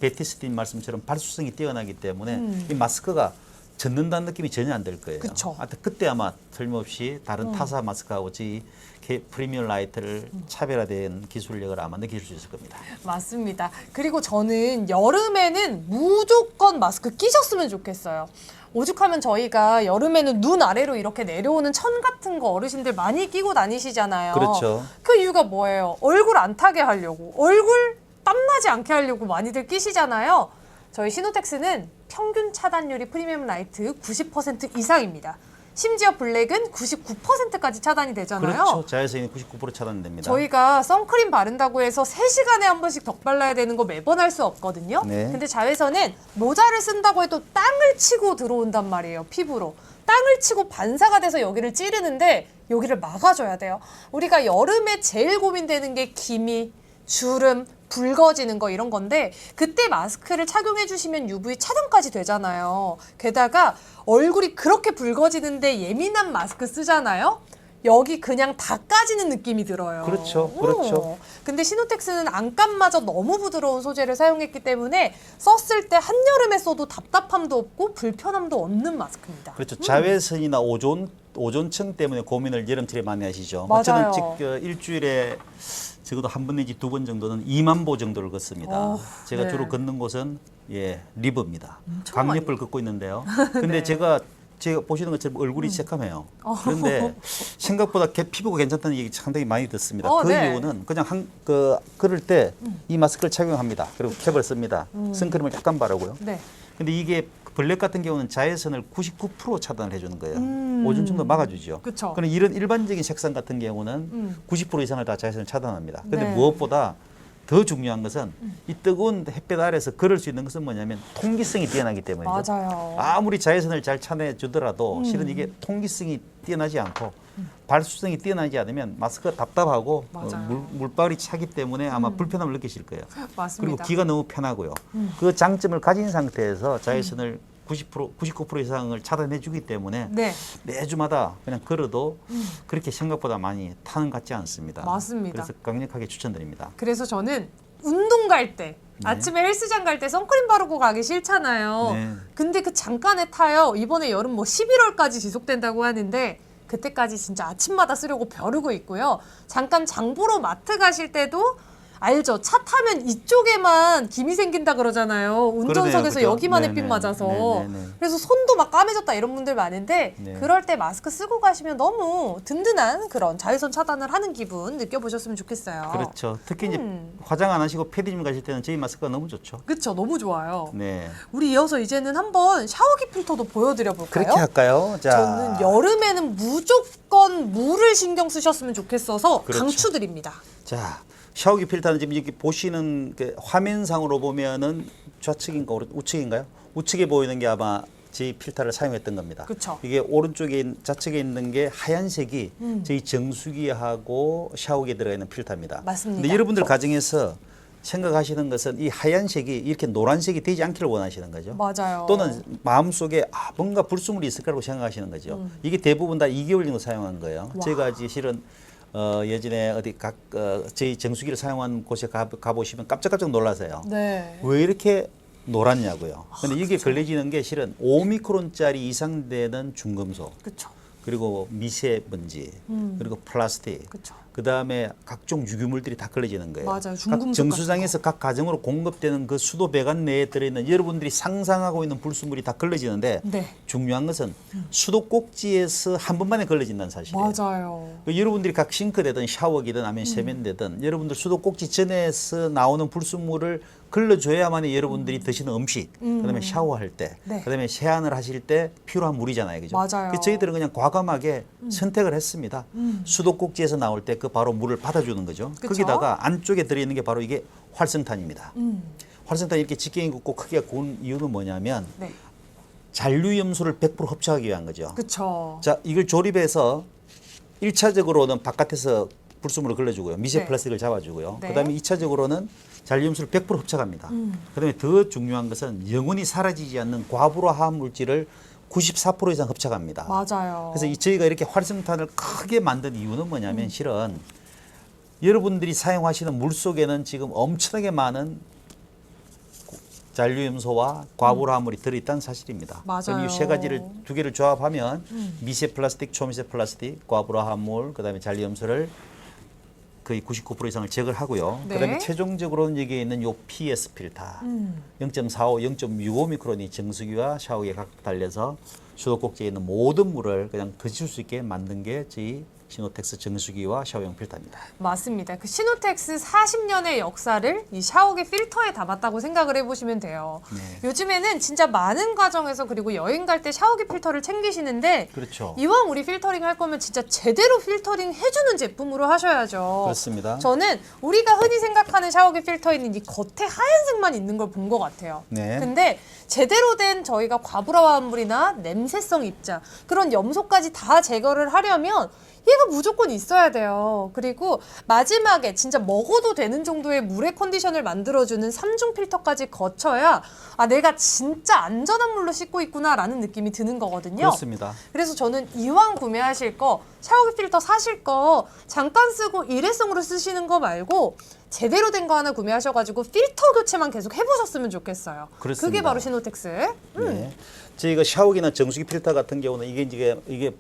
베티스틴 말씀처럼 발수성이 뛰어나기 때문에 이 마스크가 젖는다는 느낌이 전혀 안 들 거예요. 그쵸. 하여튼 그때 아마 틀림없이 다른 타사 마스크하고 저희 프리미엄 라이트를 차별화된 기술력을 아마 느끼실 수 있을 겁니다. 맞습니다. 그리고 저는 여름에는 무조건 마스크 끼셨으면 좋겠어요. 오죽하면 저희가 여름에는 눈 아래로 이렇게 내려오는 천 같은 거 어르신들 많이 끼고 다니시잖아요. 그렇죠. 그 이유가 뭐예요? 얼굴 안 타게 하려고, 얼굴 땀나지 않게 하려고 많이들 끼시잖아요. 저희 시노텍스는 평균 차단율이 프리미엄 라이트 90% 이상입니다. 심지어 블랙은 99%까지 차단이 되잖아요. 그렇죠. 자외선이 99% 차단됩니다. 저희가 선크림 바른다고 해서 3시간에 한 번씩 덕 발라야 되는 거 매번 할 수 없거든요. 네. 근데 자외선은 모자를 쓴다고 해도 땅을 치고 들어온단 말이에요, 피부로. 땅을 치고 반사가 돼서 여기를 찌르는데 여기를 막아줘야 돼요. 우리가 여름에 제일 고민되는 게 기미, 주름, 붉어지는 거 이런 건데 그때 마스크를 착용해 주시면 UV 차단까지 되잖아요. 게다가 얼굴이 그렇게 붉어지는데 예민한 마스크 쓰잖아요. 여기 그냥 다 까지는 느낌이 들어요. 그렇죠, 그렇죠. 근데 시노텍스는 안감마저 너무 부드러운 소재를 사용했기 때문에 썼을 때 한여름에 써도 답답함도 없고 불편함도 없는 마스크입니다. 그렇죠. 자외선이나 오존층 때문에 고민을 여름철에 많이 하시죠. 맞아요. 저는 일주일에 적어도 한 번 내지 2번 정도는 2만 보 정도를 걷습니다. 제가 네. 주로 걷는 곳은 리버입니다. 엄청 많이 강력불 걷고 있는데요. 근데 네. 제가 보시는 것처럼 얼굴이 새카매요. 그런데 생각보다 피부가 괜찮다는 얘기 상당히 많이 듣습니다. 그 네. 이유는 그냥 걸을 때 이 마스크를 착용합니다. 그리고 캡을 씁니다. 선크림을 약간 바르고요. 네. 근데 이게 블랙 같은 경우는 자외선을 99% 차단을 해주는 거예요. 오존층도 막아주죠. 그쵸. 그럼 이런 일반적인 색상 같은 경우는 90% 이상을 다 자외선을 차단합니다. 근데 네. 무엇보다 더 중요한 것은 이 뜨거운 햇볕 아래서 걸을 수 있는 것은 뭐냐면 통기성이 뛰어나기 때문이죠. 맞아요. 아무리 자외선을 잘 차단해 주더라도 실은 이게 통기성이 뛰어나지 않고 발수성이 뛰어나지 않으면 마스크가 답답하고 맞아요. 물방울이 차기 때문에 아마 불편함을 느끼실 거예요. 맞습니다. 그리고 귀가 너무 편하고요. 그 장점을 가진 상태에서 자외선을 90%, 99% 이상을 차단해 주기 때문에 네. 매주마다 그냥 걸어도 그렇게 생각보다 많이 타는 것 같지 않습니다. 맞습니다. 그래서 강력하게 추천드립니다. 그래서 저는 운동 갈 때 아침에 헬스장 갈 때 선크림 바르고 가기 싫잖아요. 네. 근데 그 잠깐에 타요. 이번에 여름 11월까지 지속된다고 하는데 그때까지 진짜 아침마다 쓰려고 벼르고 있고요. 잠깐 장 보러 마트 가실 때도 알죠? 차 타면 이쪽에만 김이 생긴다 그러잖아요. 운전석에서 그러네요, 그죠? 여기만 햇빛 네네. 맞아서. 네네네. 그래서 손도 막 까매졌다 이런 분들 많은데 네. 그럴 때 마스크 쓰고 가시면 너무 든든한 그런 자외선 차단을 하는 기분 느껴보셨으면 좋겠어요. 그렇죠. 특히 이제 화장 안 하시고 패디님 가실 때는 저희 마스크가 너무 좋죠. 그렇죠. 너무 좋아요. 네. 우리 이어서 이제는 한번 샤워기 필터도 보여드려 볼까요? 그렇게 할까요? 자, 저는 여름에는 무조건 물을 신경 쓰셨으면 좋겠어서 그렇죠. 강추드립니다. 자, 샤워기 필터는 지금 이렇게 보시는 그 화면상으로 보면은 좌측인가 우측인가요? 우측에 보이는 게 아마 저희 필터를 사용했던 겁니다. 그쵸. 이게 오른쪽에 좌측에 있는 게 하얀색이 저희 정수기하고 샤워기에 들어가 있는 필터입니다. 맞습니다. 근데 여러분들 가정에서 생각하시는 것은 이 하얀색이 이렇게 노란색이 되지 않기를 원하시는 거죠. 맞아요. 또는 마음속에 뭔가 불순물이 있을 거라고 생각하시는 거죠. 이게 대부분 다 2개월 정도 사용한 거예요. 와. 제가 실은 예전에 어디 저희 정수기를 사용한 곳에 가보시면 깜짝깜짝 놀라세요. 네. 왜 이렇게 노랗냐고요. 근데 이게 걸레지는 게 실은 5미크론짜리 이상 되는 중금속, 그렇죠. 그리고 미세먼지, 그리고 플라스틱, 그렇죠. 그다음에 각종 유기물들이 다 걸러지는 거예요. 맞아요. 각 중금속 정수장에서 각 가정으로 공급되는 그 수도 배관 내에 들어있는 여러분들이 상상하고 있는 불순물이 다 걸러지는데 네. 중요한 것은 수도 꼭지에서 한 번만에 걸러진다는 사실이에요. 맞아요. 여러분들이 각 싱크대든 샤워기든 아니면 세면대든 여러분들 수도 꼭지 전에서 나오는 불순물을 걸러줘야만이 여러분들이 드시는 음식, 그다음에 샤워할 때, 네. 그다음에 세안을 하실 때 필요한 물이잖아요, 그죠? 맞아요. 그래서 저희들은 그냥 과감하게 선택을 했습니다. 수도 꼭지에서 나올 때 그 바로 물을 받아주는 거죠. 그쵸? 거기다가 안쪽에 들어있는 게 바로 이게 활성탄입니다. 활성탄이 이렇게 직경이 굽고 크게 구운 이유는 뭐냐면 네. 잔류염소를 100% 흡착하기 위한 거죠. 그렇죠. 자, 이걸 조립해서 1차적으로는 바깥에서 불순물을 걸러주고요. 미세 네. 플라스틱을 잡아주고요. 네. 그다음에 2차적으로는 잔류염소를 100% 흡착합니다. 그다음에 더 중요한 것은 영원히 사라지지 않는 과부로 화학 물질을 94% 이상 흡착합니다. 맞아요. 그래서 저희가 이렇게 활성탄을 크게 만든 이유는 뭐냐면 실은 여러분들이 사용하시는 물 속에는 지금 엄청나게 많은 잔류염소와 과부로화물이 들어있다는 사실입니다. 맞아요. 이 세 가지를 두 개를 조합하면 미세 플라스틱, 초미세 플라스틱, 과부로화물, 그다음에 잔류염소를 거의 99% 이상을 제거하고요. 네. 그다음에 최종적으로는 여기에 있는 요 PS 필터 0.45, 0.65 미크론이 정수기와 샤워기에 각각 달려서 수도 꼭지에 있는 모든 물을 그냥 드실 수 있게 만든 게 저희 시노텍스 정수기와 샤워용 필터입니다. 맞습니다. 그 시노텍스 40년의 역사를 이 샤워기 필터에 담았다고 생각을 해보시면 돼요. 네. 요즘에는 진짜 많은 가정에서 그리고 여행 갈 때 샤워기 필터를 챙기시는데 그렇죠. 이왕 우리 필터링 할 거면 진짜 제대로 필터링 해주는 제품으로 하셔야죠. 그렇습니다. 저는 우리가 흔히 생각하는 샤워기 필터에 있는 이 겉에 하얀색만 있는 걸 본 것 같아요. 네. 근데 제대로 된 저희가 과부라화합물이나 냄새성 입자 그런 염소까지 다 제거를 하려면 얘가 무조건 있어야 돼요. 그리고 마지막에 진짜 먹어도 되는 정도의 물의 컨디션을 만들어주는 3중 필터까지 거쳐야 아 내가 진짜 안전한 물로 씻고 있구나라는 느낌이 드는 거거든요. 그렇습니다. 그래서 저는 이왕 구매하실 거 샤워기 필터 사실 거 잠깐 쓰고 일회성으로 쓰시는 거 말고 제대로 된 거 하나 구매하셔가지고 필터 교체만 계속 해보셨으면 좋겠어요. 그렇습니다. 그게 바로 시노텍스. 네. 저희가 샤워기나 정수기 필터 같은 경우는 이게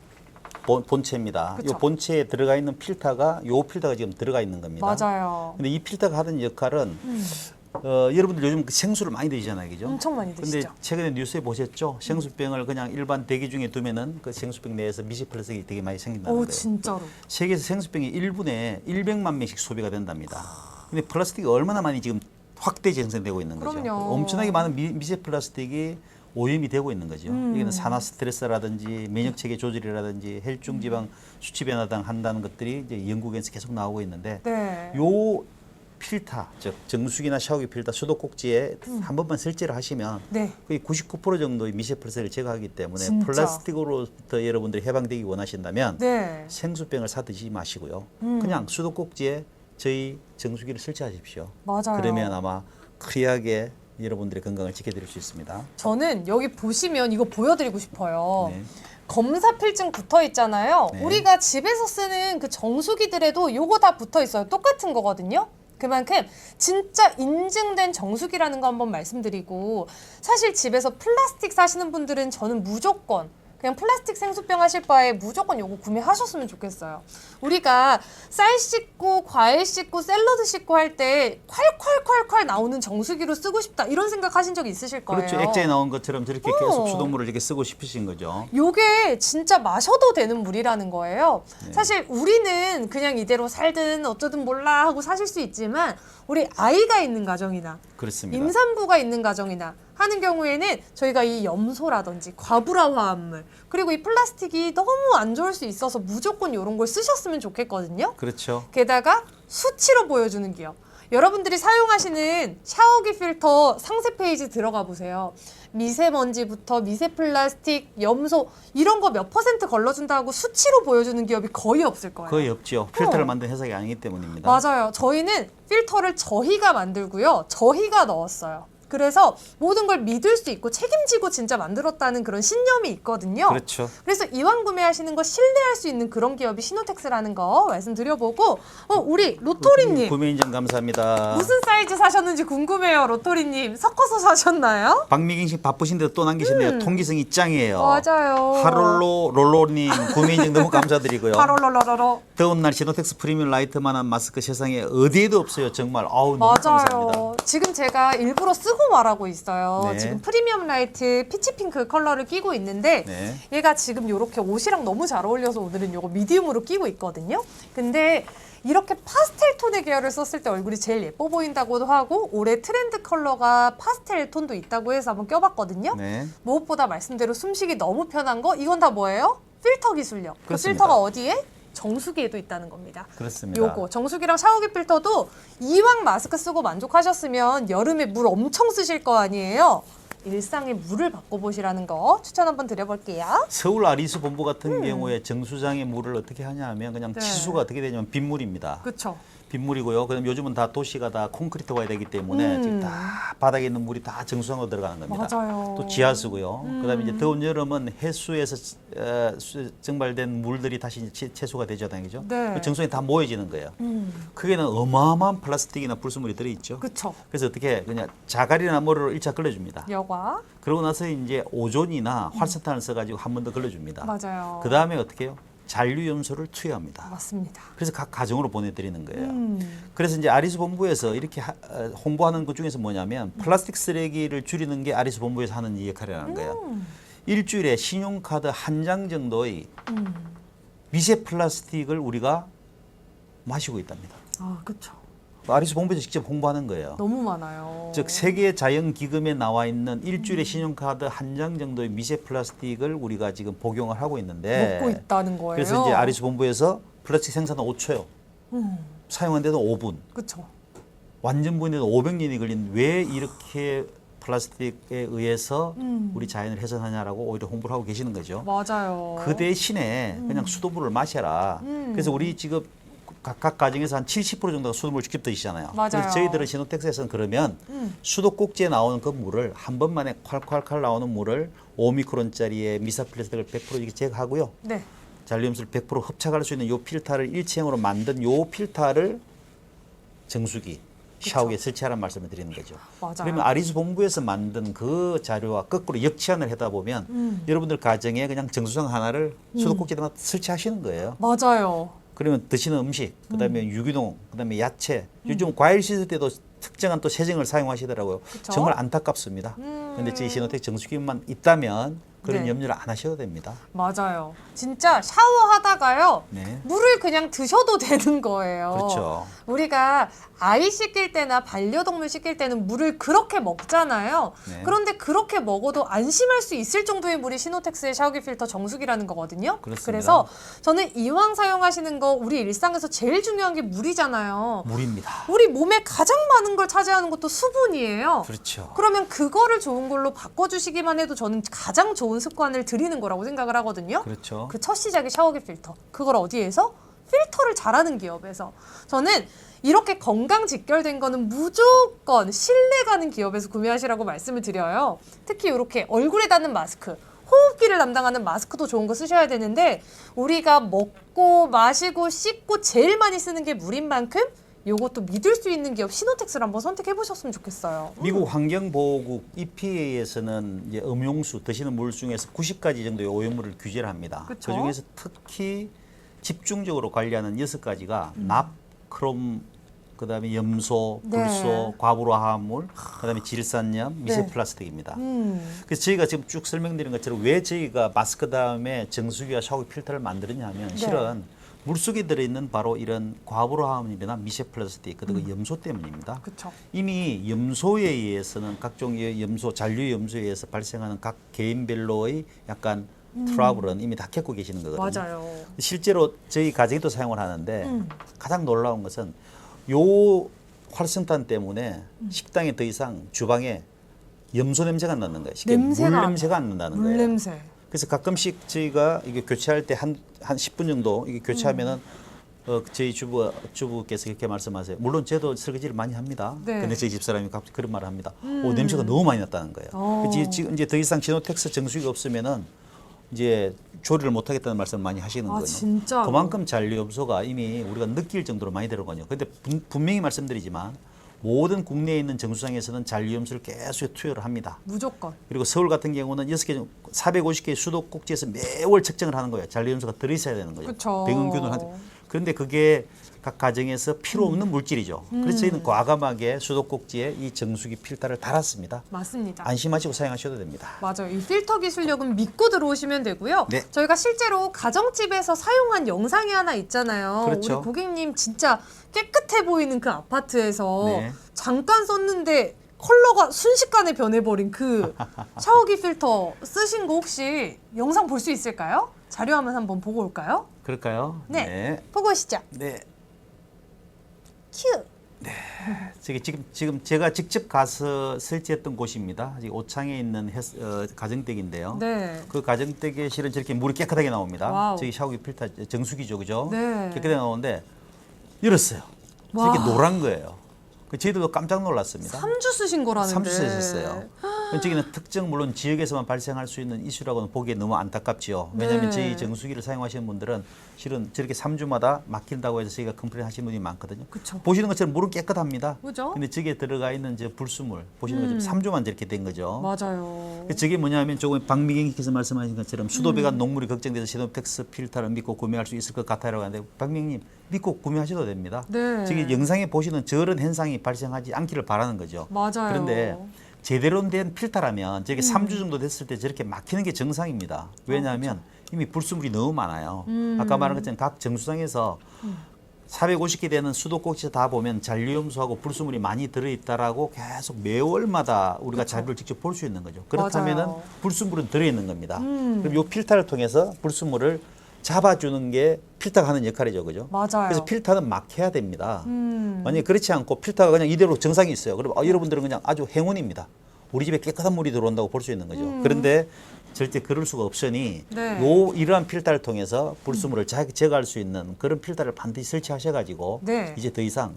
본체입니다. 이 그쵸. 본체에 들어가 있는 필터가 요 필터가 지금 들어가 있는 겁니다. 맞아요. 근데 이 필터가 하는 역할은 여러분들 요즘 생수를 많이 드시잖아요, 그죠? 엄청 많이 근데 드시죠. 최근에 뉴스에 보셨죠? 생수병을 그냥 일반 대기 중에 두면은 그 생수병 내에서 미세 플라스틱이 되게 많이 생긴다는 오 거예요. 진짜로. 세계에서 생수병이 1분에 100만 명씩 소비가 된답니다. 근데 플라스틱이 얼마나 많이 지금 확대 재생되고 있는 거죠. 그럼요. 엄청나게 많은 미세 플라스틱이 오염이 되고 있는 거죠. 여기는 산화 스트레스라든지 면역 체계 조절이라든지 혈중 지방 수치 변화 등 한다는 것들이 이제 연구에서 계속 나오고 있는데 네. 요 필터, 즉 정수기나 샤워기 필터 수도꼭지에 한 번만 설치를 하시면 네. 거의 99% 정도의 미세 플라스틱을 제거하기 때문에 진짜. 플라스틱으로부터 여러분들이 해방되기 원하신다면 네. 생수병을 사 드시지 마시고요. 그냥 수도꼭지에 저희 정수기를 설치하십시오. 맞아요. 그러면 아마 크리하게 여러분들의 건강을 지켜드릴 수 있습니다. 저는 여기 보시면 이거 보여드리고 싶어요. 네. 검사 필증 붙어 있잖아요. 네. 우리가 집에서 쓰는 그 정수기들에도 요거 다 붙어 있어요. 똑같은 거거든요. 그만큼 진짜 인증된 정수기라는 거 한번 말씀드리고 사실 집에서 플라스틱 사시는 분들은 저는 무조건 그냥 플라스틱 생수병 하실 바에 무조건 요거 구매하셨으면 좋겠어요. 우리가 쌀 씻고 과일 씻고 샐러드 씻고 할 때 콸콸콸콸 나오는 정수기로 쓰고 싶다 이런 생각 하신 적 있으실 거예요. 그렇죠. 액자에 나온 것처럼 저렇게 계속 수돗물을 이렇게 쓰고 싶으신 거죠. 요게 진짜 마셔도 되는 물이라는 거예요. 네. 사실 우리는 그냥 이대로 살든 어쩌든 몰라 하고 사실 수 있지만 우리 아이가 있는 가정이나 그렇습니다. 임산부가 있는 가정이나 하는 경우에는 저희가 이 염소라든지 과부라 화합물 그리고 이 플라스틱이 너무 안 좋을 수 있어서 무조건 이런 걸 쓰셨으면 좋겠거든요. 그렇죠. 게다가 수치로 보여주는 기업. 여러분들이 사용하시는 샤워기 필터 상세 페이지 들어가 보세요. 미세먼지부터 미세 플라스틱, 염소 이런 거 몇 % 걸러준다고 수치로 보여주는 기업이 거의 없을 거예요. 거의 없죠. 필터를 만든 회사가 아니기 때문입니다. 맞아요. 저희는 필터를 저희가 만들고요. 저희가 넣었어요. 그래서 모든 걸 믿을 수 있고 책임지고 진짜 만들었다는 그런 신념이 있거든요. 그렇죠. 그래서 이왕 구매하시는 거 신뢰할 수 있는 그런 기업이 시노텍스라는 거 말씀드려보고 우리 로토리님 구매 인증 감사합니다. 무슨 사이즈 사셨는지 궁금해요. 로토리님 섞어서 사셨나요? 박미경 씨 바쁘신데 또 남기셨네요. 통기성이 짱이에요. 맞아요. 하롤로 롤로님 구매 인증 너무 감사드리고요. 하롤롤롤롤 더운 날 시노텍스 프리미엄 라이트만한 마스크 세상에 어디에도 없어요. 정말 아우 너무 감사합니다. 맞아요. 지금 제가 일부러 쓰고 말하고 있어요. 네. 지금 프리미엄 라이트 피치 핑크 컬러를 끼고 있는데 네. 얘가 지금 이렇게 옷이랑 너무 잘 어울려서 오늘은 이거 미디움으로 끼고 있거든요. 근데 이렇게 파스텔 톤의 계열을 썼을 때 얼굴이 제일 예뻐 보인다고도 하고 올해 트렌드 컬러가 파스텔 톤도 있다고 해서 한번 껴봤거든요. 네. 무엇보다 말씀대로 숨쉬기 너무 편한 거 이건 다 뭐예요? 필터 기술력. 그 그렇습니다. 필터가 어디에? 정수기에도 있다는 겁니다. 그렇습니다. 요거 정수기랑 샤워기 필터도 이왕 마스크 쓰고 만족하셨으면 여름에 물 엄청 쓰실 거 아니에요. 일상에 물을 바꿔보시라는 거 추천 한번 드려볼게요. 서울 아리수 본부 같은 경우에 정수장에 물을 어떻게 하냐 하면 그냥 네. 치수가 어떻게 되냐면 빗물입니다. 그쵸? 빗물이고요. 그럼 요즘은 다 도시가 다 콘크리트화가 되기 때문에 지금 다 바닥에 있는 물이 다 정수장으로 들어가는 겁니다. 맞아요. 또 지하수고요. 그다음에 이제 더운 여름은 해수에서 증발된 물들이 다시 이제 채수가 되잖아요, 그죠? 네. 그 정수장에 다 모여지는 거예요. 거기에는 어마어마한 플라스틱이나 불순물이 들어 있죠. 그쵸? 그래서 어떻게 그냥 자갈이나 모래로 1차 걸러줍니다. 여과 그러고 나서 이제 오존이나 활성탄을 써가지고 한 번 더 걸러줍니다. 맞아요. 그 다음에 어떻게 해요? 잔류염소를 투여합니다. 맞습니다. 그래서 각 가정으로 보내드리는 거예요. 그래서 이제 아리수 본부에서 이렇게 홍보하는 것 중에서 뭐냐면 플라스틱 쓰레기를 줄이는 게 아리수 본부에서 하는 역할이라는 거예요. 일주일에 신용카드 한 장 정도의 미세 플라스틱을 우리가 마시고 있답니다. 아, 그렇죠. 아리스 본부에서 직접 홍보하는 거예요. 너무 많아요. 즉 세계 자연 기금에 나와 있는 일주일에 신용카드 한 장 정도의 미세 플라스틱을 우리가 지금 복용을 하고 있는데 먹고 있다는 거예요. 그래서 이제 아리스 본부에서 플라스틱 생산은 5초요. 사용하는데도 5분. 그렇죠. 완전 부인데도 500년이 걸린 왜 이렇게 플라스틱에 의해서 우리 자연을 훼손하냐라고 오히려 홍보를 하고 계시는 거죠. 맞아요. 그 대신에 그냥 수돗물을 마셔라. 그래서 우리 지금 각 가정에서 한 70% 정도가 수돗물을 직접 드시잖아요. 맞아요. 그래서 저희들은 시노텍스에서는 그러면 수도꼭지에 나오는 그 물을 한 번만에 콸콸콸 나오는 물을 5미크론짜리의 미사 플라스틱을 100% 이렇게 제거하고요. 네. 잔류염수를 100% 흡착할 수 있는 요 필터를 일체형으로 만든 요 필터를 정수기 샤워기에 설치하라는 말씀을 드리는 거죠. 맞아요. 그러면 아리스 본부에서 만든 그 자료와 거꾸로 역치환을 하다 보면 여러분들 가정에 그냥 정수성 하나를 수도꼭지에다가 설치하시는 거예요. 맞아요. 그러면 드시는 음식, 그다음에 유기농, 그다음에 야채, 요즘 과일 씻을 때도 특정한 또 세정을 사용하시더라고요. 그쵸? 정말 안타깝습니다. 그런데 저희 시노텍 정수기만 있다면 그런 네. 염려를 안 하셔도 됩니다. 맞아요. 진짜 샤워하다가요. 네. 물을 그냥 드셔도 되는 거예요. 그렇죠. 우리가 아이 씻길 때나 반려동물 씻길 때는 물을 그렇게 먹잖아요. 네. 그런데 그렇게 먹어도 안심할 수 있을 정도의 물이 시노텍스의 샤워기 필터 정수기라는 거거든요. 그렇습니다. 그래서 저는 이왕 사용하시는 거 우리 일상에서 제일 중요한 게 물이잖아요. 물입니다. 우리 몸에 가장 많은 걸 차지하는 것도 수분이에요. 그렇죠. 그러면 그거를 좋은 걸로 바꿔주시기만 해도 저는 가장 좋은 습관을 들이는 거라고 생각을 하거든요. 그렇죠. 그 첫 시작이 샤워기 필터. 그걸 어디에서? 필터를 잘하는 기업에서. 저는 이렇게 건강 직결된 거는 무조건 신뢰 가는 기업에서 구매하시라고 말씀을 드려요. 특히 이렇게 얼굴에 닿는 마스크. 호흡기를 담당하는 마스크도 좋은 거 쓰셔야 되는데 우리가 먹고 마시고 씻고 제일 많이 쓰는 게 물인 만큼 요것도 믿을 수 있는 기업 시노텍스를 한번 선택해 보셨으면 좋겠어요. 미국 환경보호국 EPA에서는 이제 음용수 드시는 물 중에서 90가지 정도의 오염물을 규제를 합니다. 그쵸? 그중에서 특히 집중적으로 관리하는 6가지가 납, 크롬, 그다음에 염소, 네. 불소, 과부로화합물, 그다음에 질산염, 미세 네. 플라스틱입니다. 그래서 저희가 지금 쭉 설명드린 것처럼 왜 저희가 마스크 다음에 정수기와 샤워기 필터를 만들었냐 하면 실은 물속에 들어있는 바로 이런 과부로화합물이나 미세 플라스틱 그리고 염소 때문입니다. 그렇죠. 이미 염소에 의해서는 각종의 염소, 잔류 염소에 의해서 발생하는 각 개인별로의 약간 트러블은 이미 다 겪고 계시는 거거든요. 맞아요. 실제로 저희 가정에도 사용을 하는데 가장 놀라운 것은 요 활성탄 때문에 식당에 더 이상 주방에 염소 냄새가 안 나는 거예요. 쉽게 물 냄새가 안 난다는 물 거예요. 냄새. 그래서 가끔씩 저희가 이게 교체할 때 한 10분 정도 이게 교체하면은 저희 주부께서 이렇게 말씀하세요. 물론 저도 설거지를 많이 합니다. 네. 근데 저희 집사람이 갑자기 그런 말을 합니다. 냄새가 너무 많이 났다는 거예요. 그래서 지금 이제 더 이상 시노텍스 정수기가 없으면은 이제 조리를 못 하겠다는 말씀을 많이 하시는 거예요. 진짜로? 그만큼 잔류염소가 이미 우리가 느낄 정도로 많이 들어가거든요. 근데 분명히 말씀드리지만 모든 국내에 있는 정수장에서는 잔류염소를 계속 투여를 합니다. 무조건. 그리고 서울 같은 경우는 6개, 450개의 수도꼭지에서 매월 측정을 하는 거예요. 잔류염소가 들어있어야 되는 거죠. 그쵸. 병원균을 그런데 그게 각 가정에서 필요 없는 물질이죠. 그래서 저희는 과감하게 수도꼭지에 이 정수기 필터를 달았습니다. 맞습니다. 안심하시고 사용하셔도 됩니다. 맞아요. 이 필터 기술력은 믿고 들어오시면 되고요. 네. 저희가 실제로 가정집에서 사용한 영상이 하나 있잖아요. 그렇죠. 우리 고객님 진짜 깨끗해 보이는 그 아파트에서 네. 잠깐 썼는데 컬러가 순식간에 변해버린 그 샤워기 필터 쓰신 거 혹시 영상 볼 수 있을까요? 자료화면 한번 보고 올까요? 그럴까요? 네. 보고 오시죠. 네. 큐. 지금 제가 직접 가서 설치했던 곳입니다. 오창에 있는 가정댁인데요. 네. 그 가정댁에 실은 저렇게 물이 깨끗하게 나옵니다. 와우. 저기 샤워기 필터 정수기죠, 그죠? 네. 깨끗하게 나오는데 열었어요. 와. 저렇게 노란 거예요. 저희도 깜짝 놀랐습니다. 3주 쓰신 거라는데. 3주 쓰셨어요. 저기는 특정 물론 지역에서만 발생할 수 있는 이슈라고는 보기에 너무 안타깝지요. 왜냐하면 네. 저희 정수기를 사용하시는 분들은 실은 저렇게 3주마다 막힌다고 해서 저희가 컴플레인 하시는 분이 많거든요. 그쵸. 보시는 것처럼 물은 깨끗합니다. 그죠? 근데 저기에 들어가 있는 이제 불순물 보시는 것처럼 3주만 저렇게 된 거죠. 맞아요. 저게 뭐냐면 조금 박미경님께서 말씀하신 것처럼 수도배관 녹물이 걱정돼서 시노텍스 필터를 믿고 구매할 수 있을 것 같아요 하는데 박미경님 믿고 구매하셔도 됩니다. 네. 저기 영상에 보시는 저런 현상이 발생하지 않기를 바라는 거죠. 맞아요. 그런데 제대로 된 필터라면 저렇게 3주 정도 됐을 때 저렇게 막히는 게 정상입니다. 왜냐하면 이미 불순물이 너무 많아요. 아까 말한 것처럼 각 정수장에서 450개 되는 수도꼭지 다 보면 잔류염수하고 불순물이 많이 들어있다라고 계속 매월마다 우리가 자료를 직접 볼 수 있는 거죠. 그렇다면은 맞아요. 불순물은 들어있는 겁니다. 그럼 이 필터를 통해서 불순물을 잡아주는 게 필터가 하는 역할이죠, 그죠? 맞아요. 그래서 필터는 막혀야 됩니다. 만약에 그렇지 않고 필터가 그냥 이대로 정상이 있어요. 그럼 여러분들은 그냥 아주 행운입니다. 우리 집에 깨끗한 물이 들어온다고 볼 수 있는 거죠. 그런데 절대 그럴 수가 없으니 네. 이러한 필터를 통해서 불순물을 제거할 수 있는 그런 필터를 반드시 설치하셔가지고 네. 이제 더 이상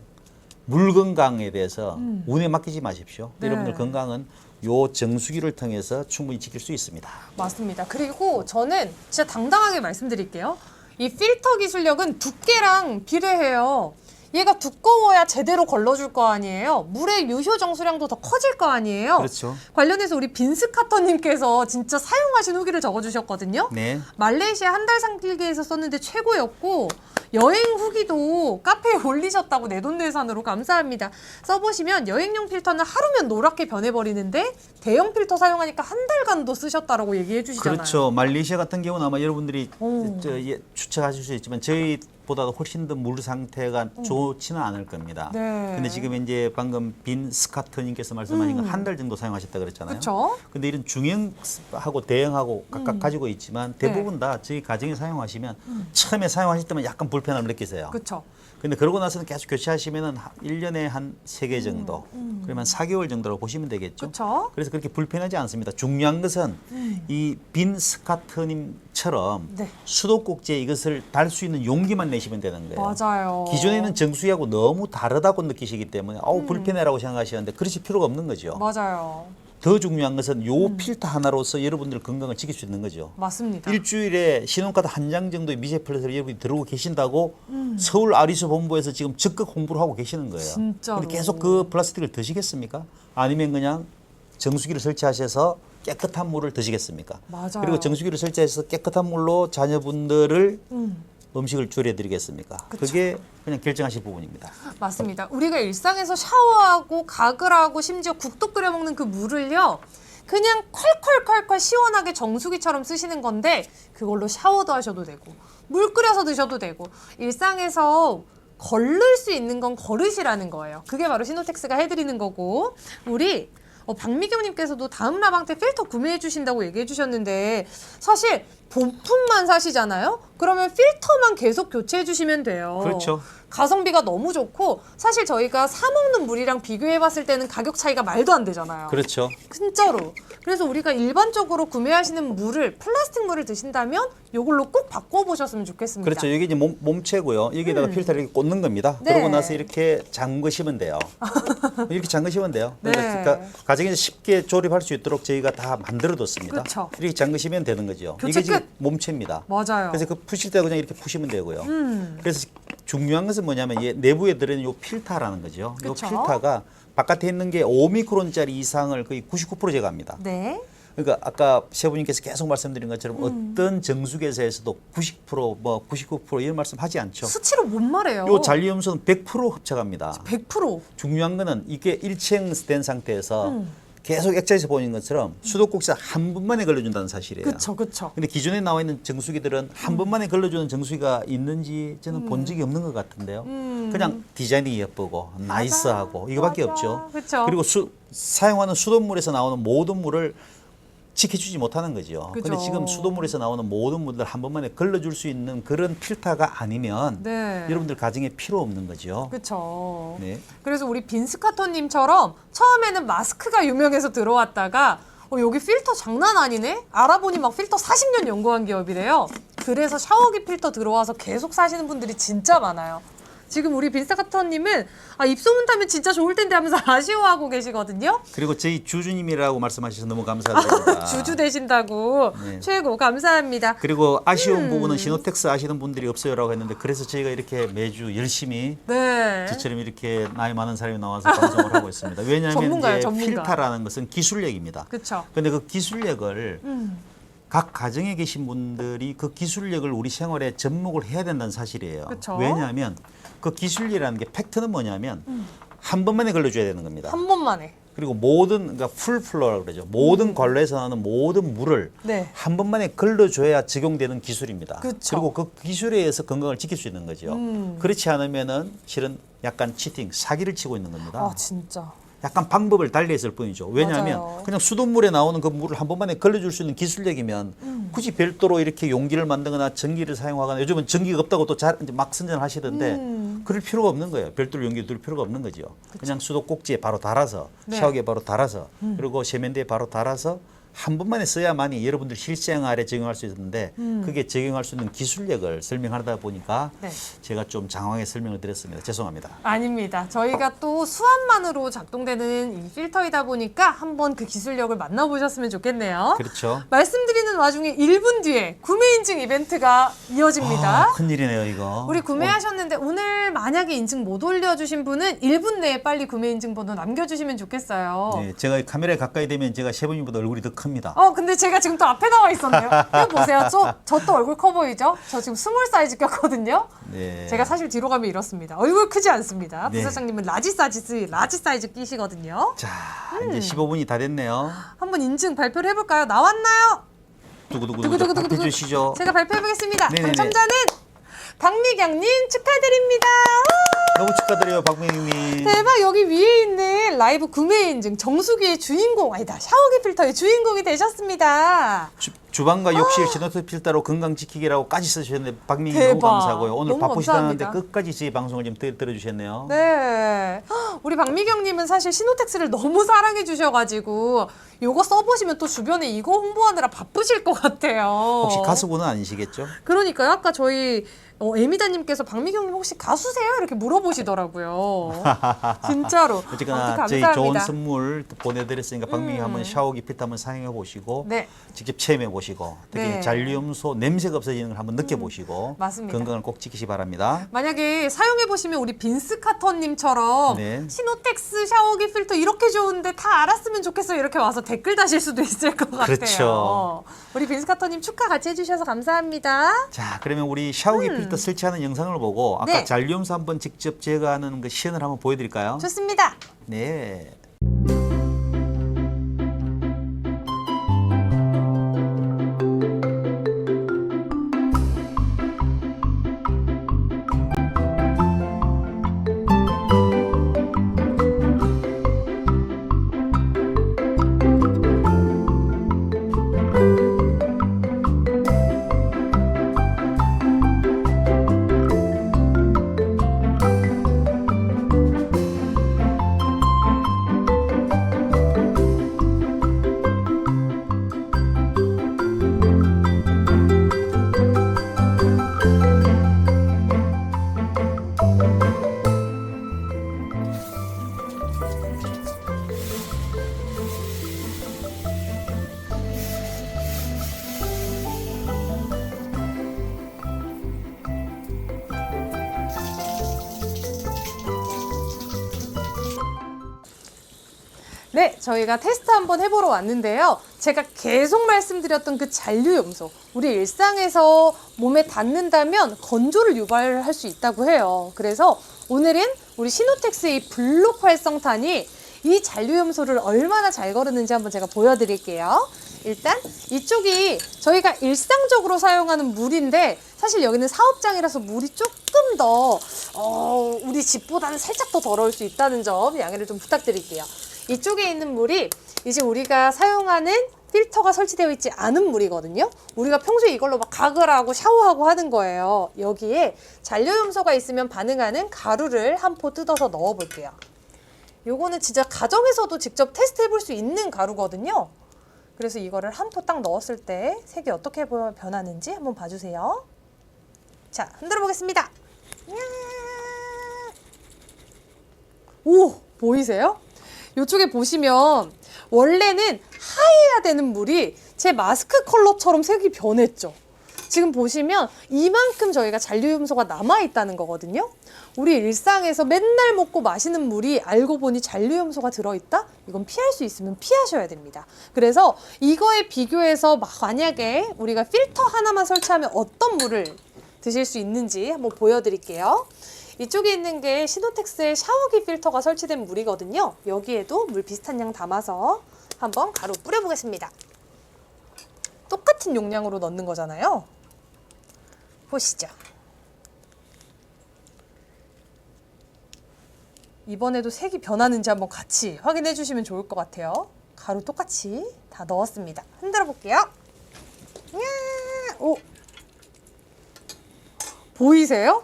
물 건강에 대해서 운에 맡기지 마십시오. 네. 여러분들 건강은 요 정수기를 통해서 충분히 지킬 수 있습니다. 맞습니다. 그리고 저는 진짜 당당하게 말씀드릴게요. 이 필터 기술력은 두께랑 비례해요. 얘가 두꺼워야 제대로 걸러줄 거 아니에요. 물의 유효 정수량도 더 커질 거 아니에요. 그렇죠. 관련해서 우리 빈스카터님께서 진짜 사용하신 후기를 적어주셨거든요. 네. 말레이시아 한 달 상필기에서 썼는데 최고였고 여행 후기도 카페에 올리셨다고 내돈내산으로 감사합니다. 써보시면 여행용 필터는 하루면 노랗게 변해버리는데 대형 필터 사용하니까 한 달간도 쓰셨다라고 얘기해 주시잖아요. 그렇죠. 말레이시아 같은 경우는 아마 여러분들이 오. 추측하실 수 있지만 저희보다 훨씬 더 물 상태가 좋지는 않을 겁니다. 네. 근데 지금 이제 방금 빈 스카터님께서 말씀하신 건 한 달 정도 사용하셨다 그랬잖아요. 그렇죠. 근데 이런 중형하고 대형하고 각각 가지고 있지만 대부분 다 저희 가정에 사용하시면 처음에 사용하실 때만 약간 불편함을 느끼세요. 그렇죠. 근데 그러고 나서는 계속 교체하시면은 1년에 한 3개 정도, 그러면 4개월 정도로 보시면 되겠죠. 그렇죠. 그래서 그렇게 불편하지 않습니다. 중요한 것은 이 빈 스카트님처럼 네. 수도꼭지에 이것을 달 수 있는 용기만 내시면 되는 거예요. 맞아요. 기존에는 정수기하고 너무 다르다고 느끼시기 때문에 불편해라고 생각하시는데 그러실 필요가 없는 거죠. 맞아요. 더 중요한 것은 요 필터 하나로서 여러분들 건강을 지킬 수 있는 거죠. 맞습니다. 일주일에 신용카드 한 장 정도의 미세 플랫을 여러분이 들어오고 계신다고 서울 아리수 본부에서 지금 적극 홍보를 하고 계시는 거예요. 진짜로. 근데 계속 그 플라스틱을 드시겠습니까? 아니면 그냥 정수기를 설치하셔서 깨끗한 물을 드시겠습니까? 맞아요. 그리고 정수기를 설치해서 깨끗한 물로 자녀분들을 음식을 조리해드리겠습니까? 그게 그냥 결정하실 부분입니다. 맞습니다. 우리가 일상에서 샤워하고 가글 하고 심지어 국도 끓여 먹는 그 물을요. 그냥 콸콸콸콸 시원하게 정수기처럼 쓰시는 건데 그걸로 샤워도 하셔도 되고 물 끓여서 드셔도 되고 일상에서 걸를 수 있는 건 거르시라는 거예요. 그게 바로 시노텍스가 해드리는 거고 우리 박미경님께서도 다음 라방 때 필터 구매해 주신다고 얘기해 주셨는데 사실 본품만 사시잖아요? 그러면 필터만 계속 교체해 주시면 돼요. 그렇죠. 가성비가 너무 좋고 사실 저희가 사 먹는 물이랑 비교해 봤을 때는 가격 차이가 말도 안 되잖아요. 그렇죠. 진짜로. 그래서 우리가 일반적으로 구매하시는 물을 플라스틱 물을 드신다면 이걸로 꼭 바꿔보셨으면 좋겠습니다. 그렇죠. 여기 이제 몸체고요. 여기다가 필터를 이렇게 꽂는 겁니다. 네. 그러고 나서 이렇게 잠그시면 돼요. 이렇게 잠그시면 돼요. 네. 그러니까 가정에서 쉽게 조립할 수 있도록 저희가 다 만들어뒀습니다. 그렇죠. 이렇게 잠그시면 되는 거죠. 교체 이게 지금 끝. 몸체입니다. 맞아요. 그래서 그 푸실 때 그냥 이렇게 푸시면 되고요. 그래서 중요한 것은 뭐냐면 얘 내부에 들어있는 요 필터라는 거죠. 요 그쵸. 필터가 바깥에 있는 게 5미크론짜리 이상을 거의 99% 제거합니다. 네. 그러니까 아까 셰프님께서 계속 말씀드린 것처럼 어떤 정수기에서도 90%, 뭐 99% 이런 말씀 하지 않죠. 수치로 못 말해요. 요 잔류염수는 100% 흡착합니다. 100%. 중요한 거는 이게 일체된 상태에서 계속 액자에서 보이는 것처럼 수도꼭지가 한 번만에 걸러준다는 사실이에요. 그쵸, 그쵸. 근데 기존에 나와 있는 정수기들은 한 번만에 걸러주는 정수기가 있는지 저는 본 적이 없는 것 같은데요. 그냥 디자인이 예쁘고 나이스하고 이거밖에 맞아. 없죠. 그쵸. 그리고 사용하는 수돗물에서 나오는 모든 물을 지켜주지 못하는 거죠. 그죠. 근데 지금 수돗물에서 나오는 모든 물들 한 번만에 걸러줄 수 있는 그런 필터가 아니면 네. 여러분들 가정에 필요 없는 거죠. 그쵸. 네. 그래서 우리 빈스카터님처럼 처음에는 마스크가 유명해서 들어왔다가 여기 필터 장난 아니네? 알아보니 막 필터 40년 연구한 기업이래요. 그래서 샤워기 필터 들어와서 계속 사시는 분들이 진짜 많아요. 지금 우리 빈스카터님은 입소문 타면 진짜 좋을 텐데 하면서 아쉬워하고 계시거든요. 그리고 저희 주주님이라고 말씀하셔서 너무 감사드립니다. 주주 되신다고. 네. 최고 감사합니다. 그리고 아쉬운 부분은 시노텍스 아시는 분들이 없어요라고 했는데 그래서 저희가 이렇게 매주 열심히 네. 저처럼 이렇게 나이 많은 사람이 나와서 방송을 하고 있습니다. 왜냐하면 전문가예요, 이제 전문가. 필터라는 것은 기술력입니다. 그쵸. 근데 그 기술력을 각 가정에 계신 분들이 그 기술력을 우리 생활에 접목을 해야 된다는 사실이에요. 그쵸. 왜냐하면 그 기술이라는 게 팩트는 뭐냐면 한 번만에 걸러줘야 되는 겁니다. 한 번만에. 그리고 모든 그러니까 풀플로라고 그러죠. 모든 관로에서 나오는 모든 물을 네. 한 번만에 걸러줘야 적용되는 기술입니다. 그쵸. 그리고 그 기술에 의해서 건강을 지킬 수 있는 거죠. 그렇지 않으면은 실은 약간 치팅, 사기를 치고 있는 겁니다. 아 진짜. 약간 방법을 달리했을 뿐이죠. 왜냐하면 맞아요. 그냥 수돗물에 나오는 그 물을 한 번만에 걸러줄 수 있는 기술력이면 굳이 별도로 이렇게 용기를 만들거나 전기를 사용하거나 요즘은 전기가 없다고 또 막 선전하시던데 그럴 필요가 없는 거예요. 별도로 용기를 둘 필요가 없는 거죠. 그냥 수도 꼭지에 바로 달아서 네. 샤워기에 바로 달아서 그리고 세면대에 바로 달아서 한 번만에 써야만이 여러분들 실생활에 적용할 수 있는데 그게 적용할 수 있는 기술력을 설명하다 보니까 네. 제가 좀 장황하게 설명을 드렸습니다. 죄송합니다. 아닙니다. 저희가 또 수압만으로 작동되는 이 필터이다 보니까 한번 그 기술력을 만나보셨으면 좋겠네요. 그렇죠. 말씀드리는 와중에 1분 뒤에 구매 인증 이벤트가 이어집니다. 큰일이네요, 이거. 우리 구매하셨는데 오늘 만약에 인증 못 올려주신 분은 1분 내에 빨리 구매 인증 번호 남겨주시면 좋겠어요. 네, 제가 카메라에 가까이 되면 제가 셰프님보다 얼굴이 더 큽니다. 근데 제가 지금 또 앞에 나와 있었네요. 이거 보세요. 저 또 얼굴 커 보이죠? 저 지금 스몰 사이즈 꼈거든요. 네. 제가 사실 뒤로 가면 이렇습니다. 얼굴 크지 않습니다. 네. 부사장님은 라지 사이즈 끼시거든요. 자, 이제 15분이 다 됐네요. 한번 인증 발표를 해볼까요? 나왔나요? 두구두구 답해 주시죠. 제가 발표해보겠습니다. 네네네. 당첨자는 박미경님 축하드립니다. 너무 축하드려요, 박민희님. 대박. 여기 위에 있는 라이브 구매 인증 정수기의 주인공 아니다 샤워기 필터의 주인공이 되셨습니다. 주방과 욕실 시너트 필터로 건강 지키기라고까지 쓰셨는데 박민희 너무 대박. 감사하고요. 오늘 너무 바쁘시다는데 감사합니다. 끝까지 저희 방송을 좀 들어주셨네요. 네. 우리 박미경님은 사실 시노텍스를 너무 사랑해 주셔가지고 요거 써보시면 또 주변에 이거 홍보하느라 바쁘실 것 같아요. 혹시 가수분은 아니시겠죠? 그러니까요. 아까 저희 에미다님께서 박미경님 혹시 가수세요? 이렇게 물어보시더라고요. 진짜로. 어쨌거나 아무튼 저희 감사합니다. 좋은 선물 보내드렸으니까 박민희 한번 샤워기 필터 한번 사용해 보시고 네. 직접 체험해 보시고 특히 네. 잔류염소 냄새가 없어지는 걸 한번 느껴보시고 맞습니다. 건강을 꼭 지키시 바랍니다. 만약에 사용해보시면 우리 빈스 카터님처럼 네. 시노텍스 샤워기 필터 이렇게 좋은데 다 알았으면 좋겠어요. 이렇게 와서 댓글 다실 수도 있을 것 같아요. 그렇죠. 우리 빈스 카터님 축하 같이 해주셔서 감사합니다. 자, 그러면 우리 샤워기 필터 설치하는 영상을 보고 아까 네. 잔류염소 한번 직접 제거하는 그 시연을 한번 보여드릴까요? 좋습니다. 네. 네, 저희가 테스트 한번 해보러 왔는데요. 제가 계속 말씀드렸던 그 잔류염소, 우리 일상에서 몸에 닿는다면 건조를 유발할 수 있다고 해요. 그래서 오늘은 우리 시노텍스의 이 블록 활성탄이 이 잔류염소를 얼마나 잘 거르는지 한번 제가 보여드릴게요. 일단 이쪽이 저희가 일상적으로 사용하는 물인데 사실 여기는 사업장이라서 물이 조금 더 우리 집보다는 살짝 더 더러울 수 있다는 점 양해를 좀 부탁드릴게요. 이쪽에 있는 물이 이제 우리가 사용하는 필터가 설치되어 있지 않은 물이거든요. 우리가 평소에 이걸로 막 가글 하고 샤워하고 하는 거예요. 여기에 잔류염소가 있으면 반응하는 가루를 한 포 뜯어서 넣어 볼게요. 요거는 진짜 가정에서도 직접 테스트 해볼 수 있는 가루거든요. 그래서 이거를 한 포 딱 넣었을 때 색이 어떻게 변하는지 한번 봐주세요. 자, 흔들어 보겠습니다. 오, 보이세요? 이쪽에 보시면 원래는 하얘야 되는 물이 제 마스크 컬러처럼 색이 변했죠. 지금 보시면 이만큼 저희가 잔류염소가 남아있다는 거거든요. 우리 일상에서 맨날 먹고 마시는 물이 알고 보니 잔류염소가 들어있다? 이건 피할 수 있으면 피하셔야 됩니다. 그래서 이거에 비교해서 만약에 우리가 필터 하나만 설치하면 어떤 물을 드실 수 있는지 한번 보여드릴게요. 이쪽에 있는 게 시노텍스의 샤워기 필터가 설치된 물이거든요. 여기에도 물 비슷한 양 담아서 한번 가루 뿌려보겠습니다. 똑같은 용량으로 넣는 거잖아요. 보시죠. 이번에도 색이 변하는지 한번 같이 확인해 주시면 좋을 것 같아요. 가루 똑같이 다 넣었습니다. 흔들어 볼게요. 오, 보이세요?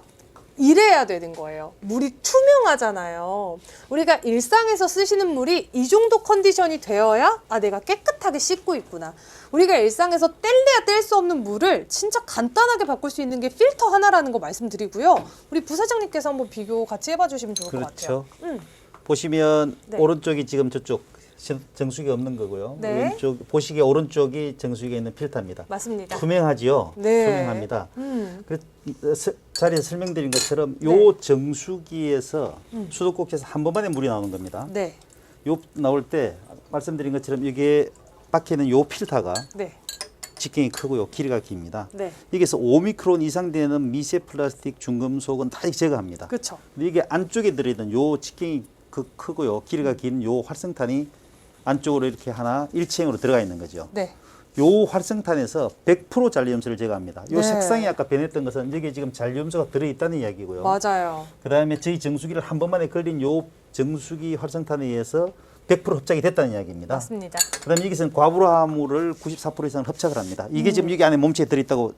이래야 되는 거예요. 물이 투명하잖아요. 우리가 일상에서 쓰시는 물이 이 정도 컨디션이 되어야 내가 깨끗하게 씻고 있구나. 우리가 일상에서 뗄래야 뗄 수 없는 물을 진짜 간단하게 바꿀 수 있는 게 필터 하나라는 거 말씀드리고요. 우리 부사장님께서 한번 비교 같이 해봐 주시면 좋을 것 같아요. 보시면 네. 오른쪽이 지금 저쪽 정수기 없는 거고요. 네. 왼쪽 보시기에 오른쪽이 정수기에 있는 필터입니다. 맞습니다. 투명하지요. 네. 투명합니다. 자리에서 설명드린 것처럼 요 정수기에서 수도꼭지에서 한 번만에 물이 나오는 겁니다. 네. 요 나올 때 말씀드린 것처럼 여기에 박혀 있는 요 필터가 네. 직경이 크고요, 길이가 깁니다. 네. 여기서 5미크론 이상 되는 미세 플라스틱, 중금속은 다 제거합니다. 그렇죠. 근데 이게 안쪽에 들어있는 요 직경이 크고요, 길이가 긴 요 활성탄이 안쪽으로 이렇게 하나 일체형으로 들어가 있는 거죠. 네. 요 활성탄에서 100% 잔류염소를 제거합니다. 요 네. 색상이 아까 변했던 것은 여기에 지금 잔류염소가 들어있다는 이야기고요. 맞아요. 그다음에 저희 정수기를 한 번만에 걸린 요 정수기 활성탄에 의해서 100% 흡착이 됐다는 이야기입니다. 맞습니다. 그다음에 여기서는 과부하물을 94% 이상 흡착을 합니다. 이게 지금 여기 안에 몸체에 들어있다고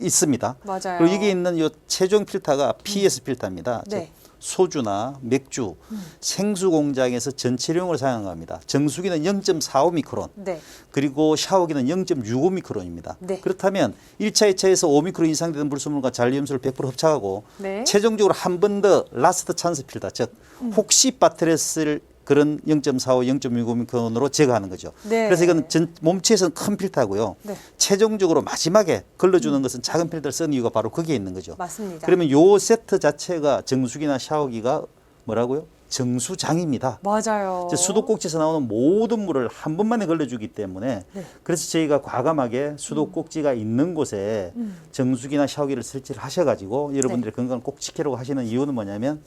있습니다. 맞아요. 그리고 여기 있는 요 최종 필터가 PS 필터입니다. 네. 즉 소주나 맥주, 생수 공장에서 전체용으로 사용한 겁니다. 정수기는 0.45 미크론, 네. 그리고 샤워기는 0.65 미크론입니다. 네. 그렇다면 1차, 2차에서 5 미크론 이상 되는 불순물과 잔류염소를 100% 흡착하고 네. 최종적으로 한 번 더 라스트 찬스 필터, 즉 혹시 빠뜨렸을 그런 0.45, 0.65 미크론으로 제거하는 거죠. 네. 그래서 이건 몸체에서는 큰 필터고요. 네. 최종적으로 마지막에 걸러주는 것은 작은 필터를 쓴 이유가 바로 거기에 있는 거죠. 맞습니다. 그러면 요 세트 자체가 정수기나 샤워기가 뭐라고요? 정수장입니다. 맞아요. 이제 수도꼭지에서 나오는 모든 물을 한 번만에 걸러주기 때문에 네. 그래서 저희가 과감하게 수도꼭지가 있는 곳에 정수기나 샤워기를 설치를 하셔가지고 여러분들의 건강을 꼭 지키려고 하시는 이유는 뭐냐면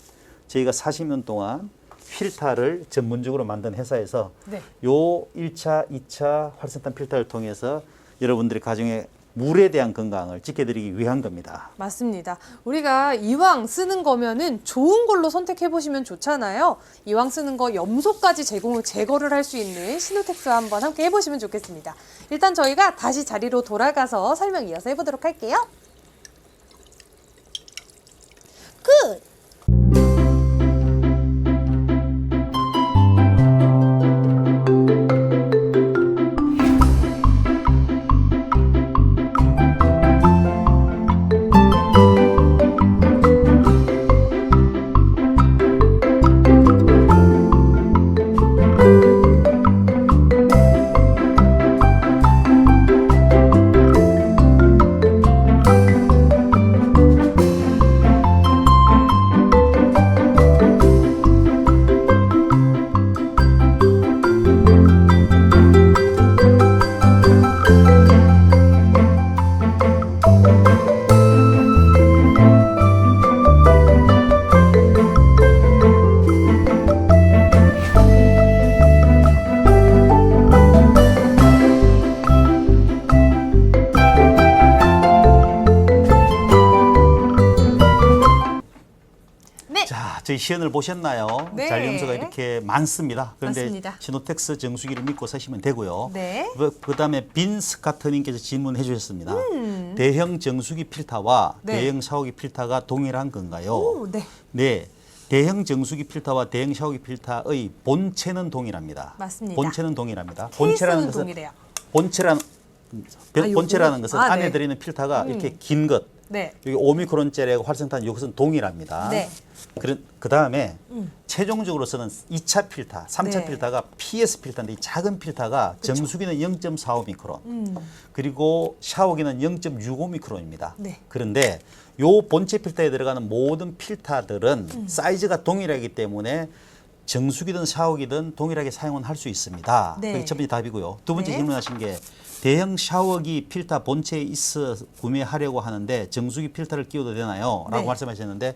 저희가 40년 동안 필터를 전문적으로 만든 회사에서 네. 요 1차, 2차 활성탄 필터를 통해서 여러분들의 가정의 물에 대한 건강을 지켜드리기 위한 겁니다. 맞습니다. 우리가 이왕 쓰는 거면은 좋은 걸로 선택해 보시면 좋잖아요. 이왕 쓰는 거 염소까지 제거를 할 수 있는 시노텍스와 한번 함께 해보시면 좋겠습니다. 일단 저희가 다시 자리로 돌아가서 설명 이어서 해보도록 할게요. 끝! 저희 시연을 보셨나요? 네. 잔류염소가 이렇게 많습니다. 그런데 맞습니다. 시노텍스 정수기를 믿고 사시면 되고요. 네. 그다음에 빈스 카터님께서 질문해 주셨습니다. 대형 정수기 필터와 네. 대형 샤워기 필터가 동일한 건가요? 오, 네. 네. 대형 정수기 필터와 대형 샤워기 필터의 본체는 동일합니다. 맞습니다. 본체는 동일합니다. 케이스는 동일해요. 본체라는 요거요? 것은 아, 안에 네. 들어있는 필터가 이렇게 긴 것, 네. 여기 5미크론짜리 활성탄 이것은 동일합니다. 네. 그 다음에 최종적으로 쓰는 2차 필터, 3차 네. 필터가 PS 필터인데 이 작은 필터가 정수기는 0.45미크론, 그리고 샤워기는 0.65미크론입니다. 네. 그런데 요 본체 필터에 들어가는 모든 필터들은 사이즈가 동일하기 때문에 정수기든 샤워기든 동일하게 사용은 할 수 있습니다. 네. 그게 첫 번째 답이고요. 두 번째 네. 질문하신 게 대형 샤워기 필터 본체에 있어 구매하려고 하는데 정수기 필터를 끼워도 되나요? 라고 네. 말씀하셨는데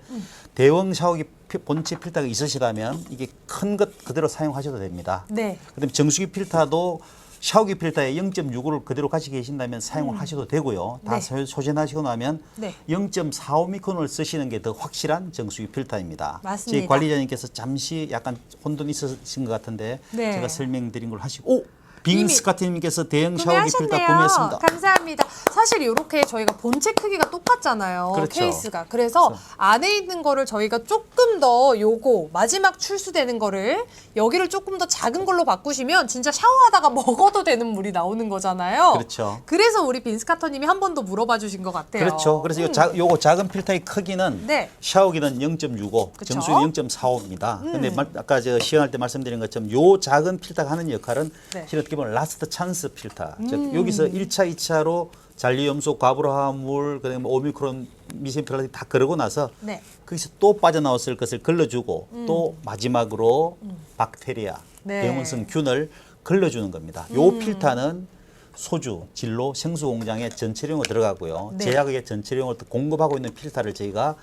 대형 샤워기 본체 필터가 있으시다면 이게 큰 것 그대로 사용하셔도 됩니다. 네. 그다음에 정수기 필터도 샤워기 필터에 0.65를 그대로 가지고 계신다면 사용을 하셔도 되고요. 다 네. 소진하시고 나면 네. 0.45미크론을 쓰시는 게 더 확실한 정수기 필터입니다. 맞습니다. 저희 관리자님께서 잠시 약간 혼돈이 있으신 것 같은데 네. 제가 설명드린 걸 하시고 오! 빙 이미 스카트님께서 대형 샤워기 필터 구매하셨네요. 구매했습니다. 감사합니다. 사실 이렇게 저희가 본체 크기가 똑같잖아요. 그렇죠. 케이스가. 그래서 안에 있는 거를 저희가 조금 더 요거 마지막 출수되는 거를 여기를 조금 더 작은 걸로 바꾸시면 진짜 샤워하다가 먹어도 되는 물이 나오는 거잖아요. 그렇죠. 그래서 우리 빈스카터님이 한 번 더 물어봐 주신 것 같아요. 그렇죠. 그래서 요거 작은 필터의 크기는 네. 샤워기는 0.65, 그쵸? 정수기는 0.45입니다. 근데 아까 제가 시연할 때 말씀드린 것처럼 요 작은 필터가 하는 역할은 네. 실은 어떻게 보면 라스트 찬스 필터. 즉 여기서 1차, 2차로 잔류염소, 과부하물, 그다음에 오미크론 미세필터를 다 그러고 나서 네. 거기서 또 빠져나왔을 것을 걸러주고 또 마지막으로 박테리아, 네. 병원성 균을 걸러주는 겁니다. 요 필터는 소주, 진로, 생수 공장에 전체령으로 들어가고요. 네. 제약의 전체령으로 공급하고 있는 필터를 저희가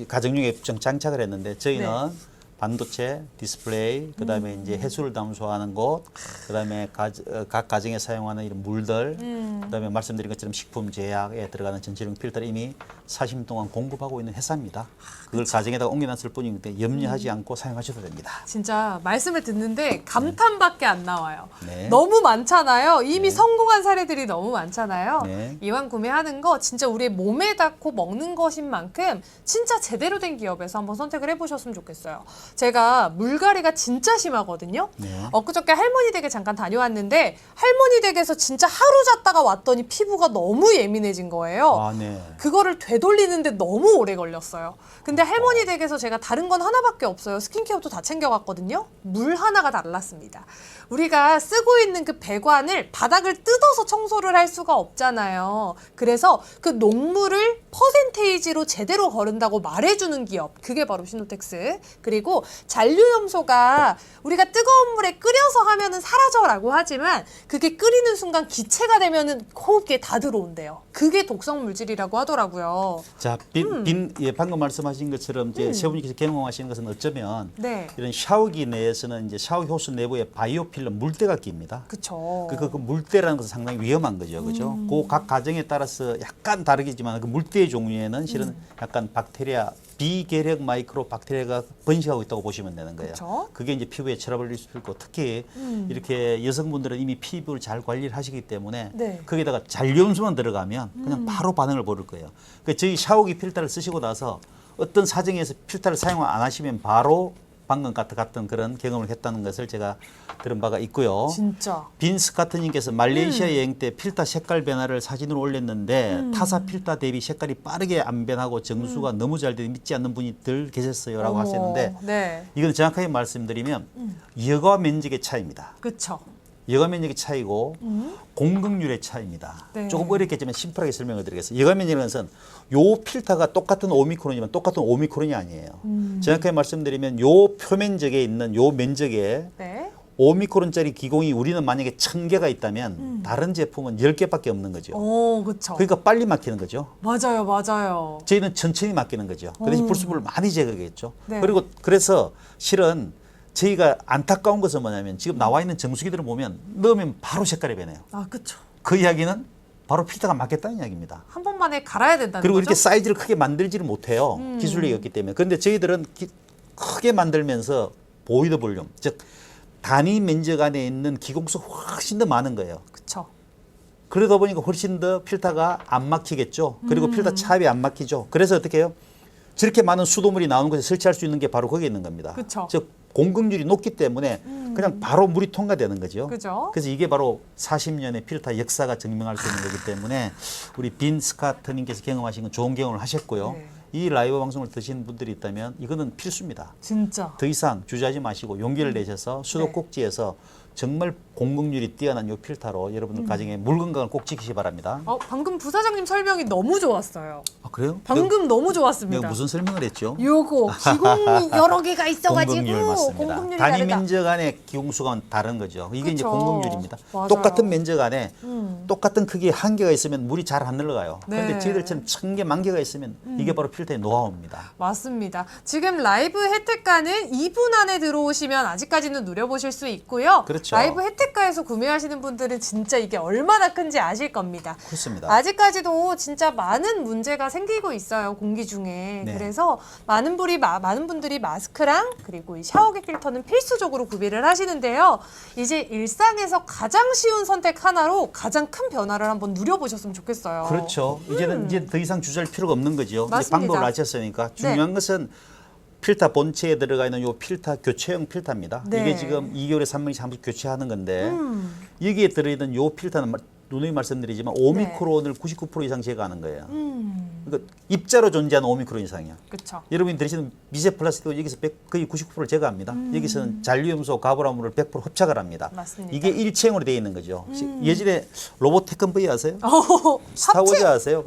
가정용에 장착을 했는데 저희는 반도체, 디스플레이, 그다음에 이제 해수를 담수하는 곳, 그다음에 각 가정에 사용하는 이런 물들, 그다음에 말씀드린 것처럼 식품 제약에 들어가는 전체용 필터를 이미 40년 동안 공급하고 있는 회사입니다. 그걸 가정에다가 옮겨놨을 뿐인데 염려하지 않고 사용하셔도 됩니다. 진짜 말씀을 듣는데 감탄밖에 안 나와요. 네. 너무 많잖아요. 이미 성공한 사례들이 너무 많잖아요. 네. 이왕 구매하는 거 진짜 우리의 몸에 닿고 먹는 것인 만큼 진짜 제대로 된 기업에서 한번 선택을 해보셨으면 좋겠어요. 제가 물갈이가 진짜 심하거든요. 네. 엊그저께 할머니 댁에 잠깐 다녀왔는데 할머니 댁에서 진짜 하루 잤다가 왔더니 피부가 너무 예민해진 거예요. 아, 네. 그거를 되돌리는데 너무 오래 걸렸어요. 근데 할머니 댁에서 제가 다른 건 하나밖에 없어요. 스킨케어도 다 챙겨갔거든요. 물 하나가 달랐습니다. 우리가 쓰고 있는 그 배관을 바닥을 뜯어서 청소를 할 수가 없잖아요. 그래서 그 녹물을 퍼센테이지로 제대로 거른다고 말해주는 기업. 그게 바로 시노텍스. 그리고 잔류염소가 우리가 뜨거운 물에 끓여서 하면은 사라져라고 하지만 그게 끓이는 순간 기체가 되면은 호흡기에 다 들어온대요. 그게 독성 물질이라고 하더라고요. 자, 방금 말씀하신 것처럼 이제 세분님께서 경험하시는 것은 어쩌면 네. 이런 샤워기 내에서는 이제 샤워 효수 내부에 바이오필름 물때가 낍니다. 그쵸. 그 물때라는 것은 상당히 위험한 거죠, 그죠? 그 각 가정에 따라서 약간 다르겠지만 그 물때 종류에는 실은 약간 박테리아 비계력 마이크로 박테리아가 번식하고 있다고 보시면 되는 거예요. 그쵸? 그게 이제 피부에 체를 올릴 수 있고 특히 이렇게 여성분들은 이미 피부를 잘 관리를 하시기 때문에 네. 거기다가 잔류염소만 들어가면 그냥 바로 반응을 보일 거예요. 그러니까 저희 샤워기 필터를 쓰시고 나서 어떤 사정에서 필터를 사용 안 하시면 바로 방금 같은 그런 경험을 했다는 것을 제가 들은 바가 있고요. 진짜. 빈스 카트님께서 말레이시아 여행 때 필터 색깔 변화를 사진으로 올렸는데 타사 필터 대비 색깔이 빠르게 안 변하고 정수가 너무 잘 되어 믿지 않는 분이 들 계셨어요라고 어머, 하셨는데 네. 이건 정확하게 말씀드리면 여과 면적의 차이입니다. 그쵸. 여과 면적의 차이고 공급률의 차이입니다. 네. 조금 어렵겠지만 심플하게 설명을 드리겠습니다. 여과 면적이라는 것은 요 필터가 똑같은 오미크론이지만 똑같은 오미크론이 아니에요. 정확하게 말씀드리면 요 표면적에 있는 요 면적에 네. 오미크론짜리 기공이 우리는 만약에 1000개가 있다면 다른 제품은 10개밖에 없는 거죠. 오, 그쵸. 그러니까 빨리 막히는 거죠. 맞아요, 맞아요. 저희는 천천히 막히는 거죠. 그래서 불순물을 많이 제거하겠죠. 네. 그리고 그래서 실은 저희가 안타까운 것은 뭐냐면 지금 나와 있는 정수기들을 보면 넣으면 바로 색깔이 변해요. 아, 그쵸. 그 이야기는 바로 필터가 막혔다는 이야기입니다. 한 번만에 갈아야 된다는 그리고 거죠? 이렇게 사이즈를 크게 만들지를 못해요. 기술력이 없기 때문에. 그런데 저희들은 크게 만들면서 보이더 볼륨, 즉 단위 면적 안에 있는 기공수가 훨씬 더 많은 거예요. 그쵸. 그러다 보니까 훨씬 더 필터가 안 막히겠죠. 그리고 필터 차입이 안 막히죠. 그래서 어떻게 해요? 저렇게 많은 수도물이 나오는 곳에 설치할 수 있는 게 바로 거기에 있는 겁니다. 그쵸. 즉 공급률이 높기 때문에 그냥 바로 물이 통과되는 거죠. 그죠. 그래서 이게 바로 40년의 필터 역사가 증명할 수 있는 거기 때문에 우리 빈 스카트님께서 경험하신 건 좋은 경험을 하셨고요. 네. 이 라이브 방송을 드신 분들이 있다면 이거는 필수입니다. 진짜. 더 이상 주저하지 마시고 용기를 내셔서 수도꼭지에서 정말 공급률이 뛰어난 요 필터로 여러분들 가정에 물 건강을 꼭 지키시 바랍니다. 방금 부사장님 설명이 너무 좋았어요. 아, 그래요? 방금 너무 내가 좋았습니다. 무슨 설명을 했죠? 요거 기공 여러 개가 있어가지고 공급률 맞습니다. 공급률이 단위 다르다. 면적 안에 기공수가 다른 거죠. 이게 이제 그쵸. 공급률입니다. 맞아요. 똑같은 면적 안에 똑같은 크기의 한 개가 있으면 물이 잘 안 흘러가요. 네. 그런데 저희들처럼 1000개, 10,000개가 있으면 이게 바로 필터의 노하우입니다. 맞습니다. 지금 라이브 혜택가는 2분 안에 들어오시면 아직까지는 누려보실 수 있고요. 그렇죠. 라이브 혜택가에서 구매하시는 분들은 진짜 이게 얼마나 큰지 아실 겁니다. 그렇습니다. 아직까지도 진짜 많은 문제가 생기고 있어요, 공기 중에. 네. 그래서 많은 분들이 마스크랑 그리고 이 샤워기 필터는 필수적으로 구비를 하시는데요. 이제 일상에서 가장 쉬운 선택 하나로 가장 큰 변화를 한번 누려보셨으면 좋겠어요. 그렇죠. 이제는 이제 더 이상 주저할 필요가 없는 거죠. 이제 맞습니다. 방법을 아셨으니까 중요한 것은 필터 본체에 들어가 있는 요 필터 교체형 필터입니다. 네. 이게 지금 2개월에 3번씩 한 번씩 교체하는 건데 여기에 들어있는 요 필터는 누누이 말씀드리지만 오미크론을 99% 이상 제거하는 거예요. 그러니까 입자로 존재하는 오미크론 이상이요. 그렇죠. 여러분이 들으시는 미세 플라스틱도 여기서 거의 99%를 제거합니다. 여기서는 잔류염소, 가불화물을 100% 흡착을 합니다. 맞습니다. 이게 일체형으로 되어 있는 거죠. 예전에 로봇 태권브이 아세요? 합체? 스타워즈 아세요?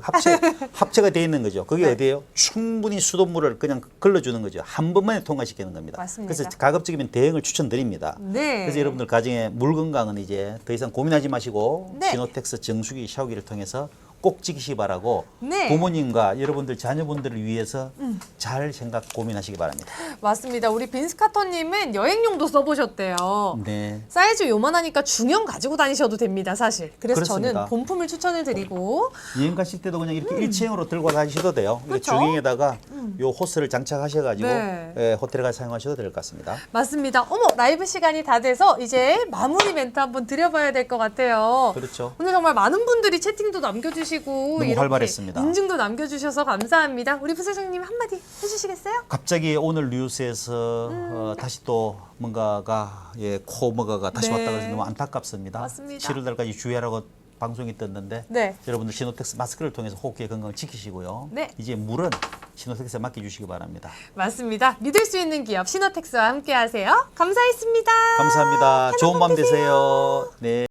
합체가 되어 있는 거죠. 그게 어디예요? 충분히 수돗물을 그냥 걸러주는 거죠. 한 번만에 통과시키는 겁니다. 맞습니다. 그래서 가급적이면 대응을 추천드립니다. 네. 그래서 여러분들 가정의 물 건강은 이제 더 이상 고민하지 마시고 네. 시노텍스 정수기 샤워기를 통해서 꼭 지키시기 바라고 네. 부모님과 여러분들 자녀분들을 위해서 잘 생각 고민하시기 바랍니다. 맞습니다. 우리 빈스카터님은 여행용도 써보셨대요. 네. 사이즈 요만하니까 중형 가지고 다니셔도 됩니다, 사실. 그래서 그렇습니다. 저는 본품을 추천을 드리고 여행 가실 때도 그냥 이렇게 일체형으로 들고 가셔도 돼요. 이렇게 그렇죠. 주경에다가 요 호스를 장착하셔가지고 네. 호텔에 가서 사용하셔도 될 것 같습니다. 맞습니다. 어머, 라이브 시간이 다 돼서 이제 마무리 멘트 한번 드려봐야 될 것 같아요. 그렇죠. 오늘 정말 많은 분들이 채팅도 남겨주시고 이렇게 활발했습니다. 인증도 남겨주셔서 감사합니다. 우리 부사장님 한마디 해주시겠어요? 갑자기 오늘 뉴스에서 다시 또 뭔가가 코머가가 다시 네. 왔다 그래서 너무 안타깝습니다. 맞습니다. 7월 달까지 주의하라고 방송이 떴는데 네. 여러분들 시노텍스 마스크를 통해서 호흡기의 건강을 지키시고요. 네. 이제 물은 시노텍스에 맡겨주시기 바랍니다. 맞습니다. 믿을 수 있는 기업 시노텍스와 함께하세요. 감사했습니다. 감사합니다. 해나 좋은 밤 되세요. 되세요. 네.